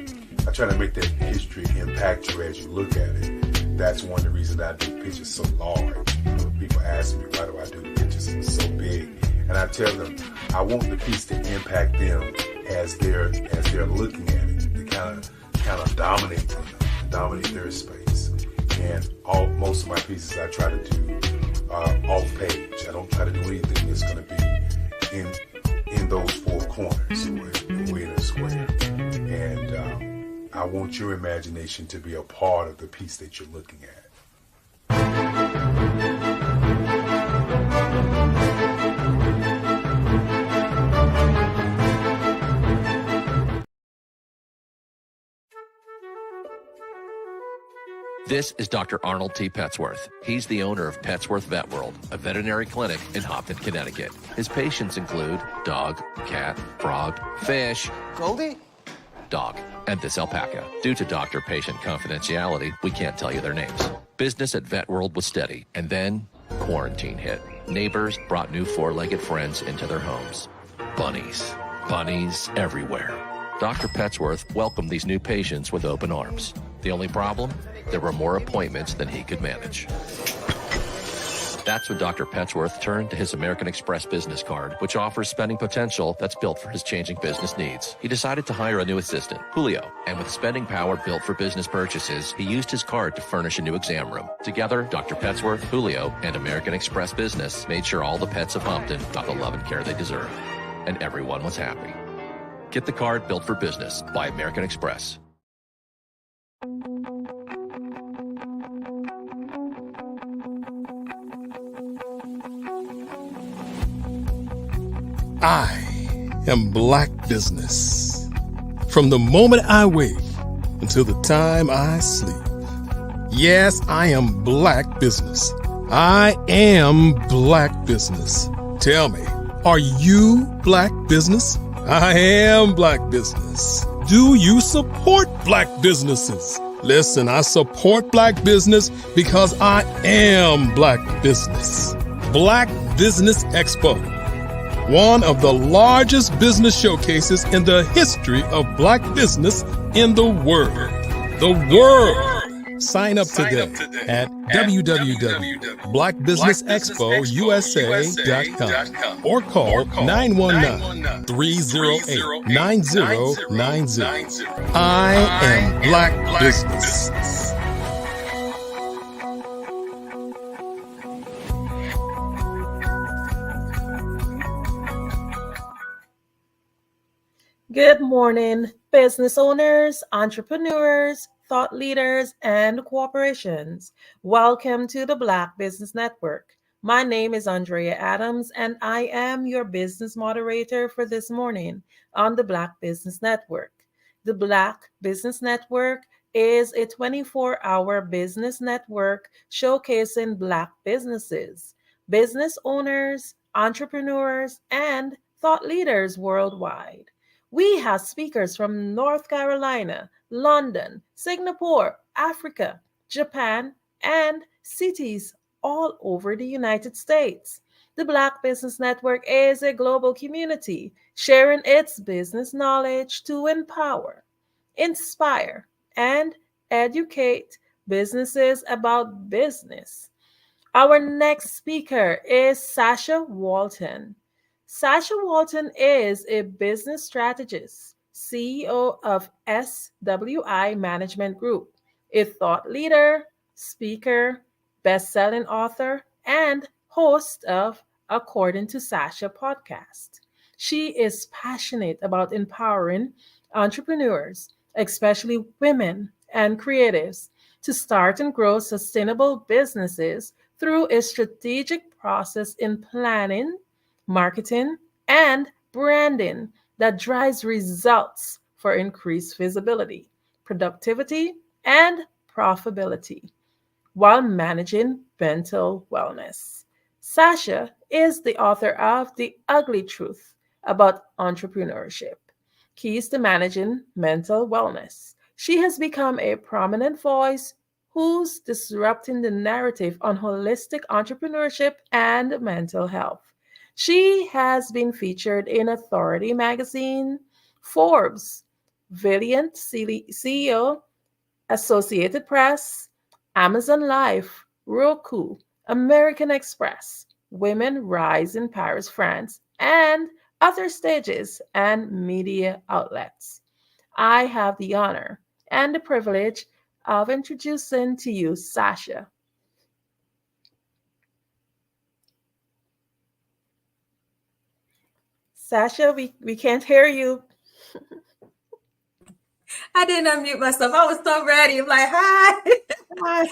make that history impact you as you look at it. That's one of the reasons I do pictures so large. People ask me, why do I do the pictures so big? And I tell them, I want the piece to impact them as they're looking at it. To kind of dominate them, dominate their space. And most of my pieces I try to do off page. I don't try to do anything that's going to be in those four corners or in a square. And I want your imagination to be a part of the piece that you're looking at. This is Dr. Arnold T. Petsworth. He's the owner of Petsworth Vet World, a veterinary clinic in Hopton, Connecticut. His patients include dog, cat, frog, fish, Goldie, dog, and this alpaca. Due to doctor-patient confidentiality, we can't tell you their names. Business at Vet World was steady, and then quarantine hit. Neighbors brought new four-legged friends into their homes. Bunnies. Bunnies everywhere. Dr. Petsworth welcomed these new patients with open arms. The only problem? There were more appointments than he could manage. That's when Dr. Petsworth turned to his American Express business card, which offers spending potential that's built for his changing business needs. He decided to hire a new assistant, Julio, and with spending power built for business purchases, he used his card to furnish a new exam room. Together, Dr. Petsworth, Julio, and American Express Business made sure all the pets of Hopton got the love and care they deserve. And everyone was happy. Get the card built for business by American Express. I am Black Business. From the moment I wake until the time I sleep. Yes, I am Black Business. I am Black Business. Tell me, are you Black Business? I am Black Business. Do you support Black businesses? Listen, I support Black business because I am Black Business. Black Business Expo, one of the largest business showcases in the history of Black business in the world. The world! Sign up today at www.blackbusinessexpousa.com or call 919-308-9090. I am Black Business. Good morning, business owners, entrepreneurs, thought leaders, and corporations. Welcome to the Black Business Network. My name is Andrea Adams, and I am your business moderator for this morning on the Black Business Network. The Black Business Network is a 24-hour business network showcasing Black businesses, business owners, entrepreneurs, and thought leaders worldwide. We have speakers from North Carolina, London, Singapore, Africa, Japan, and cities all over the United States. The Black Business Network is a global community sharing its business knowledge to empower, inspire, and educate businesses about business. Our next speaker is Sasha Walton. Sasha Walton is a business strategist, CEO of SWI Management Group, a thought leader, speaker, best-selling author, and host of According to Sasha podcast. She is passionate about empowering entrepreneurs, especially women and creatives, to start and grow sustainable businesses through a strategic process in planning, marketing, and branding that drives results for increased visibility, productivity, and profitability while managing mental wellness. Sasha is the author of The Ugly Truth About Entrepreneurship, Keys to Managing Mental Wellness. She has become a prominent voice who's disrupting the narrative on holistic entrepreneurship and mental health. She has been featured in Authority Magazine, Forbes, Valiant CEO, Associated Press, Amazon Life, Roku, American Express, Women Rise in Paris, France, and other stages and media outlets. I have the honor and the privilege of introducing to you Sasha. Sasha, we can't hear you. I didn't unmute myself. I was so ready. I'm like, hi. Hi.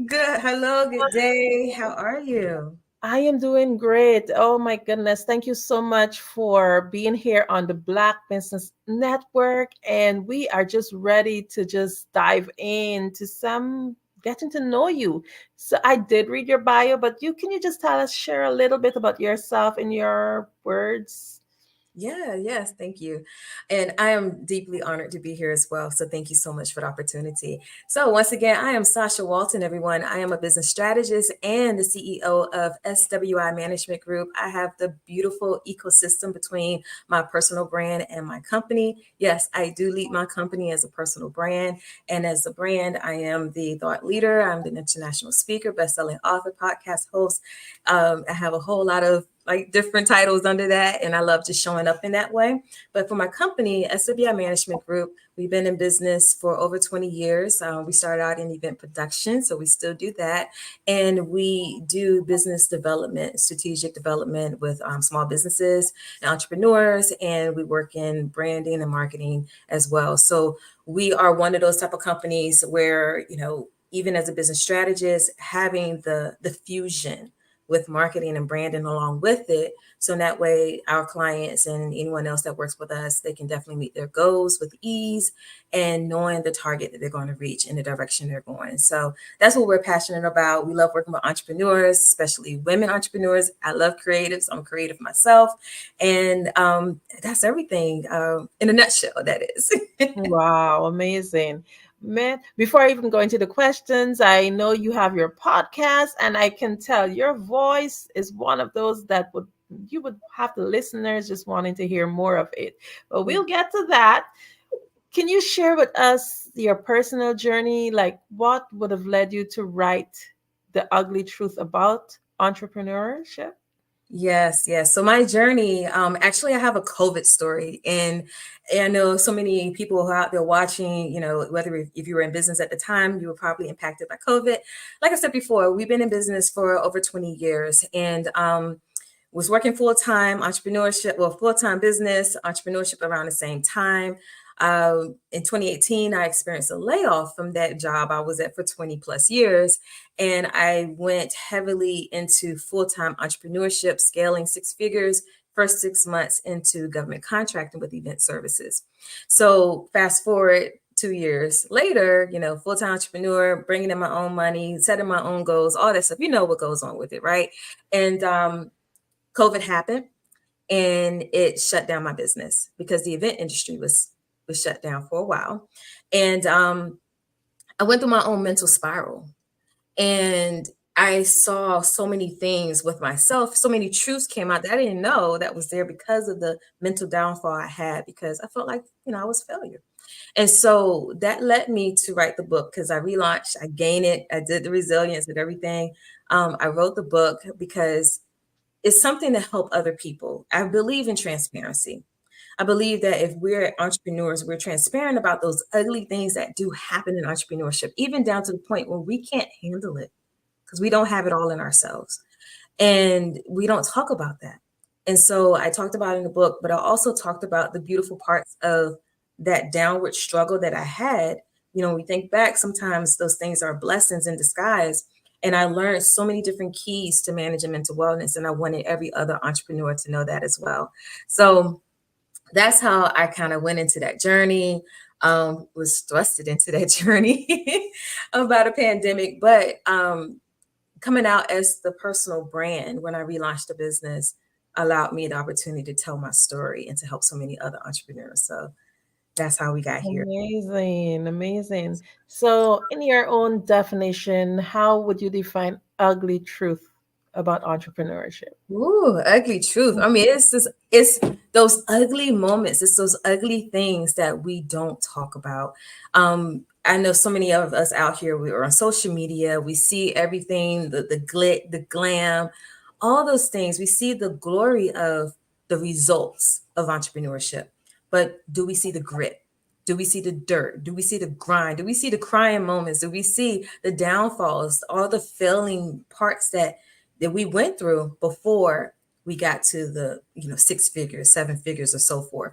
Good. Hello. Good day. How are you? I am doing great. Oh my goodness. Thank you so much for being here on the Black Business Network. And we are just ready to just dive into some getting to know you. So I did read your bio, but can you just share a little bit about yourself in your words? Yes, thank you. And I am deeply honored to be here as well. So thank you so much for the opportunity. So once again, I am Sasha Walton, everyone. I am a business strategist and the CEO of SWI Management Group. I have the beautiful ecosystem between my personal brand and my company. Yes, I do lead my company as a personal brand. And as a brand, I am the thought leader. I'm the international speaker, best-selling author, podcast host. I have a whole lot of different titles under that, and I love just showing up in that way. But for my company, SWI Management Group, we've been in business for over 20 years. We started out in event production, so we still do that. And we do business development, strategic development with small businesses and entrepreneurs, and we work in branding and marketing as well. So we are one of those type of companies where, even as a business strategist, having the fusion with marketing and branding along with it. So that way our clients and anyone else that works with us, they can definitely meet their goals with ease and knowing the target that they're going to reach in the direction they're going. So that's what we're passionate about. We love working with entrepreneurs, especially women entrepreneurs. I love creatives. I'm a creative myself. And that's everything in a nutshell, that is. Wow, amazing. Man, before I even go into the questions, I know you have your podcast, and I can tell your voice is one of those that you would have the listeners just wanting to hear more of it. But we'll get to that. Can you share with us your personal journey? Like, what would have led you to write The Ugly Truth About Entrepreneurship? Yes. So my journey, actually, I have a COVID story, and I know so many people who are out there watching, whether if you were in business at the time, you were probably impacted by COVID. Like I said before, we've been in business for over 20 years, and was working full-time full-time business, entrepreneurship around the same time. In 2018, I experienced a layoff from that job I was at for 20 plus years. And I went heavily into full-time entrepreneurship, scaling six figures, first 6 months into government contracting with event services. So fast forward 2 years later, full-time entrepreneur, bringing in my own money, setting my own goals, all that stuff. You know what goes on with it, right? And COVID happened and it shut down my business because the event industry was shut down for a while. And I went through my own mental spiral, and I saw so many things with myself. So many truths came out that I didn't know that was there because of the mental downfall I had, because I felt like, I was a failure. And so that led me to write the book, because I relaunched, I gained it, I did the resilience and everything. I wrote the book because it's something to help other people. I believe in transparency. I believe that if we're entrepreneurs, we're transparent about those ugly things that do happen in entrepreneurship, even down to the point where we can't handle it because we don't have it all in ourselves. And we don't talk about that. And so I talked about it in the book, but I also talked about the beautiful parts of that downward struggle that I had. When we think back, sometimes those things are blessings in disguise. And I learned so many different keys to managing mental wellness. And I wanted every other entrepreneur to know that as well. So that's how I kind of went into that journey, was thrusted into that journey about a pandemic. But coming out as the personal brand when I relaunched the business allowed me the opportunity to tell my story and to help so many other entrepreneurs. So that's how we got here. Amazing. So, in your own definition, how would you define ugly truth about entrepreneurship? Ooh, ugly truth. I mean, it's those ugly moments. It's those ugly things that we don't talk about. I know so many of us out here, we are on social media. We see everything, the glit, the glam, all those things. We see the glory of the results of entrepreneurship. But do we see the grit? Do we see the dirt? Do we see the grind? Do we see the crying moments? Do we see the downfalls, all the failing parts that we went through before we got to the, 6 figures, 7 figures, or so forth?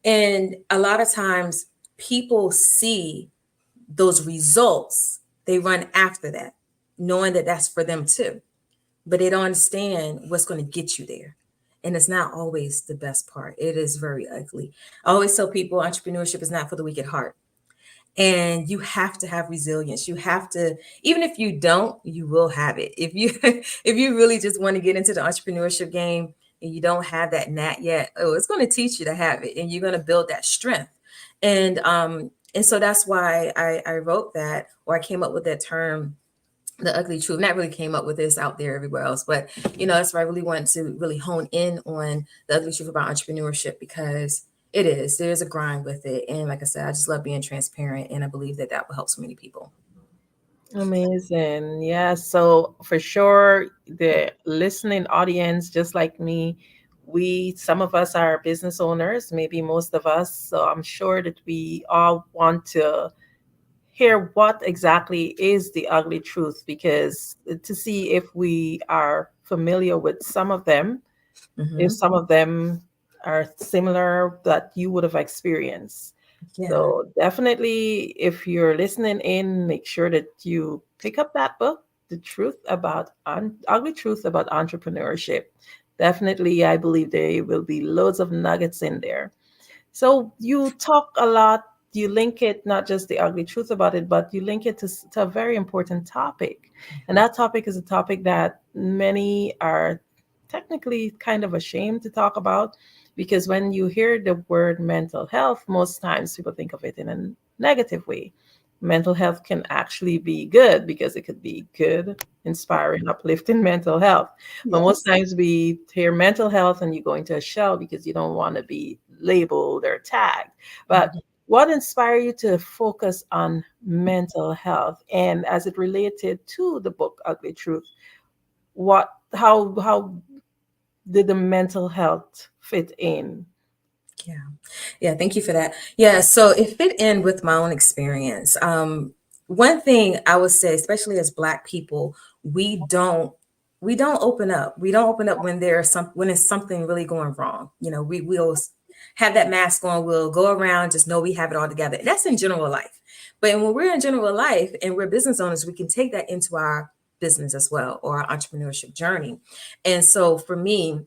And a lot of times people see those results, they run after that, knowing that that's for them too. But they don't understand what's going to get you there. And it's not always the best part. It is very ugly. I always tell people entrepreneurship is not for the weak at heart. And you have to have resilience. You have to, even if you don't, you will have it. If you if you really just want to get into the entrepreneurship game and you don't have that knack yet, oh, it's going to teach you to have it, and you're going to build that strength. And so that's why I wrote that, or I came up with that term, the ugly truth. Not really came up with this out there everywhere else, but that's why I really wanted to really hone in on the ugly truth about entrepreneurship, because there's a grind with it. And like I said, I just love being transparent, and I believe that that will help so many people. Amazing. Yeah. So for sure, the listening audience, just like me, some of us are business owners, maybe most of us. So I'm sure that we all want to hear what exactly is the ugly truth, because to see if we are familiar with some of them, if some of them are similar that you would have experienced. Yeah. So definitely, if you're listening in, make sure that you pick up that book, The Truth About Ugly Truth About Entrepreneurship. Definitely, I believe there will be loads of nuggets in there. So you talk a lot, you link it, not just the ugly truth about it, but you link it to a very important topic. And that topic is a topic that many are technically kind of ashamed to talk about, because when you hear the word mental health, most times people think of it in a negative way. Mental health can actually be good, because it could be good, inspiring, uplifting mental health. But most times we hear mental health and you go into a shell because you don't want to be labeled or tagged. But what inspired you to focus on mental health? And as it related to the book Ugly Truth, how did the mental health fit in? Yeah, thank you for that. Yeah, so it fit in with my own experience. One thing I would say, especially as Black people, we don't open up. We don't open up when it's something really going wrong. We'll have that mask on. We'll go around, just know we have it all together. That's in general life. But when we're in general life and we're business owners, we can take that into our business as well, or our entrepreneurship journey. And so for me,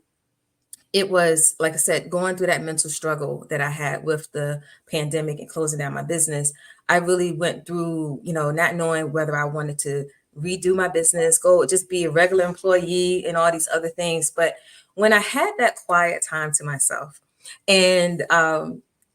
it was, like I said, going through that mental struggle that I had with the pandemic and closing down my business. I really went through, not knowing whether I wanted to redo my business, go just be a regular employee and all these other things. But when I had that quiet time to myself, and I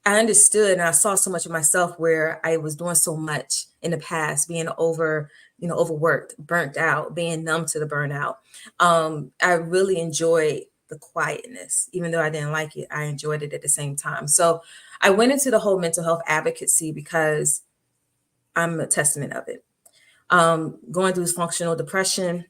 understood and I saw so much of myself where I was doing so much in the past, being overworked, burnt out, being numb to the burnout. I really enjoyed the quietness. Even though I didn't like it, I enjoyed it at the same time. So I went into the whole mental health advocacy because I'm a testament of it. Going through functional depression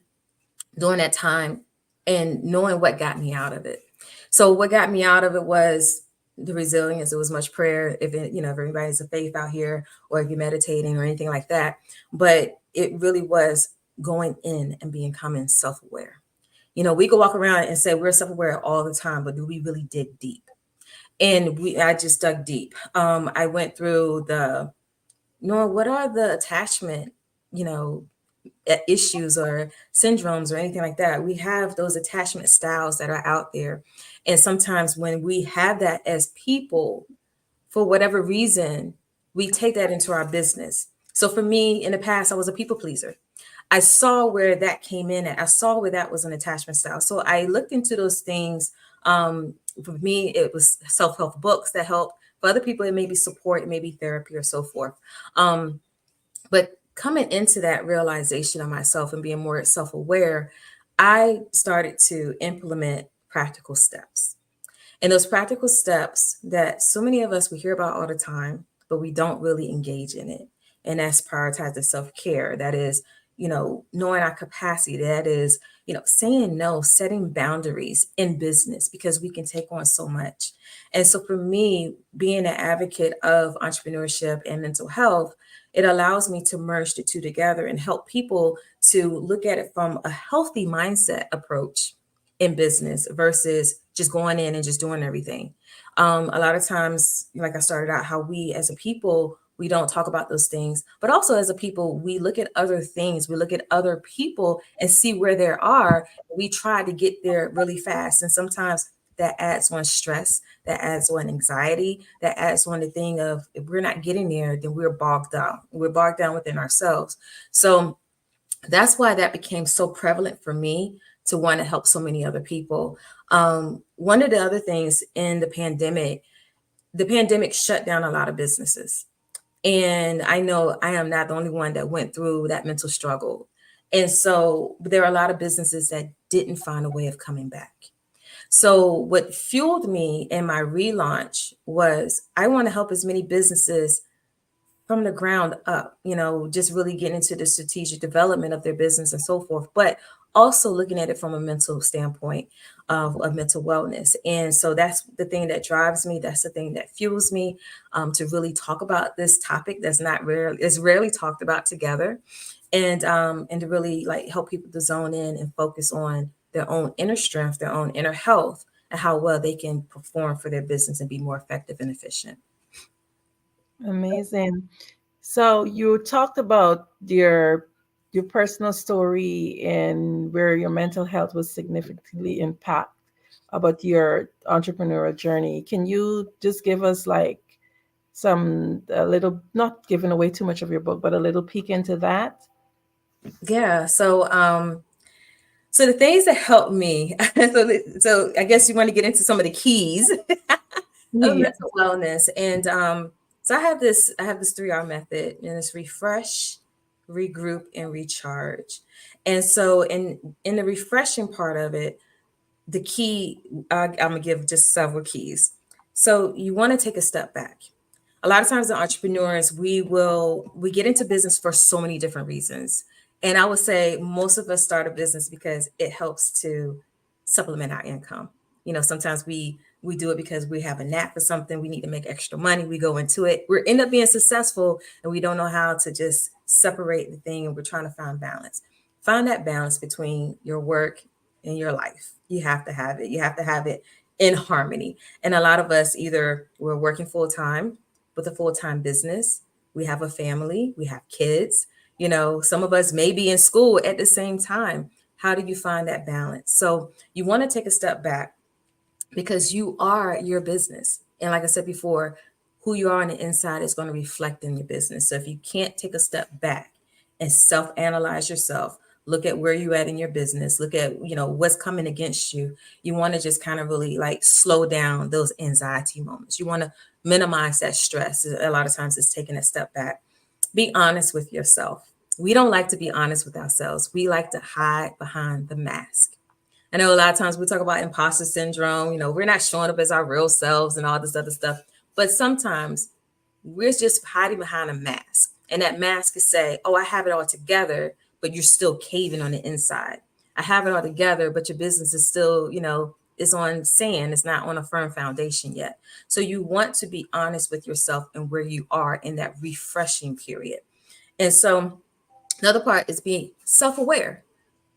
during that time, and knowing what got me out of it. So what got me out of it was the resilience. It was much prayer. If everybody's a faith out here, or if you're meditating or anything like that, but it really was going in and becoming self-aware. We could walk around and say we're self-aware all the time, but do we really dig deep? And I just dug deep. I went through what are the attachment, issues or syndromes or anything like that. We have those attachment styles that are out there. And sometimes when we have that as people, for whatever reason, we take that into our business. So for me, in the past, I was a people pleaser. I saw where that came in at. I saw where that was an attachment style. So I looked into those things. For me, it was self-help books that help. For other people, it may be support, it may be therapy or so forth. But coming into that realization of myself and being more self-aware, I started to implement practical steps. And those practical steps that so many of us, we hear about all the time, but we don't really engage in it. And that's prioritize the self-care. That is, knowing our capacity. That is, saying no, setting boundaries in business, because we can take on so much. And so for me, being an advocate of entrepreneurship and mental health, it allows me to merge the two together and help people to look at it from a healthy mindset approach in business versus just going in and just doing everything. A lot of times, like I started out, how we as a people, we don't talk about those things, but also as a people, we look at other things, we look at other people and see where they are. We try to get there really fast. And sometimes that adds on stress, that adds on anxiety, that adds on the thing of if we're not getting there, then we're bogged down. We're bogged down within ourselves. So that's why that became so prevalent for me to want to help so many other people. One of the other things in the pandemic shut down a lot of businesses. And I know I am not the only one that went through that mental struggle. And so there are a lot of businesses that didn't find a way of coming back. So what fueled me in my relaunch was I want to help as many businesses from the ground up, just really getting into the strategic development of their business and so forth, but also looking at it from a mental standpoint of mental wellness. And so that's the thing that drives me. That's the thing that fuels me to really talk about this topic that's is rarely talked about together, and to really like help people to zone in and focus on their own inner strength, their own inner health, and how well they can perform for their business and be more effective and efficient. Amazing. So you talked about your personal story and where your mental health was significantly impacted about your entrepreneurial journey. Can you just give us like a little, not giving away too much of your book, but a little peek into that? Yeah. So the things that helped me, so I guess you want to get into some of the keys of mental wellness. And so I have this 3R method, and it's refresh, regroup, and recharge. And so in the refreshing part of it, the key, I'm gonna give just several keys. So you want to take a step back. A lot of times as entrepreneurs, we get into business for so many different reasons. And I would say most of us start a business because it helps to supplement our income. Sometimes we do it because we have a knack for something. We need to make extra money. We go into it. We end up being successful, and we don't know how to just separate the thing. And we're trying to find balance. Find that balance between your work and your life. You have to have it. You have to have it in harmony. And a lot of us, either we're working full time with a full-time business, we have a family, we have kids. Some of us may be in school at the same time. How do you find that balance? So you want to take a step back, because you are your business. And like I said before, who you are on the inside is going to reflect in your business. So if you can't take a step back and self-analyze yourself, look at where you're at in your business, look at, what's coming against you. You want to just kind of really like slow down those anxiety moments. You want to minimize that stress. A lot of times it's taking a step back. Be honest with yourself. We don't like to be honest with ourselves. We like to hide behind the mask. I know a lot of times we talk about imposter syndrome. We're not showing up as our real selves and all this other stuff. But sometimes we're just hiding behind a mask. And that mask is say, oh, I have it all together, but you're still caving on the inside. I have it all together, but your business is still, it's on sand. It's not on a firm foundation yet. So you want to be honest with yourself and where you are in that refreshing period. And so another part is being self-aware.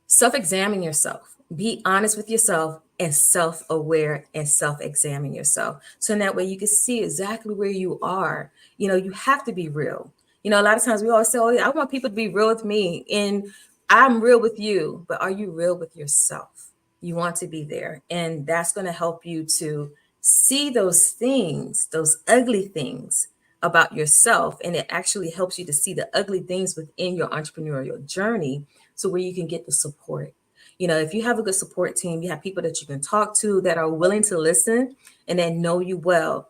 Self-examine yourself. Be honest with yourself and self-aware and self-examine yourself. So in that way you can see exactly where you are. You have to be real. A lot of times we always say, oh, I want people to be real with me. And I'm real with you, but are you real with yourself? You want to be there. And that's going to help you to see those things, those ugly things about yourself. And it actually helps you to see the ugly things within your entrepreneurial journey, so where you can get the support. If you have a good support team, you have people that you can talk to that are willing to listen and that know you well,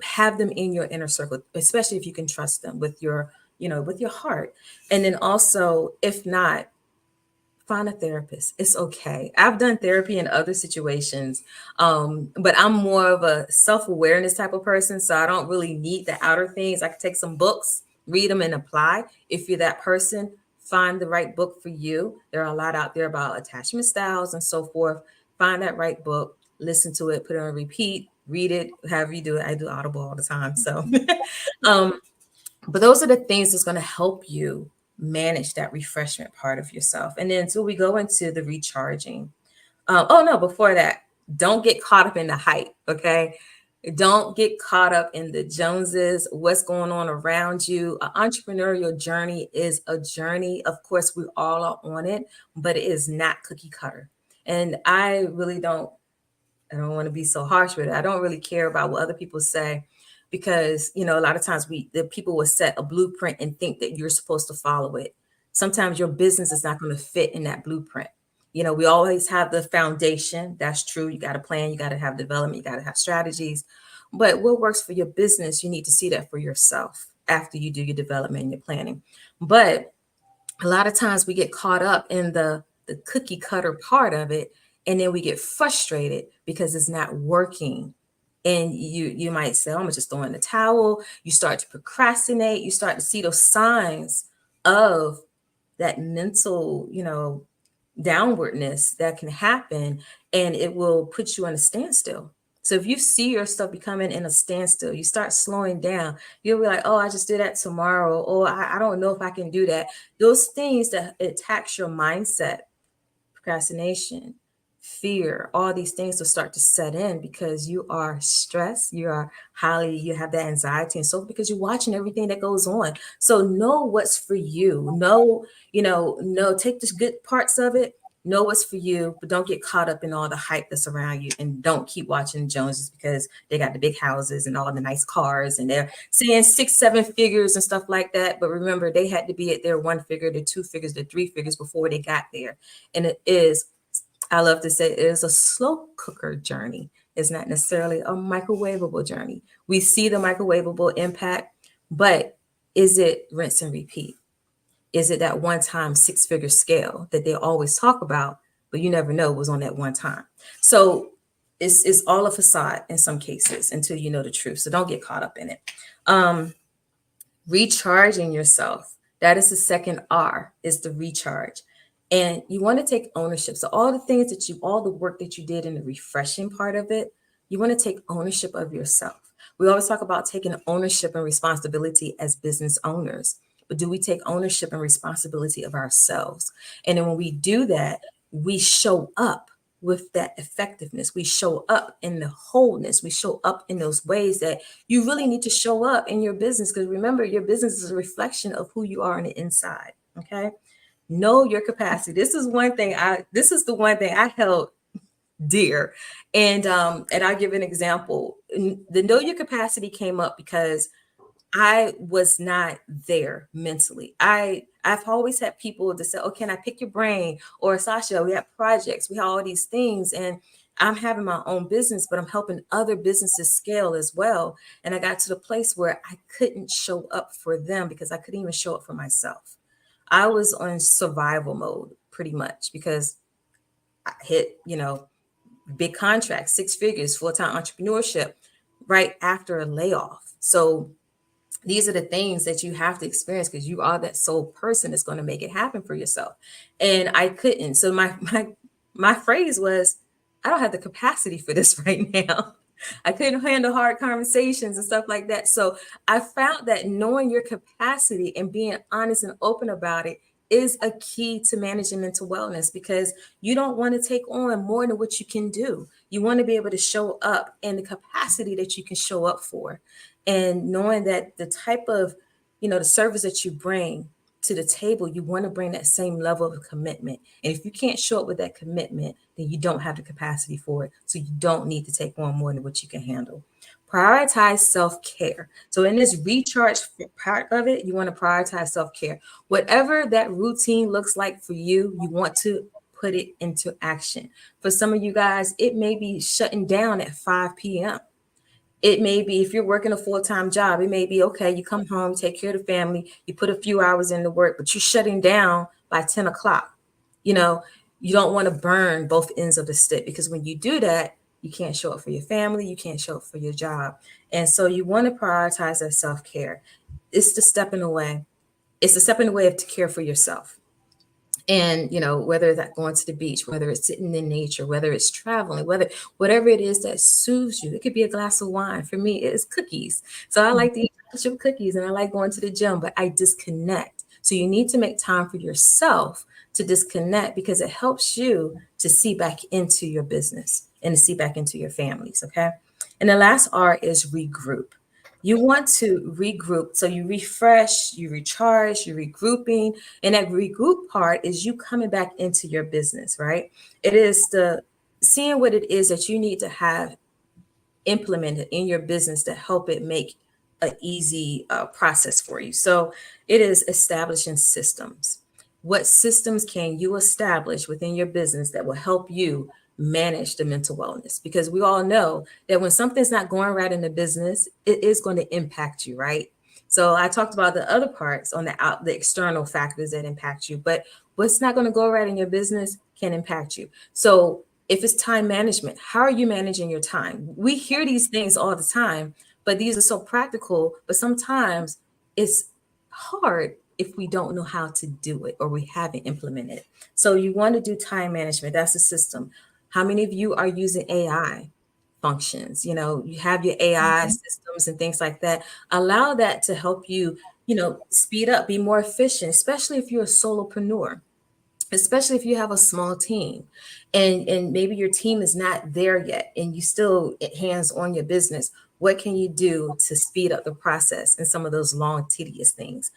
have them in your inner circle, especially if you can trust them with your heart. And then also, if not, find a therapist. It's okay. I've done therapy in other situations, but I'm more of a self-awareness type of person. So I don't really need the outer things. I can take some books, read them, and apply. If you're that person, find the right book for you. There are a lot out there about attachment styles and so forth. Find that right book, listen to it, put it on repeat, read it, however you do it. I do Audible all the time. So, but those are the things that's going to help you manage that refreshment part of yourself. And then so we go into the recharging. Before that, don't get caught up in the hype. Okay. Don't get caught up in the Joneses, what's going on around you. An entrepreneurial journey is a journey. Of course, we all are on it, but it is not cookie cutter. And I really don't I don't want to be so harsh with it. I don't really care about what other people say, because, you know, a lot of times the people will set a blueprint and think that you're supposed to follow it. Sometimes your business is not going to fit in that blueprint. You know, we always have the foundation. That's true. You got to plan, you got to have development, you got to have strategies. But what works for your business, you need to see that for yourself after you do your development and your planning. But a lot of times we get caught up in the cookie cutter part of it, and then we get frustrated because it's not working. And you might say, oh, I'm gonna just throw in the towel. You start to procrastinate. You start to see those signs of that mental, you know, downwardness that can happen, and it will put you on a standstill. So if you see your stuff becoming in a standstill, you start slowing down. You'll be like, oh, I just did that tomorrow. Or I don't know if I can do that. Those things that attacks your mindset, procrastination, fear, all these things will start to set in because you are stressed, you have that anxiety and so because you're watching everything that goes on. So know what's for you. Take the good parts of it, know what's for you, but don't get caught up in all the hype that's around you, and don't keep watching Joneses because they got the big houses and all the nice cars and they're saying 6-7 figures and stuff like that. But remember, they had to be at their 1 figure, their 2 figures, their 3 figures before they got there. And I love to say, it is a slow cooker journey. It's not necessarily a microwavable journey. We see the microwavable impact, but is it rinse and repeat? Is it that one-time 6-figure scale that they always talk about, but you never know was on that one time? So it's all a facade in some cases until you know the truth. So don't get caught up in it. Recharging yourself. That is the second R, is the recharge. And you want to take ownership. So all the work that you did in the refreshing part of it, you want to take ownership of yourself. We always talk about taking ownership and responsibility as business owners, but do we take ownership and responsibility of ourselves? And then when we do that, we show up with that effectiveness. We show up in the wholeness. We show up in those ways that you really need to show up in your business. Because remember, your business is a reflection of who you are on the inside. Okay. Know your capacity. This is the one thing I held dear. And I'll give an example. The know your capacity came up because I was not there mentally. I've always had people that say, oh, can I pick your brain? Or Sasha, we have projects, we have all these things. And I'm having my own business, but I'm helping other businesses scale as well. And I got to the place where I couldn't show up for them because I couldn't even show up for myself. I was on survival mode pretty much because I hit, big contracts, 6 figures, full-time entrepreneurship right after a layoff. So these are the things that you have to experience because you are that sole person that's going to make it happen for yourself. And I couldn't. So my phrase was, I don't have the capacity for this right now. I couldn't handle hard conversations and stuff like that. So I found that knowing your capacity and being honest and open about it is a key to managing mental wellness, because you don't want to take on more than what you can do. You want to be able to show up in the capacity that you can show up for. And knowing that the type of, the service that you bring to the table, you want to bring that same level of commitment. And if you can't show up with that commitment, then you don't have the capacity for it. So you don't need to take on more than what you can handle. Prioritize self-care. So in this recharge part of it, you want to prioritize self-care. Whatever that routine looks like for you, you want to put it into action. For some of you guys, it may be shutting down at 5 p.m. It may be, if you're working a full-time job, it may be, okay, you come home, take care of the family, you put a few hours into work, but you're shutting down by 10 o'clock. You don't want to burn both ends of the stick, because when you do that, you can't show up for your family, you can't show up for your job. And so you want to prioritize that self-care. It's the stepping away. It's the stepping away to care for yourself. And, whether that's going to the beach, whether it's sitting in nature, whether it's traveling, whatever it is that soothes you. It could be a glass of wine. For me, it's cookies. So I like to eat chip cookies, and I like going to the gym, but I disconnect. So you need to make time for yourself to disconnect, because it helps you to see back into your business and to see back into your families. Okay. And the last R is regroup. You want to regroup. So you refresh, you recharge, you're regrouping. And that regroup part is you coming back into your business, right? It is the seeing what it is that you need to have implemented in your business to help it make an easy process for you. So it is establishing systems. What systems can you establish within your business that will help you manage the mental wellness? Because we all know that when something's not going right in the business, it is going to impact you, right? So I talked about the other parts on the external factors that impact you, but what's not going to go right in your business can impact you. So if it's time management, how are you managing your time? We hear these things all the time, but these are so practical, but sometimes it's hard if we don't know how to do it or we haven't implemented it. So you want to do time management. That's the system. How many of you are using AI functions? You know, you have your AI systems and things like that. Allow that to help you, speed up, be more efficient, especially if you're a solopreneur, especially if you have a small team and maybe your team is not there yet and you still hands on your business. What can you do to speed up the process and some of those long tedious things?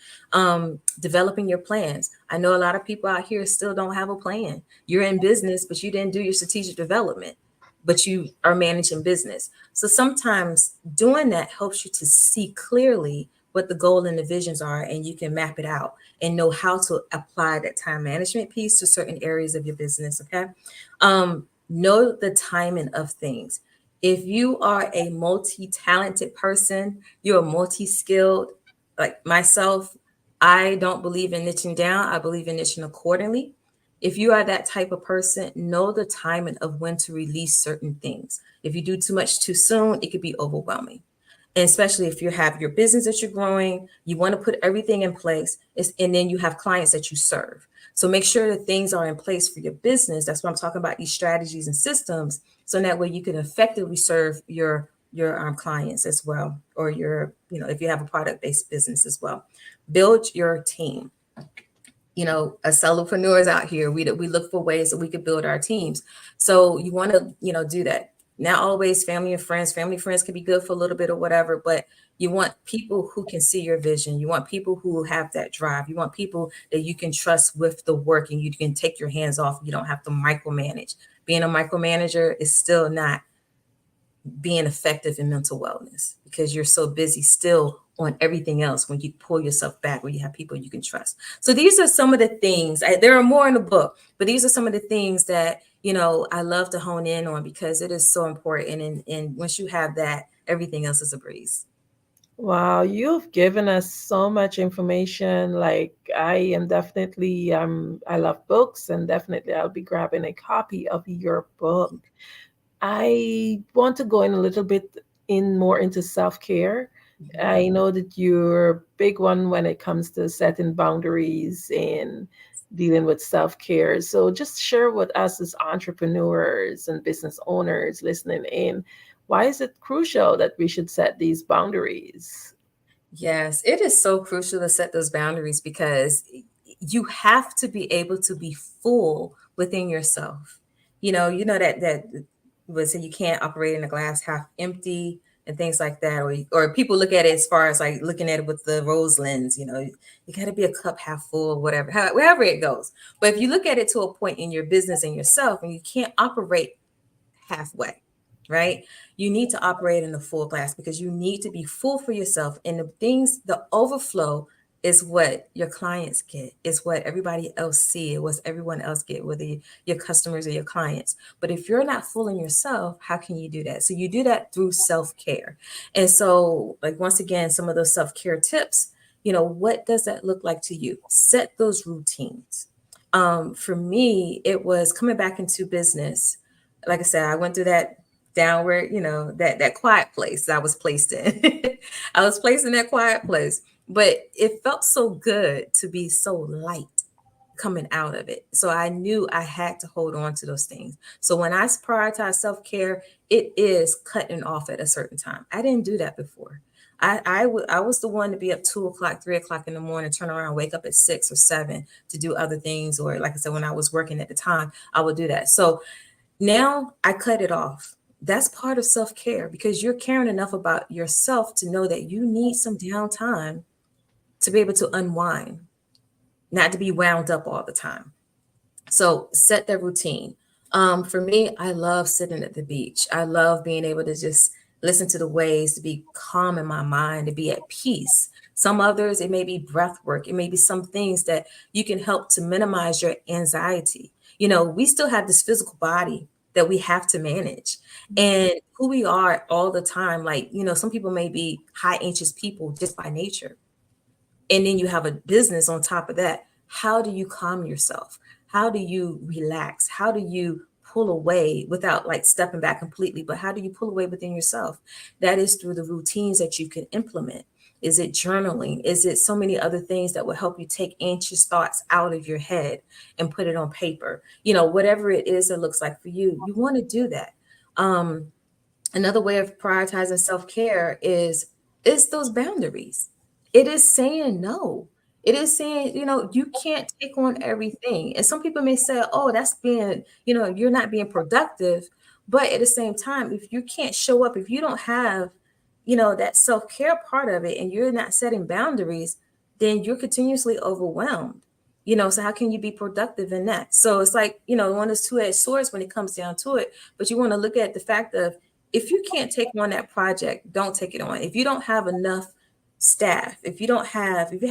Developing your plans. I know a lot of people out here still don't have a plan. You're in business, but you didn't do your strategic development, but you are managing business. So sometimes doing that helps you to see clearly what the goal and the visions are, and you can map it out and know how to apply that time management piece to certain areas of your business. Okay. Know the timing of things. If you are a multi-talented person, you're multi-skilled, like myself, I don't believe in niching down. I believe in niching accordingly. If you are that type of person, know the timing of when to release certain things. If you do too much too soon, it could be overwhelming. And especially if you have your business that you're growing, you want to put everything in place, and then you have clients that you serve. So make sure that things are in place for your business. That's why I'm talking about these strategies and systems. So that way you can effectively serve your clients as well, or if you have a product-based business as well. Build your team. As solopreneurs out here, we look for ways that we could build our teams. So you want to, do that. Not always family and friends. Family and friends can be good for a little bit or whatever, but you want people who can see your vision. You want people who have that drive. You want people that you can trust with the work and you can take your hands off. You don't have to micromanage. Being a micromanager is still not being effective in mental wellness because you're so busy still on everything else when you pull yourself back, when you have people you can trust. So these are some of the things, there are more in the book, but these are some of the things that, I love to hone in on because it is so important. And once you have that, everything else is a breeze. Wow, you've given us so much information. Like I am definitely, I love books and definitely I'll be grabbing a copy of your book. I want to go in a little bit more into self-care. I know that you're a big one when it comes to setting boundaries and dealing with self-care. So just share with us as entrepreneurs and business owners listening in, why is it crucial that we should set these boundaries? Yes, it is so crucial to set those boundaries because you have to be able to be full within yourself. That would say you can't operate in a glass half empty and things like that, or people look at it as far as like looking at it with the rose lens. You got to be a cup half full, whatever, wherever it goes. But if you look at it to a point in your business and yourself, and you can't operate halfway, right? You need to operate in the full glass because you need to be full for yourself. And the overflow is what your clients get, is what everybody else see, what everyone else get, whether your customers or your clients. But if you're not full in yourself, how can you do that? So you do that through self-care. And so, like, once again, some of those self-care tips, what does that look like to you? Set those routines. For me, it was coming back into business. Like I said, I went through that downward, that quiet place I was placed in. I was placed in that quiet place, but it felt so good to be so light coming out of it. So I knew I had to hold on to those things. So when I prioritize self-care, it is cutting off at a certain time. I didn't do that before. I was the one to be up 2 o'clock, 3 o'clock in the morning, turn around, wake up at 6 or 7 to do other things. Or like I said, when I was working at the time, I would do that. So now I cut it off. That's part of self-care because you're caring enough about yourself to know that you need some downtime to be able to unwind, not to be wound up all the time. So set that routine. For me, I love sitting at the beach. I love being able to just listen to the waves, to be calm in my mind, to be at peace. Some others, it may be breath work. It may be some things that you can help to minimize your anxiety. We still have this physical body that we have to manage, and who we are all the time. Like, some people may be high anxious people just by nature. And then you have a business on top of that. How do you calm yourself? How do you relax? How do you pull away without like stepping back completely? But how do you pull away within yourself? That is through the routines that you can implement. Is it journaling? Is it so many other things that will help you take anxious thoughts out of your head and put it on paper? Whatever it is that looks like for you, you want to do that. Another way of prioritizing self-care is those boundaries. It is saying no. It is saying, you can't take on everything. And some people may say, oh, that's being, you're not being productive. But at the same time, if you can't show up, if you don't have, that self-care part of it, and you're not setting boundaries, then you're continuously overwhelmed. So how can you be productive in that? So it's like, one of those two-edged swords when it comes down to it. But you want to look at the fact of, if you can't take on that project, don't take it on. If you don't have enough staff, if you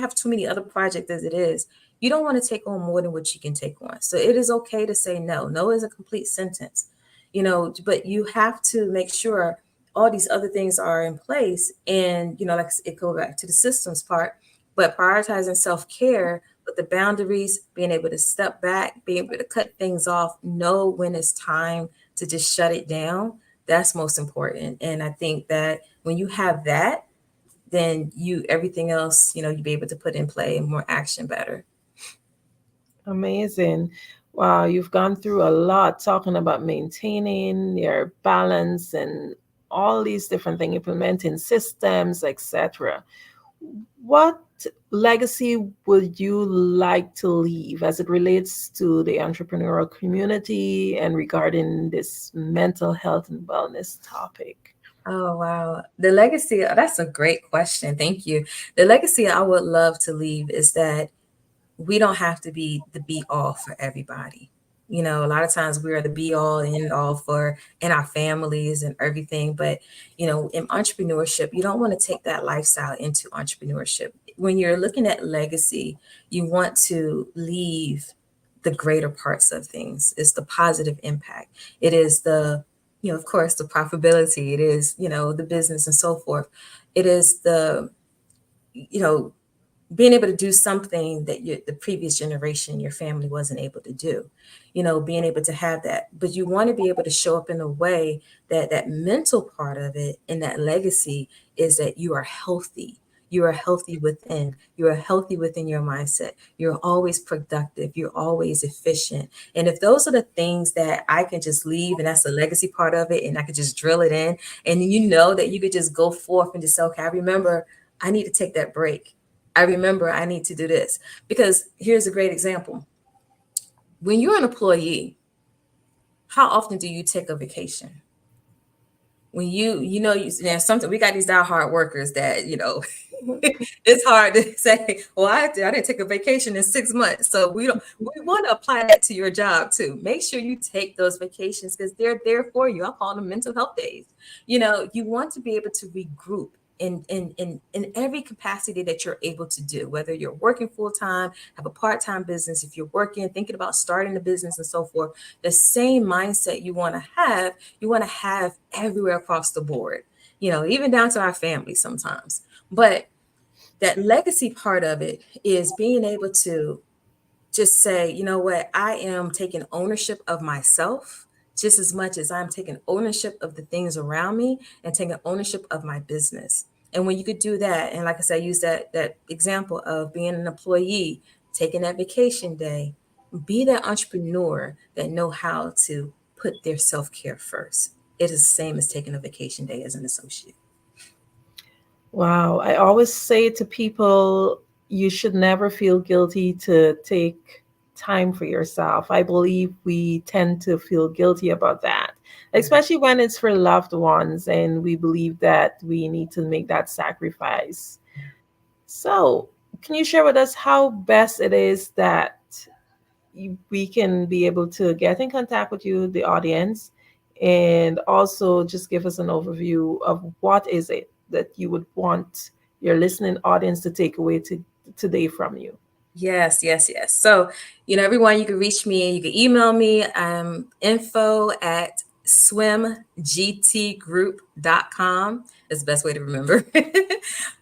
have too many other projects as it is, you don't want to take on more than what you can take on. So it is okay to say no. No is a complete sentence, but you have to make sure all these other things are in place. And, like it goes back to the systems part, but prioritizing self-care with the boundaries, being able to step back, being able to cut things off, know when it's time to just shut it down. That's most important. And I think that when you have that, then everything else, you'll be able to put in play and more action better. Amazing. Wow, you've gone through a lot talking about maintaining your balance and all these different things, implementing systems, etc. What legacy would you like to leave as it relates to the entrepreneurial community and regarding this mental health and wellness topic? Oh, wow. The legacy, that's a great question. Thank you. The legacy I would love to leave is that we don't have to be the be all for everybody. A lot of times we are the be all and end all for in our families and everything. But, in entrepreneurship, you don't want to take that lifestyle into entrepreneurship. When you're looking at legacy, you want to leave the greater parts of things. It's the positive impact. It is the, of course, the profitability. It is, the business and so forth. It is the, being able to do something that the previous generation, your family wasn't able to do, being able to have that. But you want to be able to show up in a way that that mental part of it and that legacy is that you are healthy. You are healthy within. You are healthy within your mindset. You're always productive. You're always efficient. And if those are the things that I can just leave, and that's the legacy part of it, and I could just drill it in, and that you could just go forth and just say, okay, I remember I need to take that break. I remember I need to do this. Because here's a great example. When you're an employee, how often do you take a vacation? When something, we got these diehard workers that, it's hard to say, well, I didn't take a vacation in 6 months. So we want to apply that to your job too. Make sure you take those vacations because they're there for you. I call them mental health days. You want to be able to regroup in every capacity that you're able to do, whether you're working full-time, have a part-time business, if you're working, thinking about starting a business and so forth, the same mindset you want to have everywhere across the board, even down to our family sometimes. But that legacy part of it is being able to just say, you know what, I am taking ownership of myself just as much as I'm taking ownership of the things around me and taking ownership of my business. And when you could do that, and like I said, I use that example of being an employee, taking that vacation day, be that entrepreneur that know how to put their self-care first. It is the same as taking a vacation day as an associate. Wow. I always say to people, you should never feel guilty to take time for yourself. I believe we tend to feel guilty about that, especially when it's for loved ones and we believe that we need to make that sacrifice. So, can you share with us how best it is that we can be able to get in contact with you, the audience, and also just give us an overview of what is it that you would want your listening audience to take away today from you. Yes. So, everyone, you can reach me, you can email me, info@swimgtgroup.com. That's the best way to remember.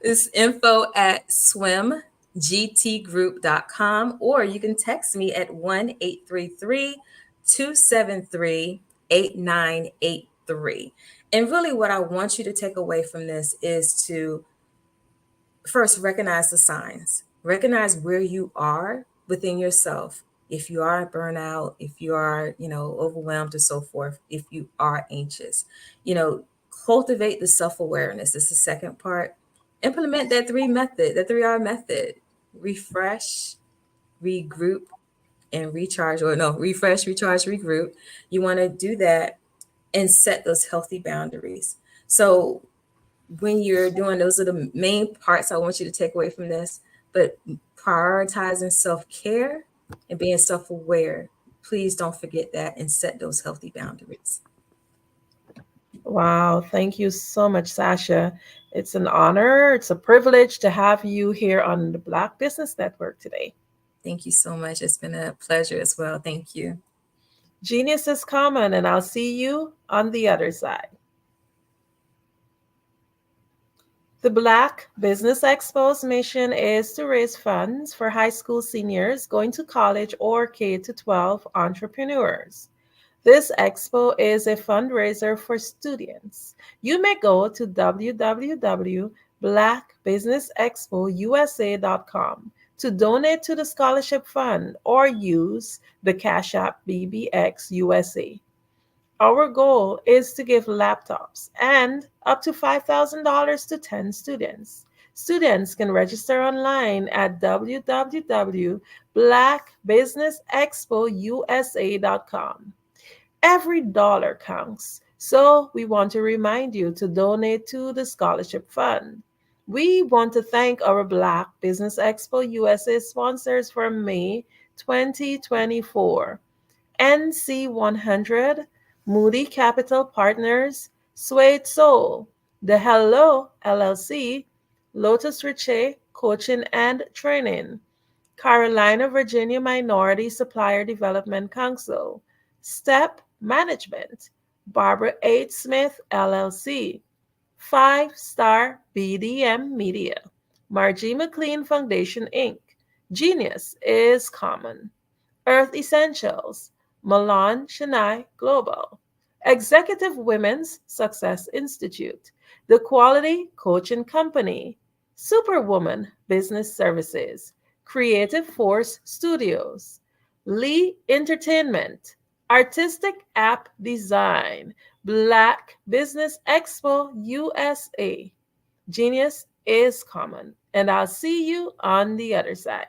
It's info@swimgtgroup.com, or you can text me at 1-833-273-8983. And really what I want you to take away from this is to first recognize the signs. Recognize where you are within yourself. If you are burnout, if you are, overwhelmed and so forth, if you are anxious, cultivate the self-awareness. This is the second part. Implement that 3R method. Refresh, regroup, and recharge, refresh, recharge, regroup. You want to do that and set those healthy boundaries. So when you're doing, those are the main parts I want you to take away from this, but prioritizing self-care and being self-aware, please don't forget that and set those healthy boundaries. Wow, thank you so much, Sasha. It's an honor, it's a privilege to have you here on the Black Business Network today. Thank you so much. It's been a pleasure as well. Thank you. Genius is common, and I'll see you on the other side. The Black Business Expo's mission is to raise funds for high school seniors going to college or K-12 entrepreneurs. This expo is a fundraiser for students. You may go to www.blackbusinessexpousa.com to donate to the scholarship fund or use the Cash App BBX USA. Our goal is to give laptops and up to $5,000 to 10 students. Students can register online at www.blackbusinessexpousa.com. Every dollar counts, so we want to remind you to donate to the scholarship fund. We want to thank our Black Business Expo USA sponsors for May 2024. NC100, Moody Capital Partners, Suede Soul, The Hello LLC, Lotus Riche Coaching and Training, Carolina, Virginia Minority Supplier Development Council, Step Management, Barbara H. Smith LLC, 5-Star BDM Media, Margie McLean Foundation Inc., Genius is Common, Earth Essentials, Milan Chennai Global, Executive Women's Success Institute, The Quality Coaching Company, Superwoman Business Services, Creative Force Studios, Lee Entertainment, Artistic App Design, Black Business Expo USA. Genius is Common, and I'll see you on the other side.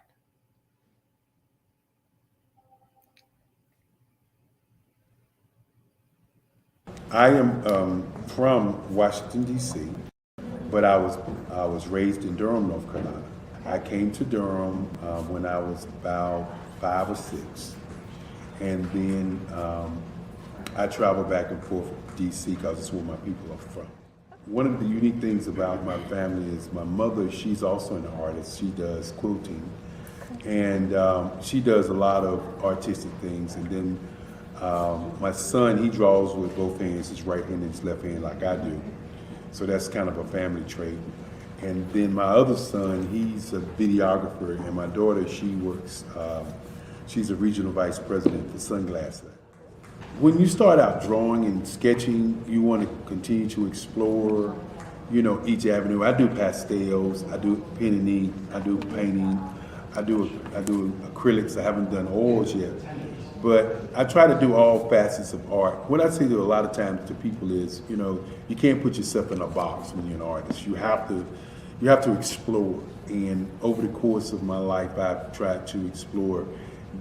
I am from Washington, D.C., but I was raised in Durham, North Carolina. I came to Durham when I was about 5 or 6. And then I travel back and forth to D.C. because it's where my people are from. One of the unique things about my family is my mother, she's also an artist. She does quilting. And she does a lot of artistic things. And then my son, he draws with both hands, his right hand and his left hand like I do. So that's kind of a family trait. And then my other son, he's a videographer, and my daughter, she works, she's a regional vice president for Sunglass Lab. When you start out drawing and sketching, you want to continue to explore, each avenue. I do pastels, I do pen and ink, I do painting, I do acrylics. I haven't done oils yet, but I try to do all facets of art. What I say to a lot of times to people is, you can't put yourself in a box when you're an artist. You have to explore. And over the course of my life, I've tried to explore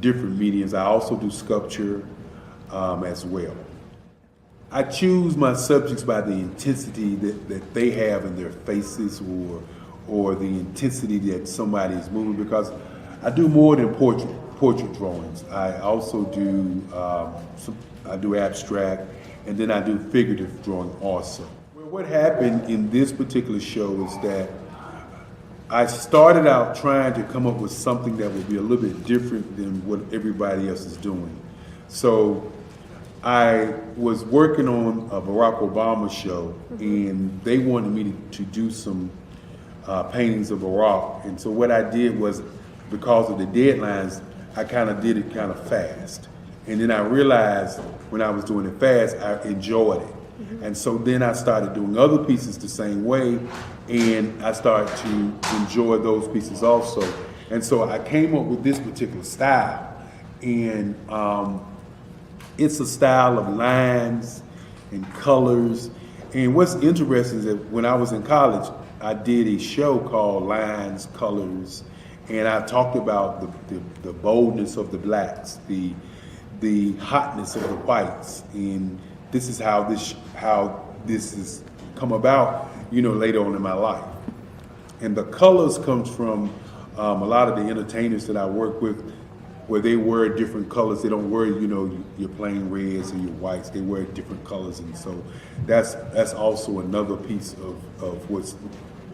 different mediums. I also do sculpture as well. I choose my subjects by the intensity that they have in their faces or the intensity that somebody is moving, because I do more than portrait. portrait drawings. I also do I do abstract, and then I do figurative drawing also. Well, what happened in this particular show is that I started out trying to come up with something that would be a little bit different than what everybody else is doing. So I was working on a Barack Obama show, and they wanted me to do some paintings of Barack. And so what I did was, because of the deadlines, I kind of did it kind of fast. And then I realized when I was doing it fast, I enjoyed it. And so then I started doing other pieces the same way, and I started to enjoy those pieces also. And so I came up with this particular style, and it's a style of lines and colors. And what's interesting is that when I was in college, I did a show called Lines, Colors, and I talked about the boldness of the blacks, the hotness of the whites, and this is how this has come about, later on in my life. And the colors comes from a lot of the entertainers that I work with, where they wear different colors. They don't wear, your plain reds or your whites. They wear different colors, and so that's also another piece of what's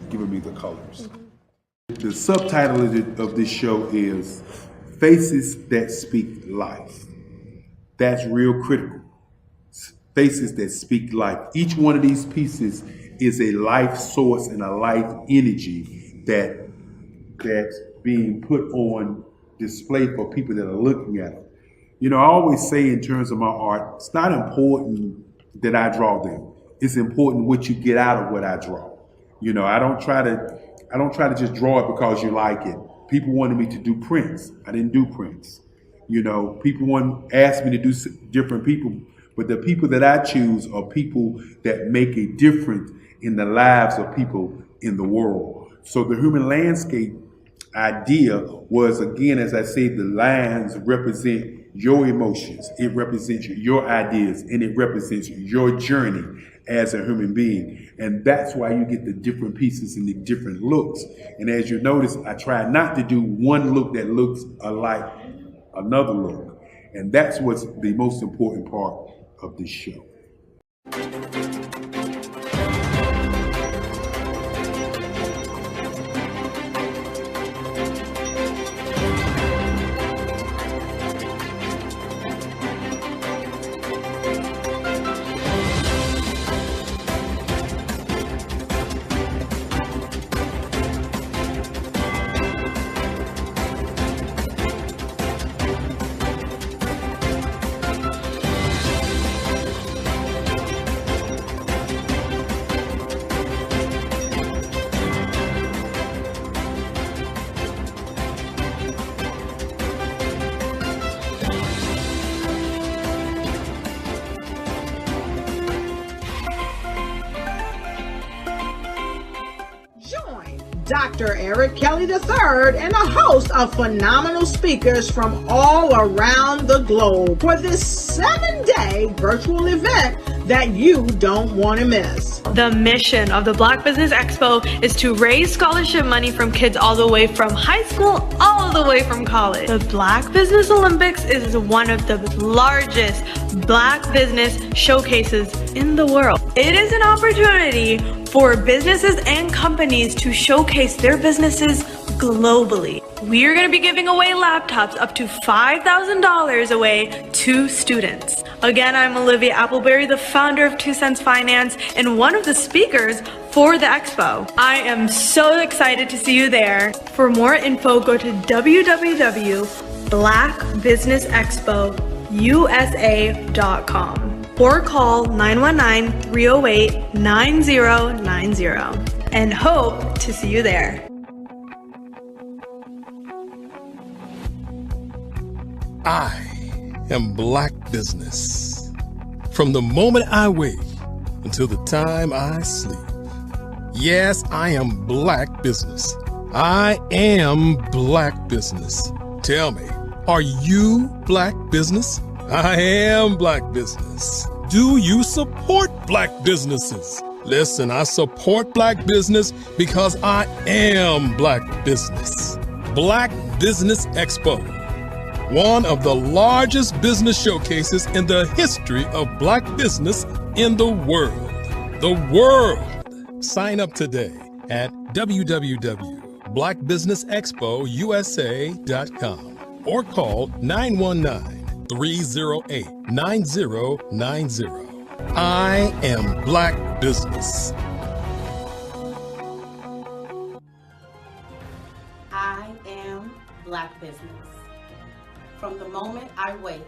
giving me the colors. The subtitle of this show is Faces That Speak Life. That's real critical. Faces that speak life. Each one of these pieces is a life source and a life energy that's being put on display for people that are looking at it. I always say in terms of my art, it's not important that I draw them. It's important what you get out of what I draw. I don't try to just draw it because you like it. People wanted me to do prints. I didn't do prints. People asked me to do different people, but the people that I choose are people that make a difference in the lives of people in the world. So the human landscape idea was, again, as I said, the lines represent your emotions, it represents your ideas, and it represents your journey as a human being. And that's why you get the different pieces and the different looks. And as you notice, I try not to do one look that looks alike another look. And that's what's the most important part of this show. Dr. Eric Kelly III and a host of phenomenal speakers from all around the globe for this 7-day virtual event that you don't want to miss. The mission of the Black Business Expo is to raise scholarship money from kids all the way from high school all the way from college. The Black Business Olympics is one of the largest Black business showcases in the world. It is an opportunity for businesses and companies to showcase their businesses globally. We are going to be giving away laptops up to $5,000 away to students. Again, I'm Olivia Appleberry, the founder of 2 Cents Finance and one of the speakers for the expo. I am so excited to see you there. For more info, go to www.blackbusinessexpousa.com or call 919-308-9090 and hope to see you there. I am Black Business. From the moment I wake until the time I sleep. Yes, I am Black Business. I am Black Business. Tell me, are you Black Business? I am Black Business. Do you support Black businesses? Listen, I support Black business because I am Black Business. Black Business Expo one of the largest business showcases in the history of Black business in the world. The world! Sign up today at www.blackbusinessexpousa.com or call 919-308-9090. I am Black Business. I am Black business. From the moment I wake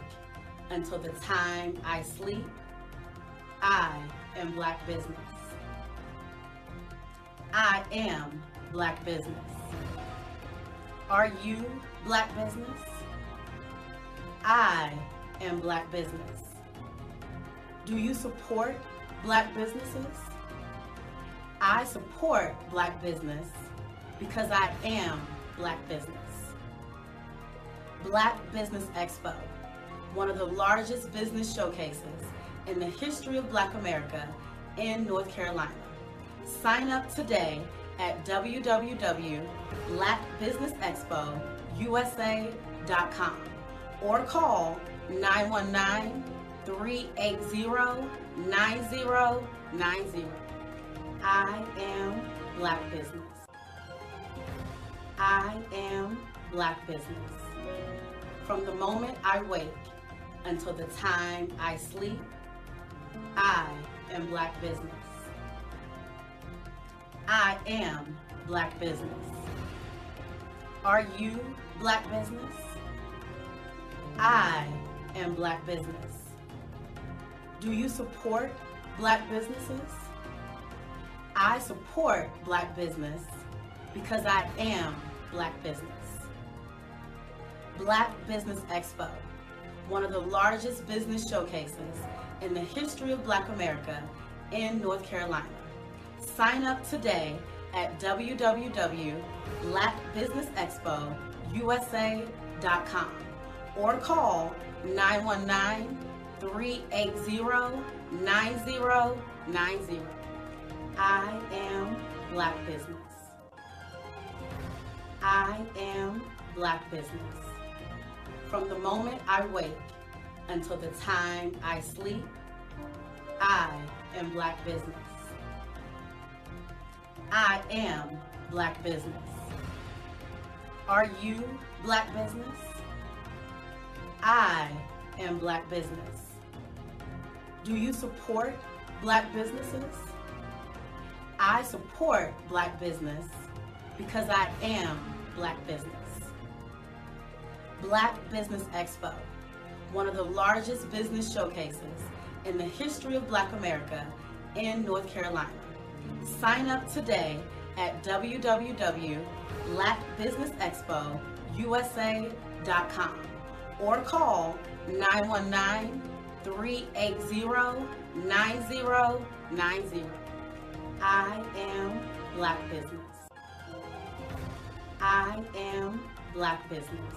until the time I sleep, I am Black business. I am Black business. Are you Black business? I am Black business. Do you support Black businesses? I support Black business because I am Black business. Black Business Expo, one of the largest business showcases in the history of Black America in North Carolina. Sign up today at www.blackbusinessexpousa.com or call 919-380-9090. I am Black business. I am Black business. From the moment I wake until the time I sleep, I am Black business. I am Black business. Are you Black business? I am Black business. Do you support Black businesses? I support Black business because I am Black business. Black Business Expo, one of the largest business showcases in the history of Black America in North Carolina. Sign up today at www.blackbusinessexpousa.com or call 919-380-9090. I am Black business. I am Black business. From the moment I wake until the time I sleep, I am Black business. I am Black business. Are you Black business? I am Black business. Do you support Black businesses? I support Black business because I am Black business. Black Business Expo, one of the largest business showcases in the history of Black America in North Carolina. Sign up today at www.blackbusinessexpousa.com or call 919-380-9090. I am Black business. I am Black business.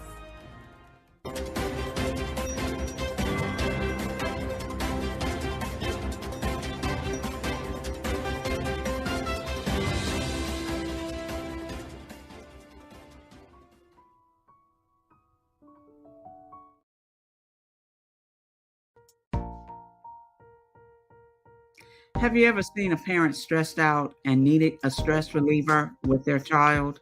Have you ever seen a parent stressed out and needed a stress reliever with their child?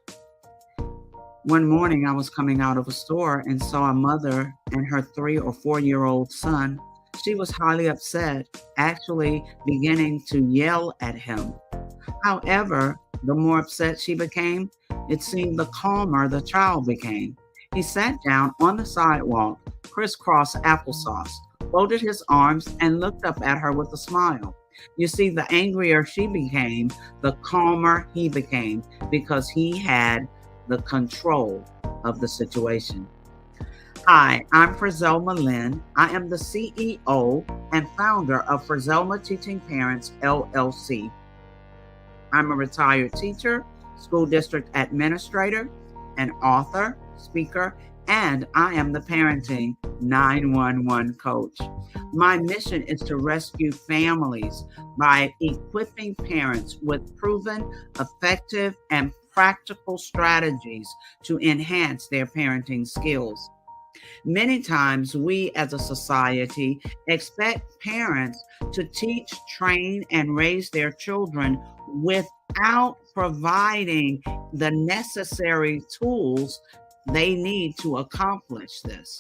One morning I was coming out of a store and saw a mother and her 3 or 4-year-old son. She was highly upset, actually beginning to yell at him. However, the more upset she became, it seemed the calmer the child became. He sat down on the sidewalk, crisscross applesauce, folded his arms, and looked up at her with a smile. You see, the angrier she became, the calmer he became, because he had the control of the situation. Hi, I'm Frizelma Lynn. I am the CEO and founder of Frizelma Teaching Parents, LLC. I'm a retired teacher, school district administrator, an author, speaker, and I am the parenting 911 coach. My mission is to rescue families by equipping parents with proven, effective, and practical strategies to enhance their parenting skills. Many times we as a society expect parents to teach, train, and raise their children without providing the necessary tools they need to accomplish this.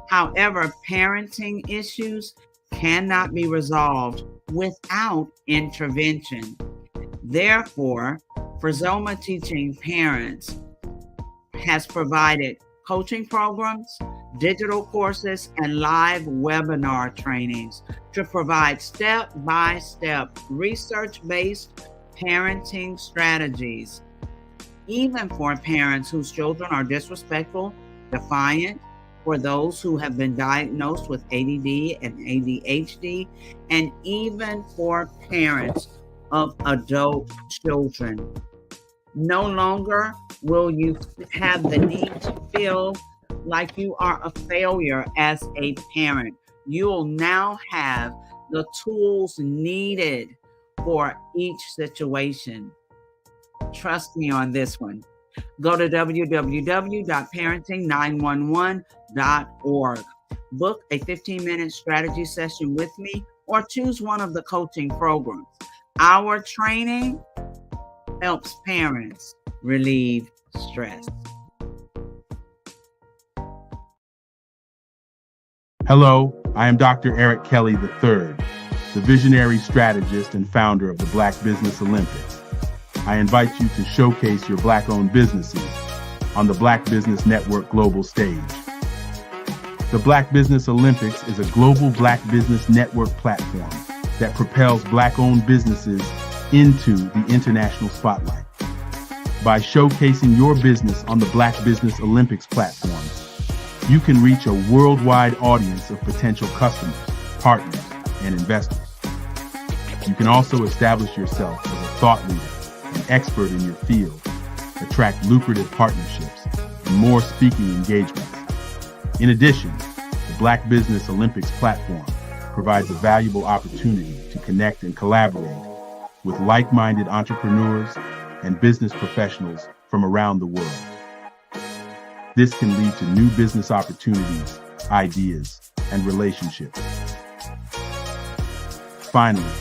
However, parenting issues cannot be resolved without intervention. Therefore, Frizoma Teaching Parents has provided coaching programs, digital courses, and live webinar trainings to provide step-by-step research-based parenting strategies, even for parents whose children are disrespectful, defiant, for those who have been diagnosed with ADD and ADHD, and even for parents of adult children. No longer will you have the need to feel like you are a failure as a parent. You'll now have the tools needed for each situation. Trust me on this one. Go to www.parenting911.org. Book a 15-minute strategy session with me or choose one of the coaching programs. Our training helps parents relieve stress. Hello, I am Dr. Eric Kelly III, the visionary strategist and founder of the Black Business Olympics. I invite you to showcase your Black-owned businesses on the Black Business Network global stage. The Black Business Olympics is a global Black Business Network platform that propels Black-owned businesses into the international spotlight. By showcasing your business on the Black Business Olympics platform, you can reach a worldwide audience of potential customers, partners, and investors. You can also establish yourself as a thought leader, an expert in your field, attract lucrative partnerships, and more speaking engagements. In addition, the Black Business Olympics platform provides a valuable opportunity to connect and collaborate with like-minded entrepreneurs and business professionals from around the world. This can lead to new business opportunities, ideas, and relationships. Finally,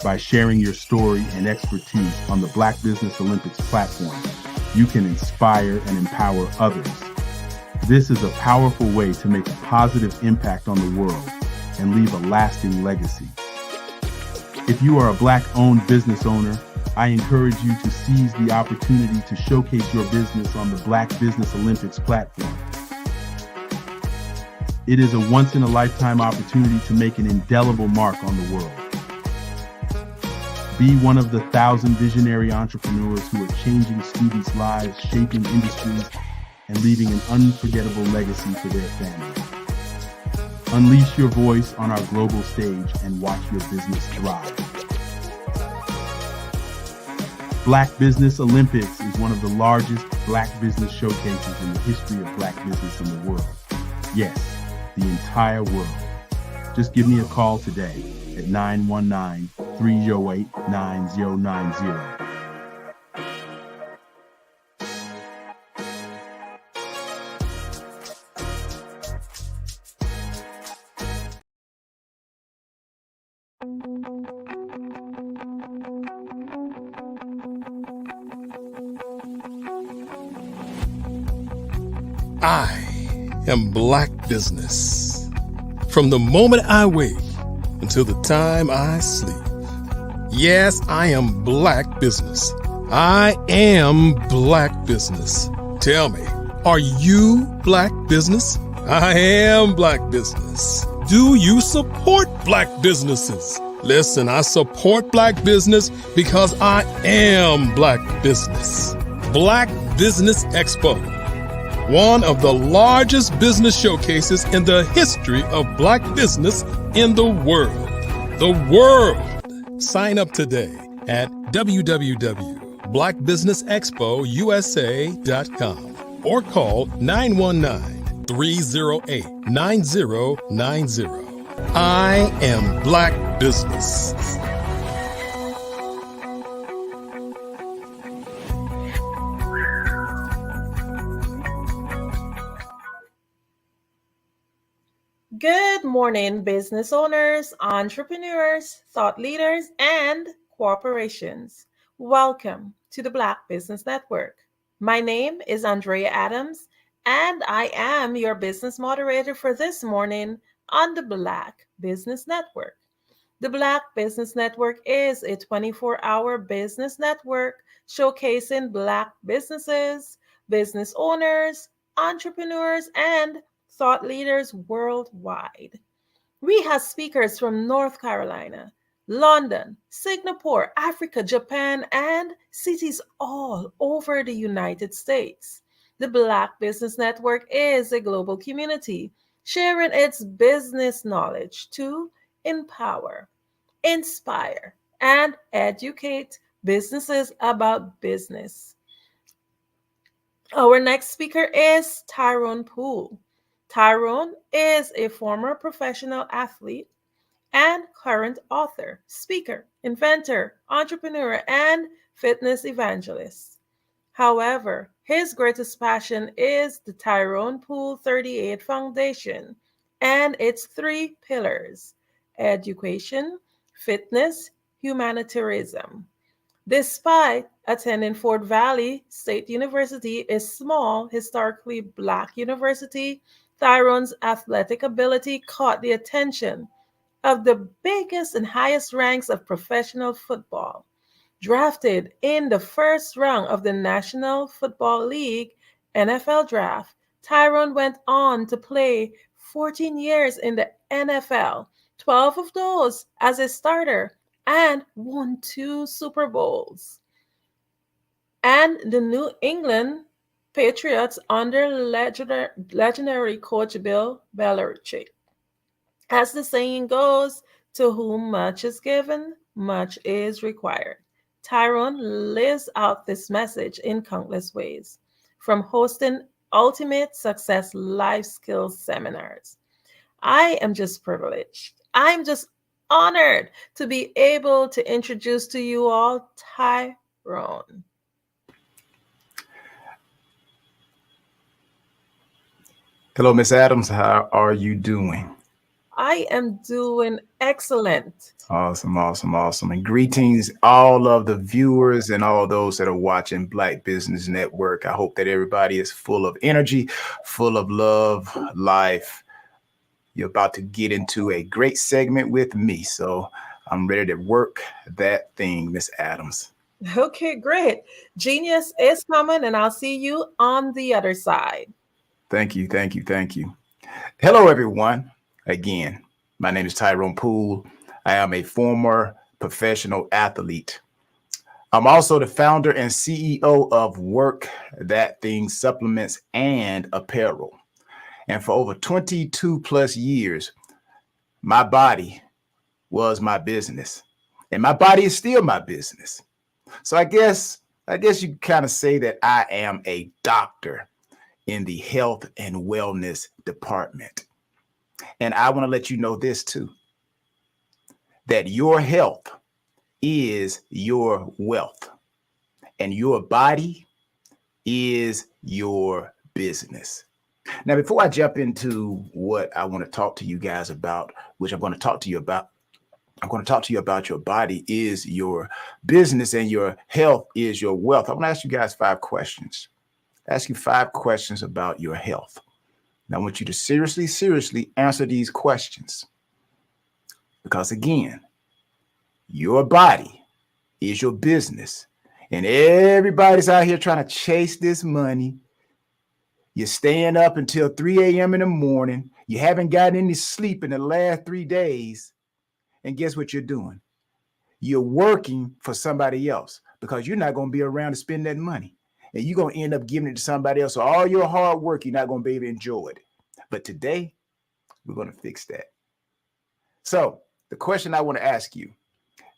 by sharing your story and expertise on the Black Business Olympics platform, you can inspire and empower others. This is a powerful way to make a positive impact on the world and leave a lasting legacy. If you are a Black-owned business owner, I encourage you to seize the opportunity to showcase your business on the Black Business Olympics platform. It is a once-in-a-lifetime opportunity to make an indelible mark on the world. Be one of the 1,000 visionary entrepreneurs who are changing students' lives, shaping industries, and leaving an unforgettable legacy for their families. Unleash your voice on our global stage and watch your business thrive. Black Business Olympics is one of the largest Black business showcases in the history of Black business in the world. Yes, the entire world. Just give me a call today at 919-308-9090. I am Black business. From the moment I wake until the time I sleep. Yes, I am Black business. I am Black business. Tell me, are you Black business? I am Black business. Do you support Black businesses? Listen, I support Black business because I am Black business. Black Business Expo, one of the largest business showcases in the history of Black business in the world. The world! Sign up today at www.blackbusinessexpousa.com or call 919-308-9090. I am Black business. morning, business owners, entrepreneurs, thought leaders, and corporations. Welcome to the Black Business Network. My name is Andrea Adams, and I am your business moderator for this morning on the Black Business Network. The Black Business Network is a 24-hour business network showcasing Black businesses, business owners, entrepreneurs, and thought leaders worldwide. We have speakers from North Carolina, London, Singapore, Africa, Japan, and cities all over the United States. The Black Business Network is a global community sharing its business knowledge to empower, inspire, and educate businesses about business. Our next speaker is Tyrone Poole. Tyrone is a former professional athlete and current author, speaker, inventor, entrepreneur, and fitness evangelist. However, his greatest passion is the Tyrone Poole 38 Foundation and its three pillars: education, fitness, humanitarianism. Despite attending Fort Valley State University, a small, historically Black university, Tyrone's athletic ability caught the attention of the biggest and highest ranks of professional football. Drafted in the first round of the National Football League NFL draft, Tyrone went on to play 14 years in the NFL, 12 of those as a starter, and won 2 Super Bowls. And the New England Patriots under legendary coach Bill Belichick. As the saying goes, to whom much is given, much is required. Tyrone lives out this message in countless ways, from hosting Ultimate Success Life Skills seminars. I am just privileged. I'm just honored to be able to introduce to you all Tyrone. Hello, Miss Adams. How are you doing? I am doing excellent. Awesome, awesome, awesome. And greetings, all of the viewers and all those that are watching Black Business Network. I hope that everybody is full of energy, full of love, life. You're about to get into a great segment with me. So I'm ready to work that thing, Miss Adams. Okay, great. Genius is coming, and I'll see you on the other side. Thank you, thank you, thank you. Hello, everyone. Again, my name is Tyrone Poole. I am a former professional athlete. I'm also the founder and CEO of Work That Thing Supplements and Apparel. And for over 22 plus years, my body was my business. And my body is still my business. So I guess you kind of say that I am a doctor in the health and wellness department. And I want to let you know this too, that your health is your wealth and your body is your business. Now, before I jump into what I want to talk to you guys about, which I'm going to talk to you about your body is your business and your health is your wealth. I want to ask you guys 5 questions. Ask you 5 questions about your health. Now, I want you to seriously answer these questions. Because again, your body is your business. And everybody's out here trying to chase this money. You're staying up until 3 a.m. in the morning. You haven't gotten any sleep in the last 3 days. And guess what you're doing? You're working for somebody else because you're not going to be around to spend that money. And you're going to end up giving it to somebody else. So all your hard work, you're not going to be able to enjoy it. But today, we're going to fix that. So the question I want to ask you,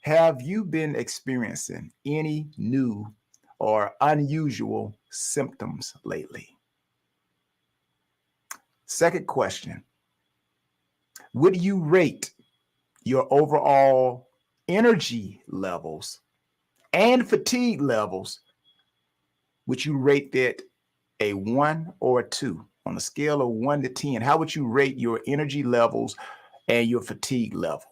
have you been experiencing any new or unusual symptoms lately? Second question, would you rate your overall energy levels and fatigue levels? Would you rate that a 1 or a 2 on a scale of 1 to 10? How would you rate your energy levels and your fatigue level.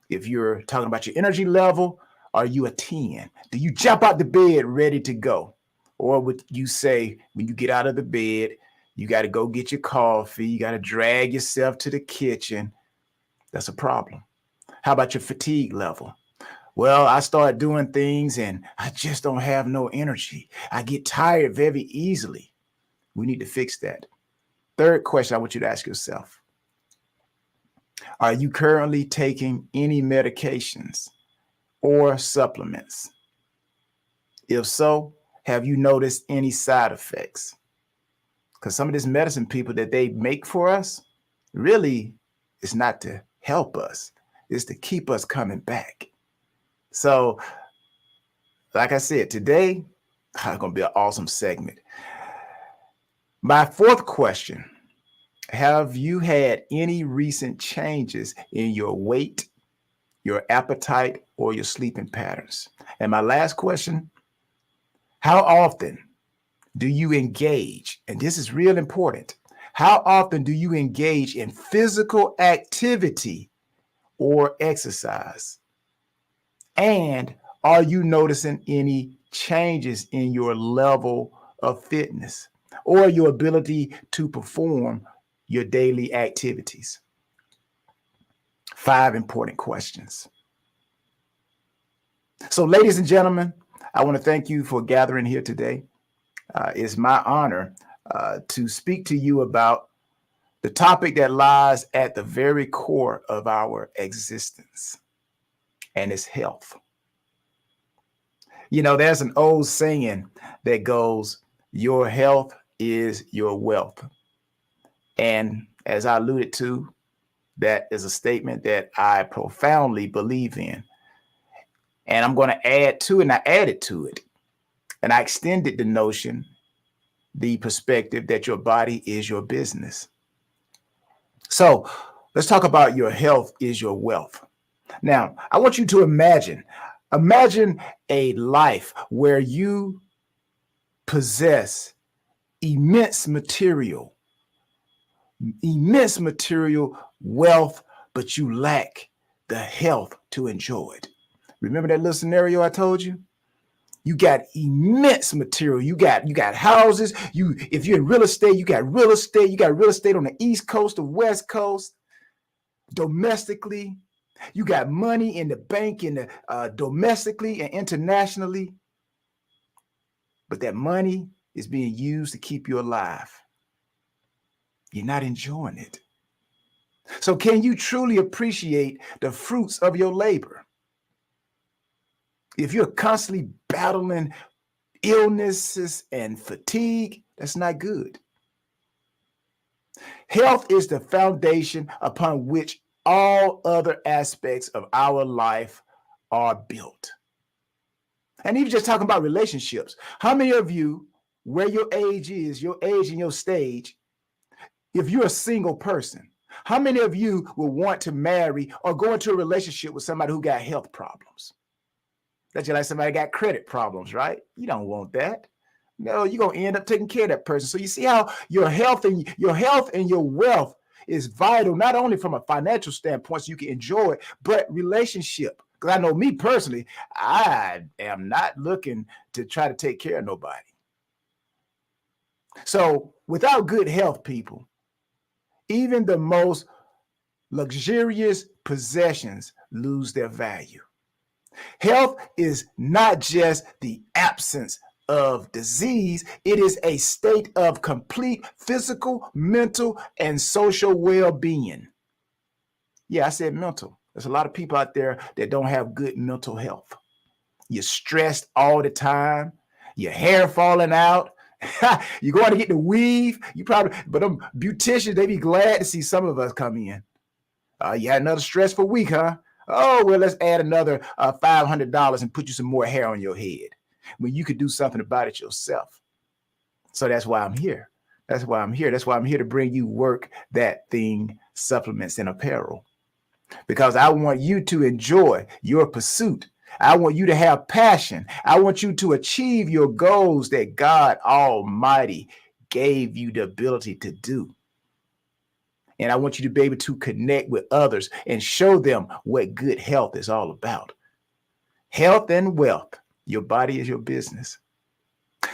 If you're talking about your energy level, are you a 10? Do you jump out the bed ready to go? Or would you say when you get out of the bed, you got to go get your coffee, you got to drag yourself to the kitchen? That's a problem. How about your fatigue level? Well, I start doing things and I just don't have no energy. I get tired very easily. We need to fix that. Third question I want you to ask yourself. Are you currently taking any medications or supplements? If so, have you noticed any side effects? Because some of this medicine people that they make for us, really, it's not to help us. It's to keep us coming back. So, like I said, today, it's going to be an awesome segment. My fourth question, have you had any recent changes in your weight, your appetite, or your sleeping patterns? And my last question, how often do you engage? And this is real important. How often do you engage in physical activity or exercise? And are you noticing any changes in your level of fitness or your ability to perform your daily activities? 5 important questions. So, ladies and gentlemen, I want to thank you for gathering here today. It's my honor to speak to you about the topic that lies at the very core of our existence, and it's health. You know, there's an old saying that goes, your health is your wealth. And as I alluded to, that is a statement that I profoundly believe in. And I'm going to add to it, and I added to it. And I extended the notion, the perspective that your body is your business. So let's talk about your health is your wealth. Now, I want you to imagine a life where you possess immense material wealth, but you lack the health to enjoy it. Remember that little scenario I told you? You got immense material. You got houses. If you're in real estate, you got real estate. You got real estate on the East Coast, the West Coast, domestically. You got money in the bank, domestically and internationally. But that money is being used to keep you alive. You're not enjoying it. So can you truly appreciate the fruits of your labor? If you're constantly battling illnesses and fatigue, that's not good. Health is the foundation upon which all other aspects of our life are built. And even just talking about relationships, how many of you, where your age and your stage, if you're a single person, how many of you will want to marry or go into a relationship with somebody who got health problems? That's just like somebody got credit problems, right? You don't want that. No, you're going to end up taking care of that person. So you see how your health and your wealth is vital, not only from a financial standpoint, so you can enjoy it, but relationship. Because I know me personally, I am not looking to try to take care of nobody. So without good health, people, even the most luxurious possessions lose their value. Health is not just the absence of disease. It is a state of complete physical, mental, and social well-being. Yeah, I said mental. There's a lot of people out there that don't have good mental health. You're stressed all the time. Your hair falling out. You're going to get the weave. But them beauticians, they be glad to see some of us come in. You had another stressful week, huh? Oh, well, let's add another $500 and put you some more hair on your head when you could do something about it yourself. So that's why I'm here. That's why I'm here to bring you Work That Thing supplements and apparel, because I want you to enjoy your pursuit. I want you to have passion. I want you to achieve your goals that God Almighty gave you the ability to do. And I want you to be able to connect with others and show them what good health is all about. Health and wealth. Your body is your business.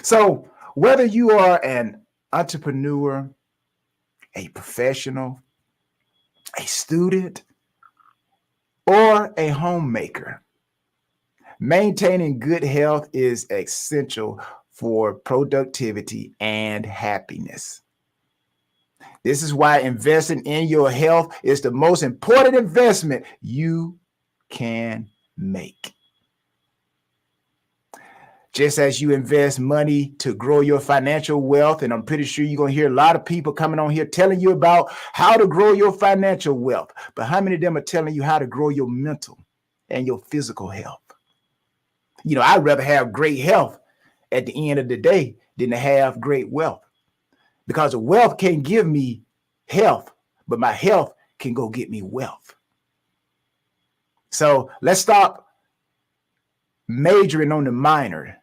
So whether you are an entrepreneur, a professional, a student, or a homemaker, maintaining good health is essential for productivity and happiness. This is why investing in your health is the most important investment you can make. Just as you invest money to grow your financial wealth, and I'm pretty sure you're going to hear a lot of people coming on here telling you about how to grow your financial wealth. But how many of them are telling you how to grow your mental and your physical health? You know, I'd rather have great health at the end of the day than to have great wealth, because the wealth can't give me health, but my health can go get me wealth. So let's stop majoring on the minor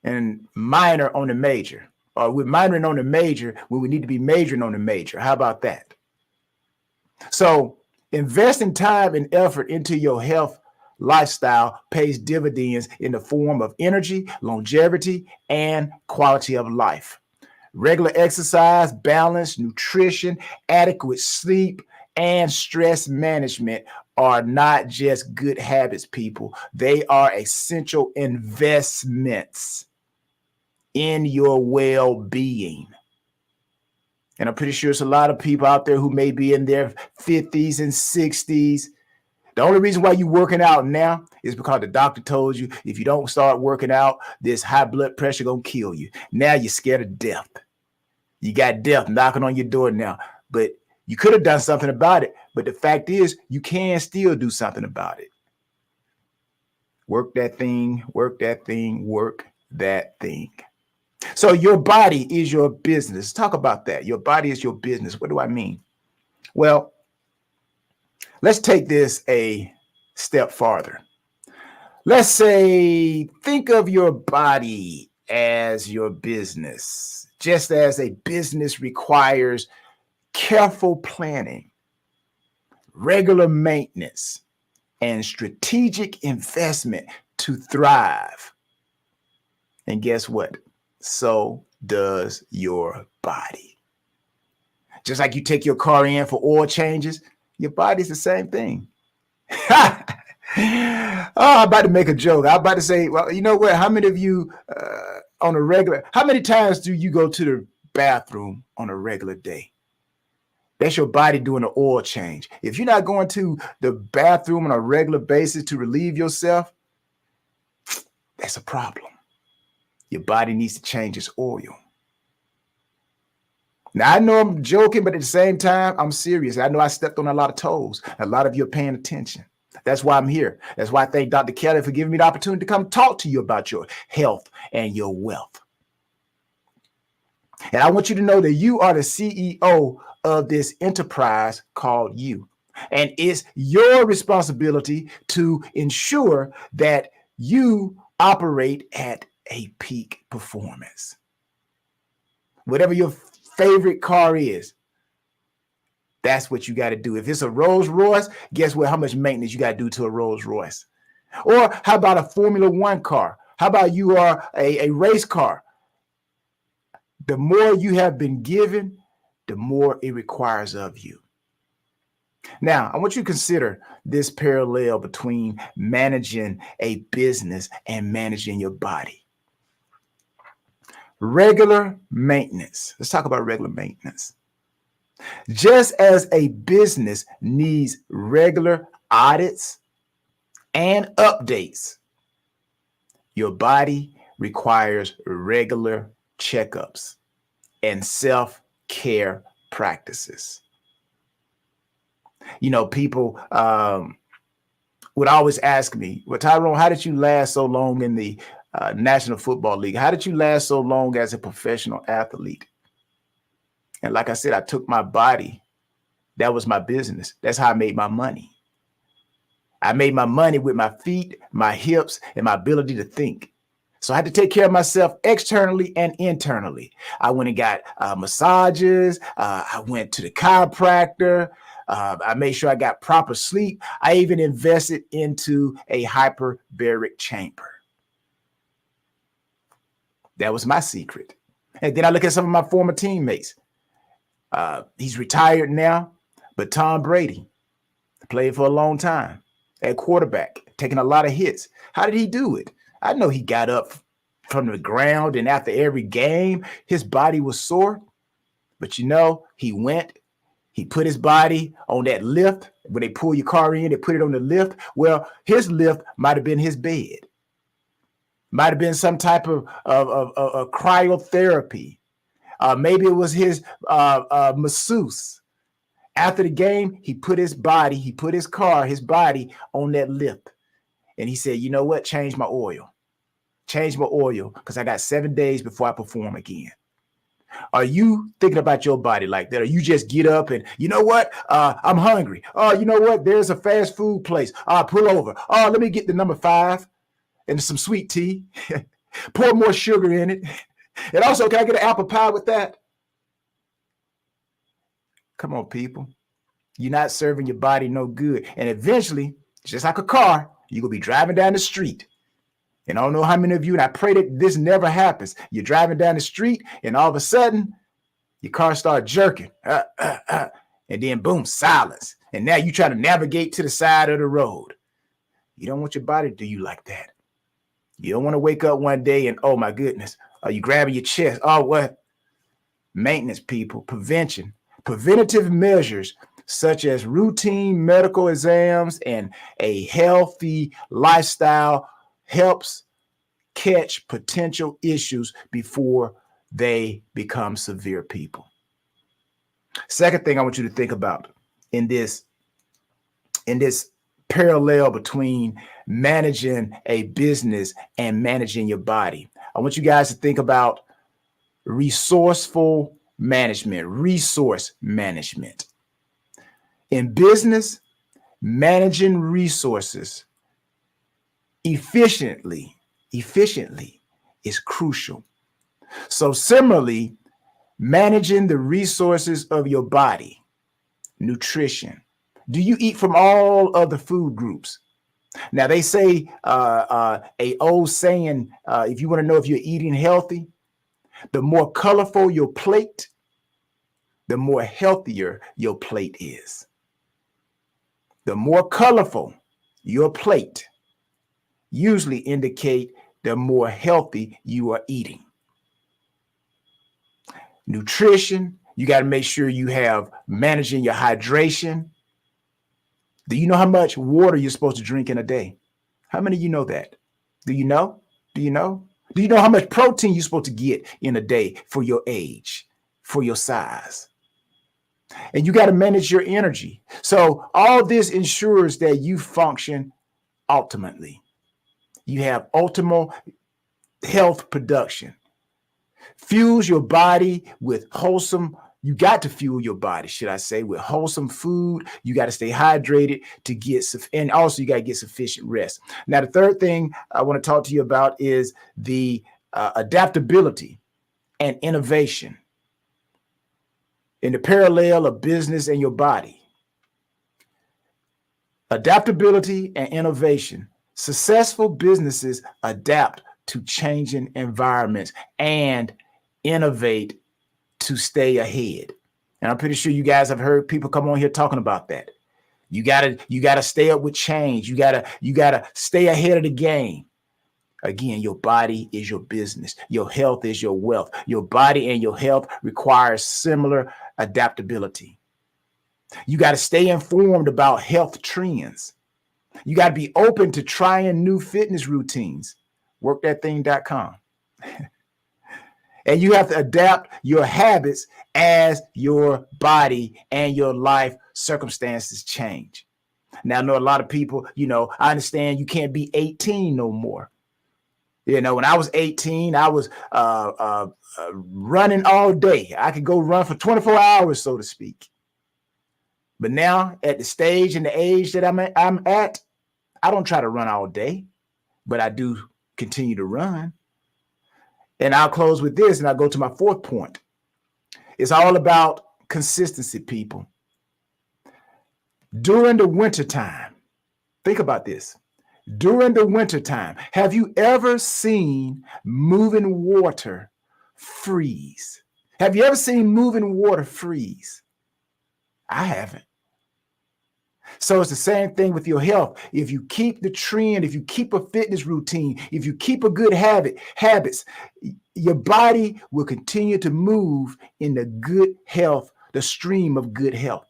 and minor on the major, or we're minoring on the major when we need to be majoring on the major. How about that? So investing time and effort into your health lifestyle pays dividends in the form of energy, longevity, and quality of life. Regular exercise, balance, nutrition, adequate sleep, and stress management are not just good habits, people. They are essential investments in your well-being. And I'm pretty sure there's a lot of people out there who may be in their 50s and 60s. The only reason why you're working out now is because the doctor told you if you don't start working out, this high blood pressure gonna kill you. Now you're scared of death. You got death knocking on your door now, but you could have done something about it. But the fact is, you can still do something about it. Work that thing, work that thing, work that thing. So your body is your business. Talk about that. Your body is your business. What do I mean? Well, let's take this a step farther. Let's say, think of your body as your business. Just as a business requires careful planning, regular maintenance, and strategic investment to thrive. And guess what? So does your body. Just like you take your car in for oil changes, your body's the same thing. I'm about to make a joke. I'm about to say, well, you know what? How many of you on a regular, how many times do you go to the bathroom on a regular day? That's your body doing an oil change. If you're not going to the bathroom on a regular basis to relieve yourself, that's a problem. Your body needs to change its oil. Now, I know I'm joking, but at the same time, I'm serious. I know I stepped on a lot of toes. A lot of you are paying attention. That's why I'm here. That's why I thank Dr. Kelly for giving me the opportunity to come talk to you about your health and your wealth. And I want you to know that you are the CEO of this enterprise called you. And it's your responsibility to ensure that you operate at a peak performance. Whatever your favorite car is, that's what you got to do. If it's a Rolls Royce, guess what? How much maintenance you got to do to a Rolls Royce? Or how about a Formula One car? How about you are a race car? The more you have been given, the more it requires of you. Now, I want you to consider this parallel between managing a business and managing your body. Regular maintenance. Let's talk about regular maintenance. Just as a business needs regular audits and updates, your body requires regular checkups and self-care practices. You know, people would always ask me, well, Tyrone, how did you last so long in the National Football League? How did you last so long as a professional athlete? And like I said, I took my body. That was my business. That's how I made my money. I made my money with my feet, my hips, and my ability to think. So I had to take care of myself externally and internally. I went and got massages. I went to the chiropractor. I made sure I got proper sleep. I even invested into a hyperbaric chamber. That was my secret. And then I look at some of my former teammates. He's retired now, but Tom Brady played for a long time at quarterback, taking a lot of hits. How did he do it? I know he got up from the ground, and after every game, his body was sore. But he put his body on that lift. When they pull your car in, they put it on the lift. Well, his lift might have been his bed. Might have been some type of cryotherapy. Maybe it was his masseuse. After the game, he put his body on that lift. And he said, you know what? Change my oil. Change my oil, because I got 7 days before I perform again. Are you thinking about your body like that? Or you just get up and, you know what? I'm hungry. Oh, you know what? There's a fast food place. Pull over. Oh, let me get the number 5 and some sweet tea. Pour more sugar in it. And also, can I get an apple pie with that? Come on, people. You're not serving your body no good. And eventually, just like a car, you're going to be driving down the street. And I don't know how many of you, and I pray that this never happens. You're driving down the street, and all of a sudden, your car starts jerking. And then, boom, silence. And now you're trying to navigate to the side of the road. You don't want your body to do you like that. You don't want to wake up one day and, oh, my goodness, are you grabbing your chest? Oh, what? Maintenance, people, prevention. Preventative measures such as routine medical exams and a healthy lifestyle helps catch potential issues before they become severe, people. Second thing I want you to think about in this parallel between managing a business and managing your body. I want you guys to think about resourceful management, resource management. In business, managing resources efficiently is crucial. So similarly, managing the resources of your body, nutrition. Do you eat from all of the food groups? Now they say a old saying, if you want to know if you're eating healthy, the more colorful your plate, the more healthier your plate is. The more colorful your plate usually indicate the more healthy you are eating. Nutrition, you got to make sure you have managing your hydration. Do you know how much water you're supposed to drink in a day? How many of you know that? Do you know? Do you know? Do you know how much protein you're supposed to get in a day for your age, for your size? And you got to manage your energy. So all this ensures that you function optimally. You have optimal health production. Fuels your body with wholesome. You got to fuel your body, should I say, with wholesome food. You got to stay hydrated to get, and also you got to get sufficient rest. Now, the third thing I want to talk to you about is the adaptability and innovation in the parallel of business and your body. Adaptability and innovation. Successful businesses adapt to changing environments and innovate to stay ahead. And I'm pretty sure you guys have heard people come on here talking about that. You gotta stay up with change. You gotta stay ahead of the game. Again, your body is your business. Your health is your wealth. Your body and your health requires similar adaptability. You got to stay informed about health trends. You got to be open to trying new fitness routines. Workthatthing.com. And you have to adapt your habits as your body and your life circumstances change. Now, I know a lot of people, I understand you can't be 18 no more. When I was 18, I was running all day. I could go run for 24 hours, so to speak. But now at the stage and the age that I'm at, I don't try to run all day, but I do continue to run. And I'll close with this, and I'll go to my fourth point. It's all about consistency, people. During the wintertime, think about this. During the wintertime, have you ever seen moving water freeze? Have you ever seen moving water freeze? I haven't. So it's the same thing with your health. If you keep the trend, if you keep a fitness routine, if you keep a good habits, your body will continue to move in the good health, the stream of good health.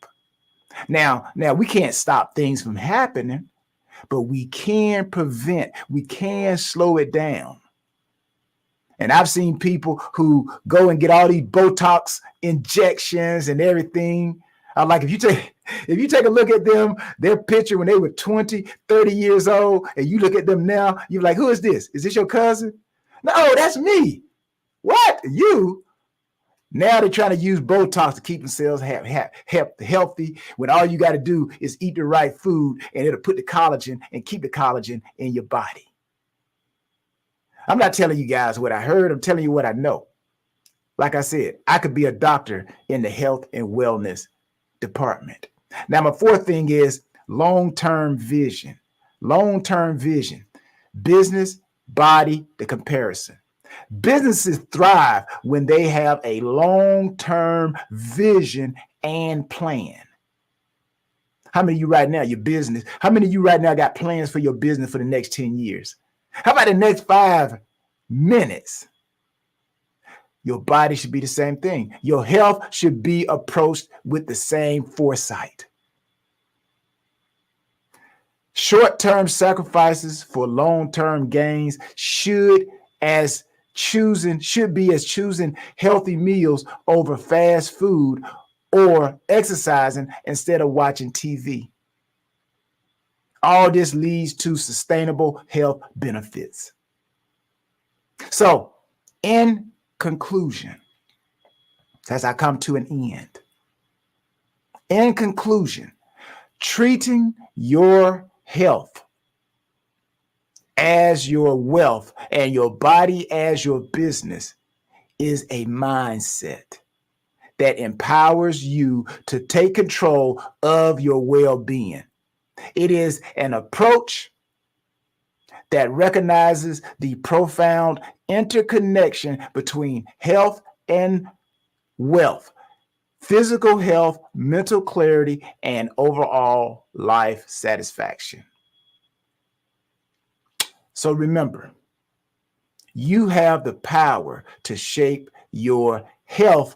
Now we can't stop things from happening, but we can prevent, we can slow it down. And I've seen people who go and get all these Botox injections and everything. Like if you take a look at them, their picture when they were 20, 30 years old, and you look at them now, you're like, who is this? Is this your cousin? No, that's me. What? You? Now they're trying to use Botox to keep themselves healthy when all you got to do is eat the right food and it'll put the collagen and keep the collagen in your body. I'm not telling you guys what I heard. I'm telling you what I know. Like I said, I could be a doctor in the health and wellness department. Now, my fourth thing is long-term vision. Long-term vision. Business, body, the comparison. Businesses thrive when they have a long-term vision and plan. How many of you right now, your business, how many of you right now got plans for your business for the next 10 years? How about the next 5 minutes? Your body should be the same thing. Your health should be approached with the same foresight. Short-term sacrifices for long-term gains should be as choosing healthy meals over fast food or exercising instead of watching TV. All this leads to sustainable health benefits. So, in conclusion, as I come to an end, in conclusion, treating your health as your wealth and your body as your business is a mindset that empowers you to take control of your well-being. It is an approach that recognizes the profound interconnection between health and wealth, physical health, mental clarity, and overall life satisfaction. So remember, you have the power to shape your health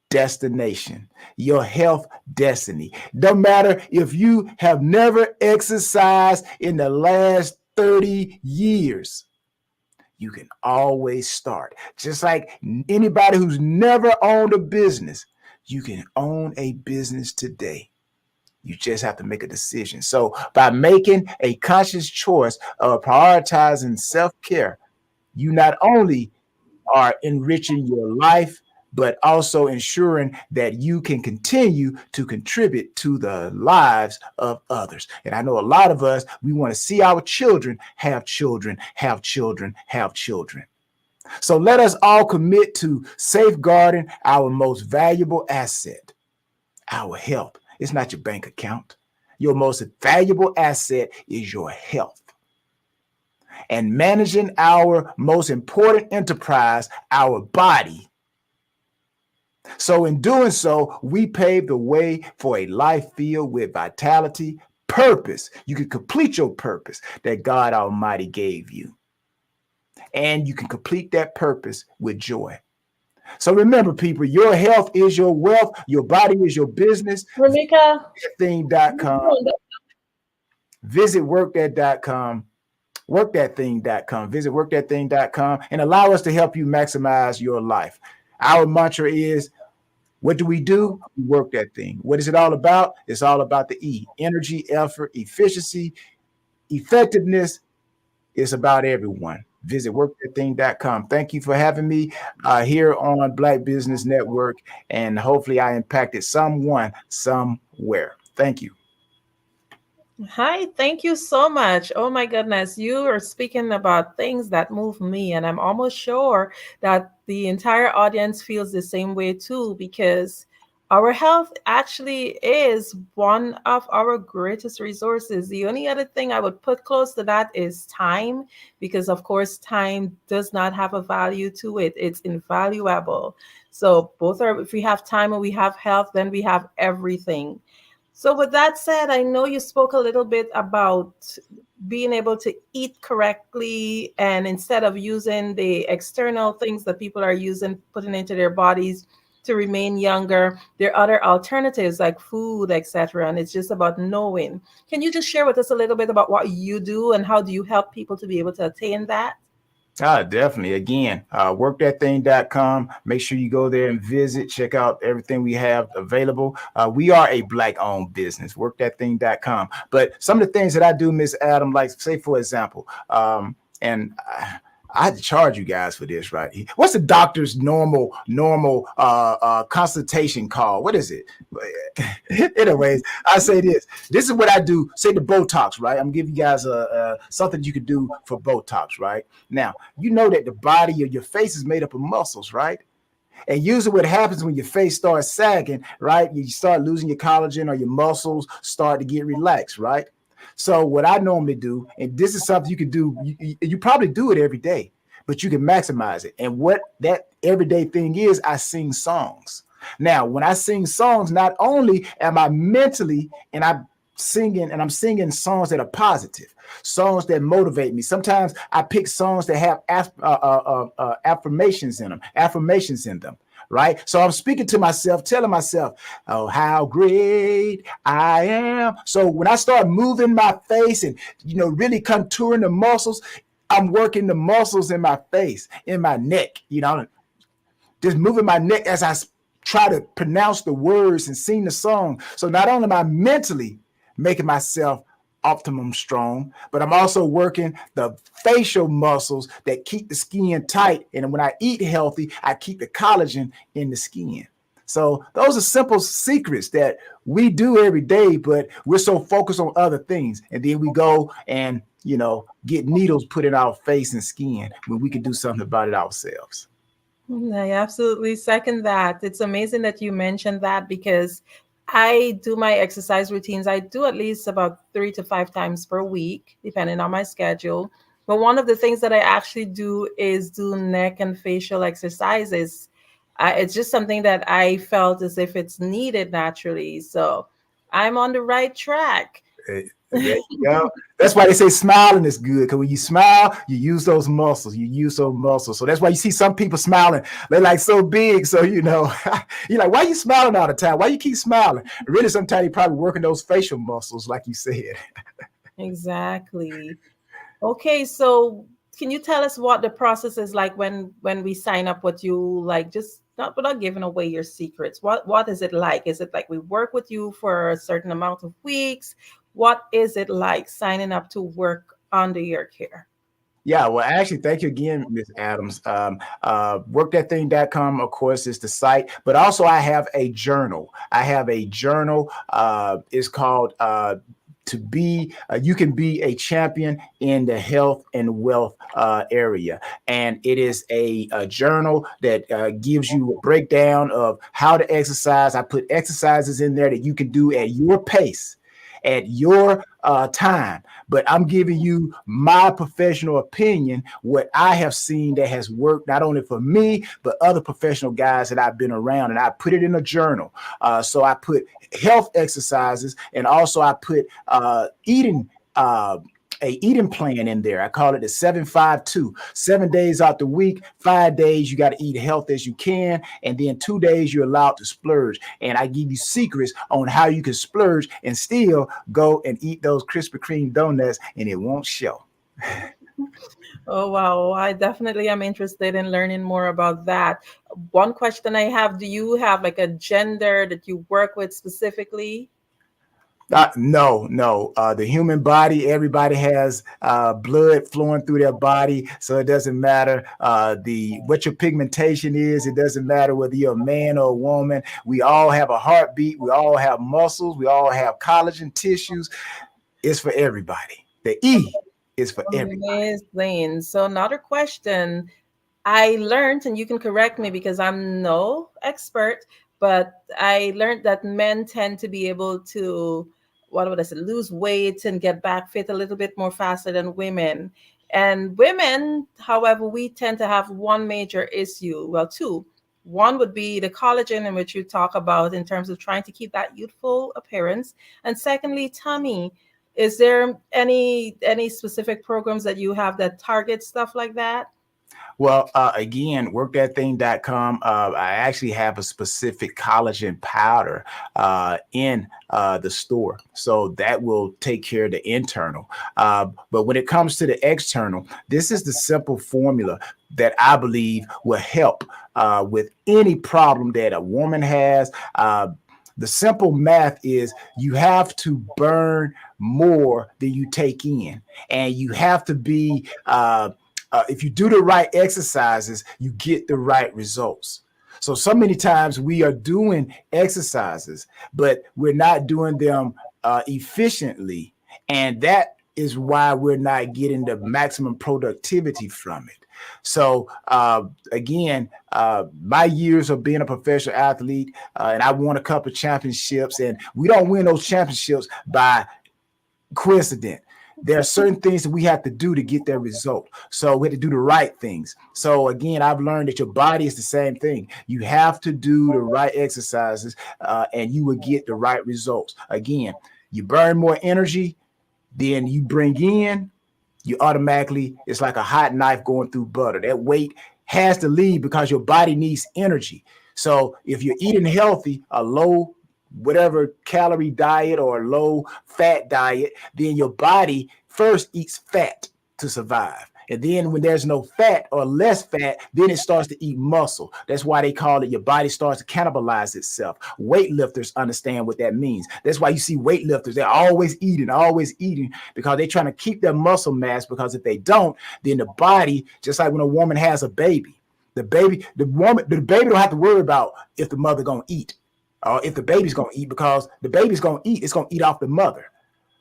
destination, your health destiny. No matter if you have never exercised in the last 30 years, you can always start. Just like anybody who's never owned a business, you can own a business today. You just have to make a decision. So by making a conscious choice of prioritizing self-care, you not only are enriching your life, but also ensuring that you can continue to contribute to the lives of others. And I know a lot of us, we want to see our children have children, have children, have children. So let us all commit to safeguarding our most valuable asset, our health. It's not your bank account. Your most valuable asset is your health. And managing our most important enterprise, our body. So in doing so, we pave the way for a life filled with vitality, purpose. You can complete your purpose that God Almighty gave you. And you can complete that purpose with joy. So remember, people, your health is your wealth. Your body is your business. Ramika. Thing.com. Visit workthat.com. Workthatthing.com. Visit workthatthing.com and allow us to help you maximize your life. Our mantra is, what do? We work that thing. What is it all about? It's all about the E. Energy, effort, efficiency, effectiveness. It's about everyone. Visit workthatthing.com. Thank you for having me here on Black Business Network, and hopefully I impacted someone somewhere. Thank you. Hi, thank you so much. Oh my goodness, you are speaking about things that move me, and I'm almost sure that the entire audience feels the same way too, because our health actually is one of our greatest resources. The only other thing I would put close to that is time, because of course, time does not have a value to it, it's invaluable. So, both are, if we have time and we have health, then we have everything. So, with that said, I know you spoke a little bit about being able to eat correctly, and instead of using the external things that people are using, putting into their bodies to remain younger, there are other alternatives like food, etc. And it's just about knowing. Can you just share with us a little bit about what you do and how do you help people to be able to attain that? Definitely. Again, workthatthing.com. Make sure you go there and visit, check out everything we have available. We are a Black owned business, workthatthing.com. But some of the things that I do, Miss Adam, like say, for example, and I had to charge you guys for this, right? What's the doctor's normal consultation call? What is it? Anyways, I say this. This is what I do. Say the Botox, right? I'm giving you guys something you could do for Botox, right? Now, you know that the body of your face is made up of muscles, right? And usually what happens when your face starts sagging, right? You start losing your collagen or your muscles start to get relaxed, right? So what I normally do, and this is something you can do, you probably do it every day, but you can maximize it. And what that everyday thing is, I sing songs. Now, when I sing songs, not only am I mentally and I'm singing songs that are positive, songs that motivate me. Sometimes I pick songs that have affirmations in them, right? So I'm speaking to myself, telling myself, oh, how great I am. So when I start moving my face and, really contouring the muscles, I'm working the muscles in my face, in my neck, just moving my neck as I try to pronounce the words and sing the song. So not only am I mentally making myself optimum strong, but I'm also working the facial muscles that keep the skin tight. And when I eat healthy, I keep the collagen in the skin. So those are simple secrets that we do every day, but we're so focused on other things. And then we go and, get needles put in our face and skin when we can do something about it ourselves. I absolutely second that. It's amazing that you mentioned that, because I do my exercise routines. I do at least about 3 to 5 times per week, depending on my schedule. But one of the things that I actually do is do neck and facial exercises. It's just something that I felt as if it's needed naturally. So I'm on the right track. There you go. That's why they say smiling is good, because when you smile, you use those muscles. So that's why you see some people smiling. They're like so big. So, you're like, why are you smiling all the time? Why you keep smiling? Really, sometimes you're probably working those facial muscles, like you said. Exactly. Okay, so can you tell us what the process is like when we sign up with you? Like, just not without giving away your secrets. What is it like? Is it like we work with you for a certain amount of weeks? What is it like signing up to work under your care? Yeah, well, actually, thank you again, Ms. Adams. Workthatthing.com, of course, is the site, but also I have a journal. It's called you can be a champion in the health and wealth area. And it is a journal that gives you a breakdown of how to exercise. I put exercises in there that you can do at your pace, at your time. But I'm giving you my professional opinion, what I have seen that has worked not only for me, but other professional guys that I've been around. And I put it in a journal. So I put health exercises, and also I put eating a eating plan in there. I call it the 7-5-2. 7 days out the week, 5 days you got to eat health as you can, and then 2 days you're allowed to splurge. And I give you secrets on how you can splurge and still go and eat those Krispy Kreme donuts, and it won't show. Oh, wow. I definitely am interested in learning more about that. One question I have, do you have like a gender that you work with specifically? No. The human body, everybody has blood flowing through their body, so it doesn't matter what your pigmentation is. It doesn't matter whether you're a man or a woman. We all have a heartbeat. We all have muscles. We all have collagen tissues. is for everybody. The E is for everybody. Amazing. So another question I learned, and you can correct me because I'm no expert, but I learned that men tend to be able to, what would I say, lose weight and get back fit a little bit more faster than women. And women, however, we tend to have one major issue, well, two. One would be the collagen, in which you talk about in terms of trying to keep that youthful appearance. And secondly, tummy. Is there any specific programs that you have that target stuff like that? Well, again, workthatthing.com. I actually have a specific collagen powder in the store. So that will take care of the internal. But when it comes to the external, this is the simple formula that I believe will help with any problem that a woman has. The simple math is you have to burn more than you take in, and you have to be if you do the right exercises, you get the right results. So many times we are doing exercises, but we're not doing them efficiently. And that is why we're not getting the maximum productivity from it. So again, my years of being a professional athlete, and I won a couple of championships, and we don't win those championships by coincidence. There are certain things that we have to do to get that result. So we have to do the right things. So again, I've learned that your body is the same thing. You have to do the right exercises and you will get the right results. Again, you burn more energy than you bring in, you automatically, it's like a hot knife going through butter. That weight has to leave because your body needs energy. So if you're eating healthy, a low whatever calorie diet or low fat diet, then your body first eats fat to survive. And then when there's no fat or less fat, then it starts to eat muscle. That's why they call it your body starts to cannibalize itself. Weightlifters understand what that means. That's why you see weightlifters, they're always eating because they're trying to keep their muscle mass, because if they don't, then the body, just like when a woman has a baby, the baby don't have to worry about if the mother gonna eat. If the baby's going to eat, because the baby's going to eat, it's going to eat off the mother.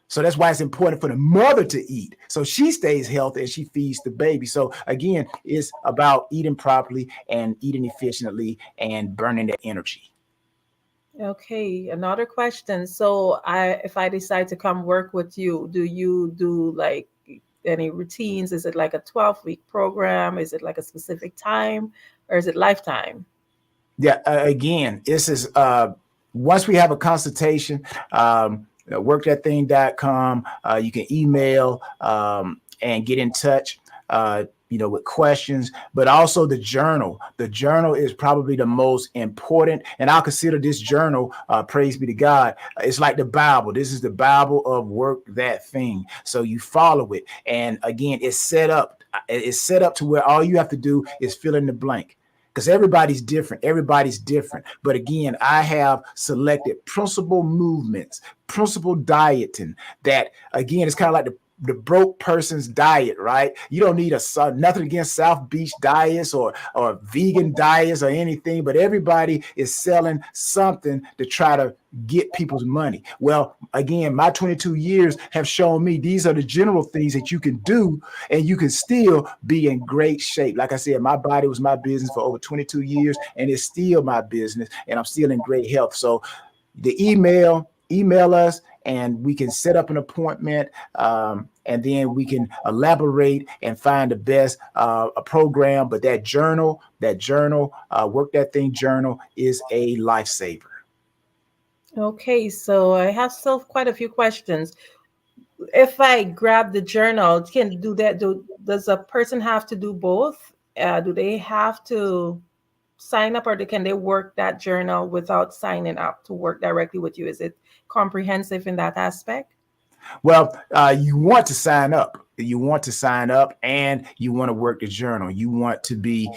So that's why it's important for the mother to eat, so she stays healthy and she feeds the baby. So again, it's about eating properly and eating efficiently and burning the energy. Okay, another question. So if I decide to come work with you, do you do like any routines? Is it like a 12-week program? Is it like a specific time, or is it lifetime? Yeah, again, this is once we have a consultation, workthatthing.com, you can email and get in touch, with questions, but also the journal. The journal is probably the most important, and I'll consider this journal, praise be to God, it's like the Bible. This is the Bible of Work That Thing. So you follow it, and again, it's set up to where all you have to do is fill in the blank. Because everybody's different. But again, I have selected principal movements, principal dieting that, again, it's kind of like the broke person's diet, right? You don't need nothing against South Beach diets or vegan diets or anything, but everybody is selling something to try to get people's money. Well, again, my 22 years have shown me these are the general things that you can do, and you can still be in great shape. Like I said, my body was my business for over 22 years, and it's still my business, and I'm still in great health. So the email us, and we can set up an appointment, and then we can elaborate and find the best a program. But that journal, Work That Thing journal, is a lifesaver. Okay, so I have still quite a few questions. If I grab the journal, can do that? Does a person have to do both? Do they have to sign up, or can they work that journal without signing up to work directly with you? Is it comprehensive in that aspect? Well, you want to sign up. And you want to work the journal. You want to be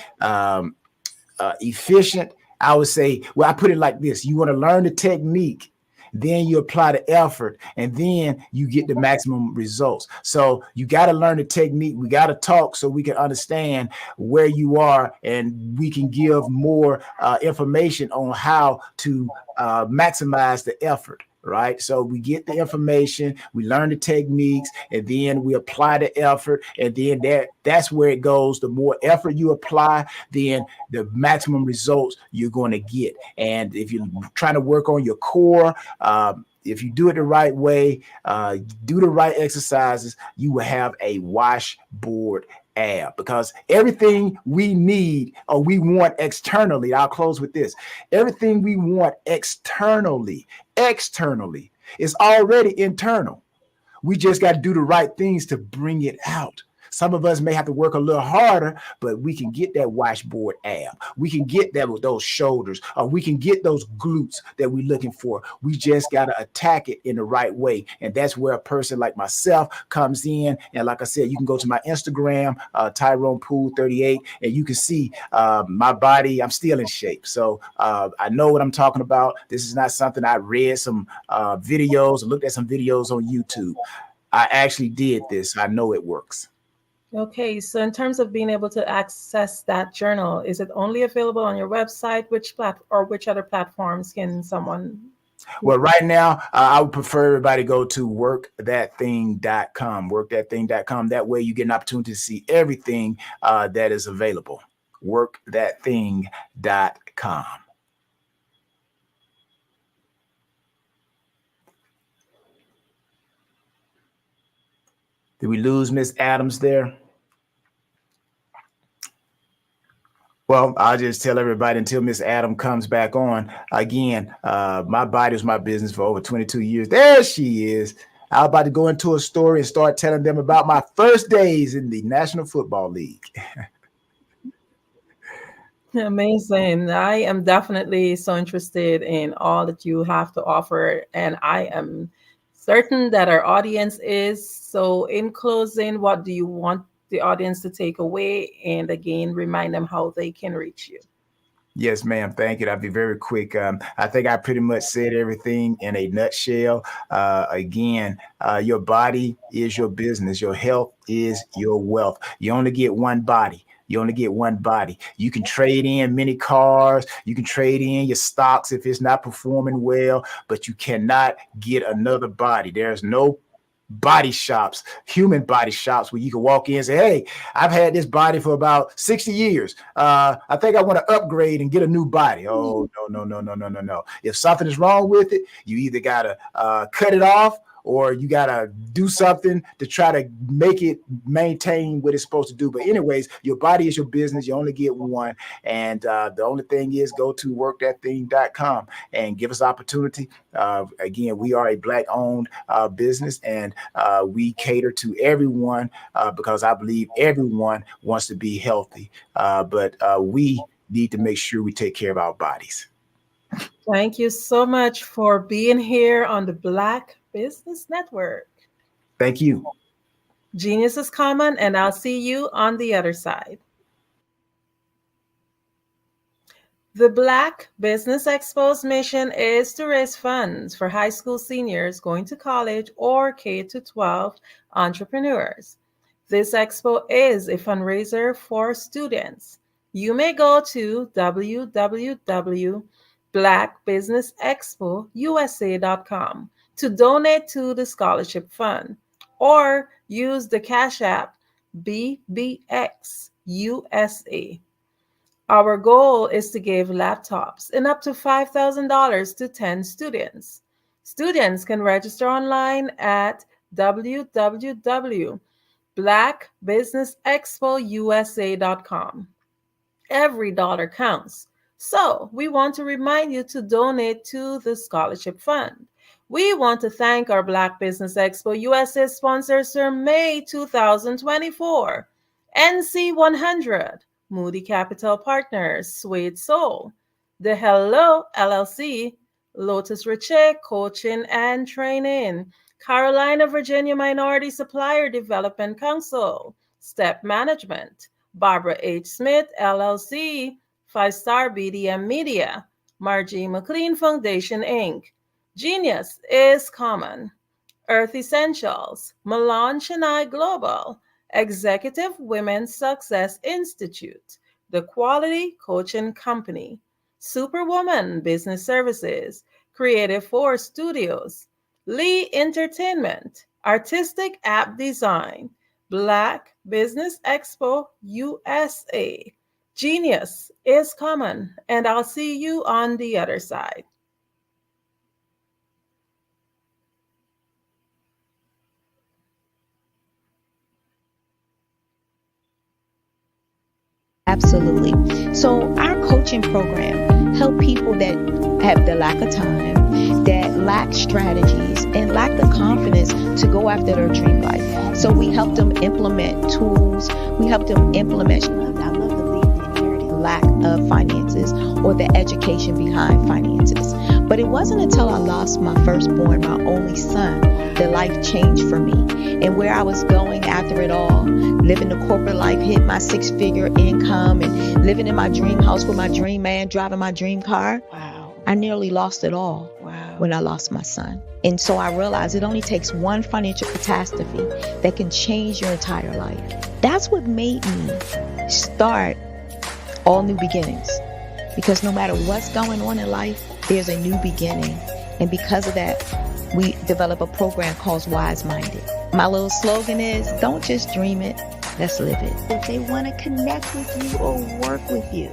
efficient. I would say, well, I put it like this. You want to learn the technique, then you apply the effort, and then you get the maximum results. So you got to learn the technique. We got to talk so we can understand where you are, and we can give more information on how to maximize the effort. right? So we get the information, we learn the techniques, and then we apply the effort, and then that's where it goes. The more effort you apply, then the maximum results you're going to get. And if you're trying to work on your core, if you do it the right way, do the right exercises, you will have a washboard ab, because everything we need or we want externally, I'll close with this, everything we want externally is already internal. We just got to do the right things to bring it out. Some of us may have to work a little harder, but we can get that washboard ab. We can get that with those shoulders, or we can get those glutes that we're looking for. We just got to attack it in the right way. And that's where a person like myself comes in. And like I said, you can go to my Instagram, Tyrone Poole 38, and you can see my body. I'm still in shape. So I know what I'm talking about. This is not something I read some videos or looked at some videos on YouTube. I actually did this. I know it works. Okay, so in terms of being able to access that journal, is it only available on your website? Which other platforms can someone? Well, right now, I would prefer everybody go to workthatthing.com, workthatthing.com. That way you get an opportunity to see everything that is available. Workthatthing.com. Did we lose Miss Adams there? Well, I'll just tell everybody until Miss Adam comes back on. Again, my body was my business for over 22 years. There she is. I'm about to go into a story and start telling them about my first days in the National Football League. Amazing. I am definitely so interested in all that you have to offer, and I am certain that our audience is. So in closing, what do you want the audience to take away, and again remind them how they can reach you? Yes, ma'am. Thank you. I'll be very quick. I think I pretty much said everything in a nutshell. Again, your body is your business. Your health is your wealth. You only get one body. You only get one body. You can trade in many cars. You can trade in your stocks if it's not performing well, but you cannot get another body. There's no body shops, human body shops, where you can walk in and say, hey, I've had this body for about 60 years. I think I want to upgrade and get a new body. Oh, no. If something is wrong with it, you either got to cut it off, or you got to do something to try to make it maintain what it's supposed to do. But anyways, your body is your business. You only get one. And the only thing is, go to workthatthing.com and give us opportunity. Again, we are a Black-owned business, and we cater to everyone because I believe everyone wants to be healthy. But we need to make sure we take care of our bodies. Thank you so much for being here on the Black Business Network. Thank you. Genius is common, and I'll see you on the other side. The Black Business Expo's mission is to raise funds for high school seniors going to college or K-12 entrepreneurs. This expo is a fundraiser for students. You may go to www.blackbusinessexpousa.com to donate to the scholarship fund, or use the Cash App BBXUSA. Our goal is to give laptops and up to $5,000 to 10 students. Students can register online at www.blackbusinessexpousa.com. Every dollar counts. So we want to remind you to donate to the scholarship fund. We want to thank our Black Business Expo USA sponsors for May 2024. NC 100, Moody Capital Partners, Suede Soul, The Hello LLC, Lotus Riche Coaching and Training, Carolina, Virginia Minority Supplier Development Council, Step Management, Barbara H. Smith LLC, 5-Star BDM Media, Margie McLean Foundation Inc., Genius is Common, Earth Essentials, Milan Chennai Global, Executive Women's Success Institute, The Quality Coaching Company, Superwoman Business Services, Creative Force Studios, Lee Entertainment, Artistic App Design, Black Business Expo USA. Genius is common, and I'll see you on the other side. Absolutely. So our coaching program help people that have the lack of time, that lack strategies, and lack the confidence to go after their dream life. So we help them implement tools. We help them implement, I love to leave the inherited lack of finances or the education behind finances. But it wasn't until I lost my firstborn, my only son, that life changed for me. And where I was going after it all, living the corporate life, hit my 6-figure income, and living in my dream house with my dream man, driving my dream car. Wow. I nearly lost it all. Wow. When I lost my son. And so I realized it only takes one financial catastrophe that can change your entire life. That's what made me start All New Beginnings. Because no matter what's going on in life, there's a new beginning. And because of that, we develop a program called Wise Minded. My little slogan is, don't just dream it, let's live it. If they want to connect with you or work with you,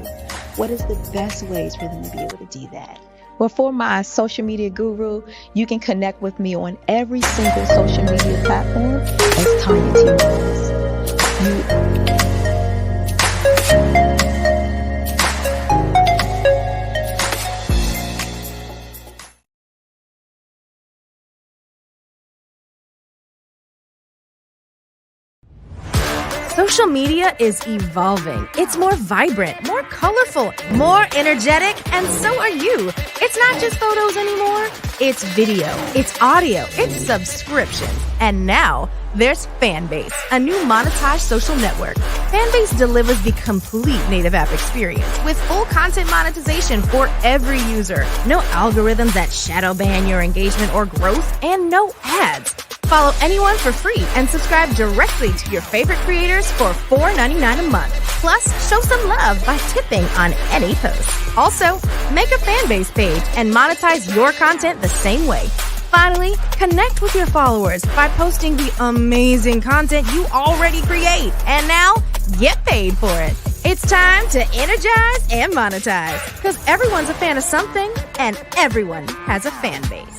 what is the best ways for them to be able to do that? Well, for my social media guru, you can connect with me on every single social media platform as Tanya T. Rose. Social media is evolving. It's more vibrant, more colorful, more energetic, and so are you. It's not just photos anymore. It's video, it's audio, it's subscriptions. And now there's Fanbase, a new monetized social network. Fanbase delivers the complete native app experience with full content monetization for every user. No algorithms that shadow ban your engagement or growth, and no ads. Follow anyone for free and subscribe directly to your favorite creators for $4.99 a month. Plus, show some love by tipping on any post. Also, make a Fanbase page and monetize your content the same way. Finally, connect with your followers by posting the amazing content you already create. And now, get paid for it. It's time to energize and monetize. Because everyone's a fan of something, and everyone has a fan base.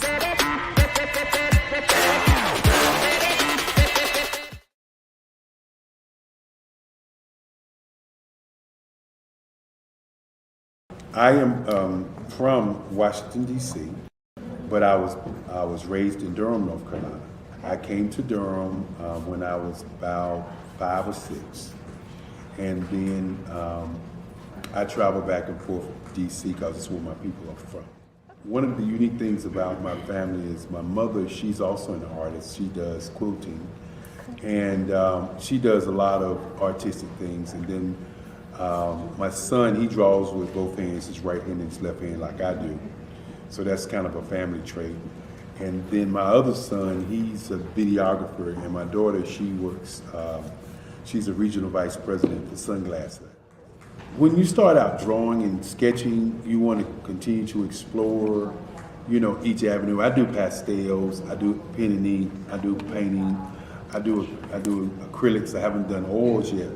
I am from Washington, D.C., but I was raised in Durham, North Carolina. I came to Durham when I was about 5 or 6, and then I traveled back and forth to D.C. because it's where my people are from. One of the unique things about my family is my mother, she's also an artist. She does quilting, and she does a lot of artistic things, and then my son, he draws with both hands, his right hand and his left hand, like I do. So that's kind of a family trait. And then my other son, he's a videographer, and my daughter, she works, she's a regional vice president for Sunglass Hut. When you start out drawing and sketching, you want to continue to explore, you know, each avenue. I do pastels, I do pen and ink, I do painting, I do acrylics. I haven't done oils yet.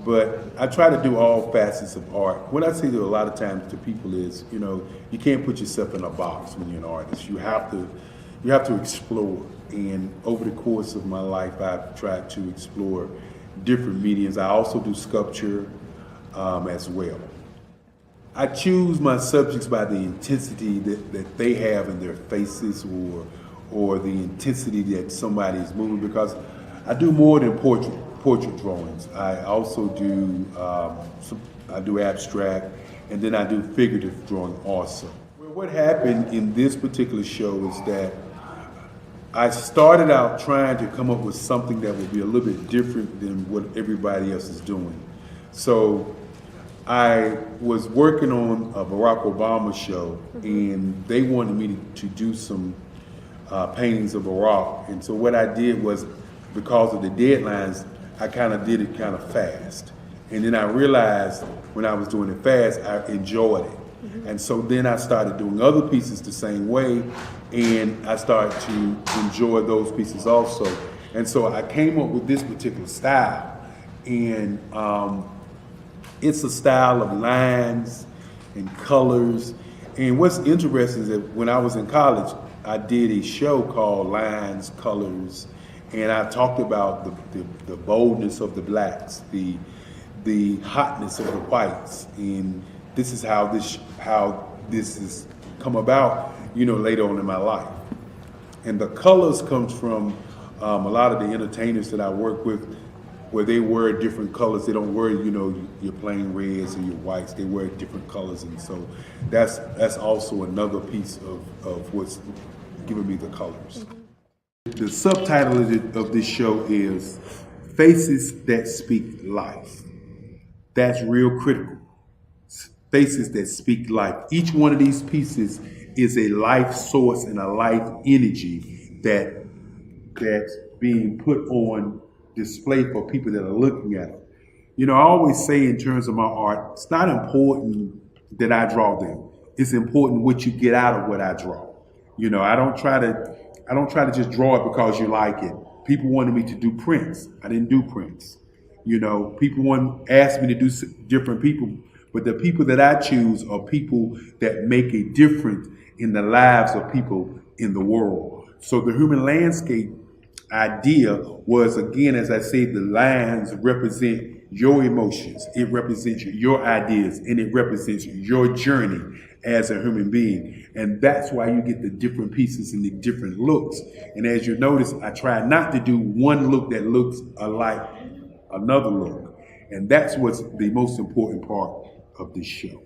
But I try to do all facets of art. What I say to a lot of times to people is, you know, you can't put yourself in a box when you're an artist. You have to explore. And over the course of my life, I've tried to explore different mediums. I also do sculpture as well. I choose my subjects by the intensity that they have in their faces, or the intensity that somebody is moving, because I do more than portrait drawings. I also do I do abstract, and then I do figurative drawing also. Well, what happened in this particular show is that I started out trying to come up with something that would be a little bit different than what everybody else is doing. So I was working on a Barack Obama show, and they wanted me to do some paintings of Barack. And so what I did was, because of the deadlines, I kind of did it kind of fast. And then I realized when I was doing it fast, I enjoyed it. And so then I started doing other pieces the same way, and I started to enjoy those pieces also. And so I came up with this particular style, and it's a style of lines and colors. And what's interesting is that when I was in college, I did a show called Lines, Colors, and I talked about the boldness of the blacks, the hotness of the whites, and this is how this has come about, later on in my life. And the colors comes from a lot of the entertainers that I work with, where they wear different colors. They don't wear, your plain reds or your whites. They wear different colors, and so that's also another piece of what's giving me the colors. The subtitle of this show is Faces That Speak Life. That's real critical. Faces that speak life. Each one of these pieces is a life source and a life energy that's being put on display for people that are looking at it. I always say in terms of my art, it's not important that I draw them. It's important what you get out of what I draw. I don't try to just draw it because you like it. People wanted me to do prints. I didn't do prints. People asked me to do different people, but the people that I choose are people that make a difference in the lives of people in the world. So the human landscape idea was, again, as I say, the lines represent your emotions, it represents your ideas, and it represents your journey as a human being. And that's why you get the different pieces and the different looks. And as you notice, I try not to do one look that looks alike another look. And that's what's the most important part of this show.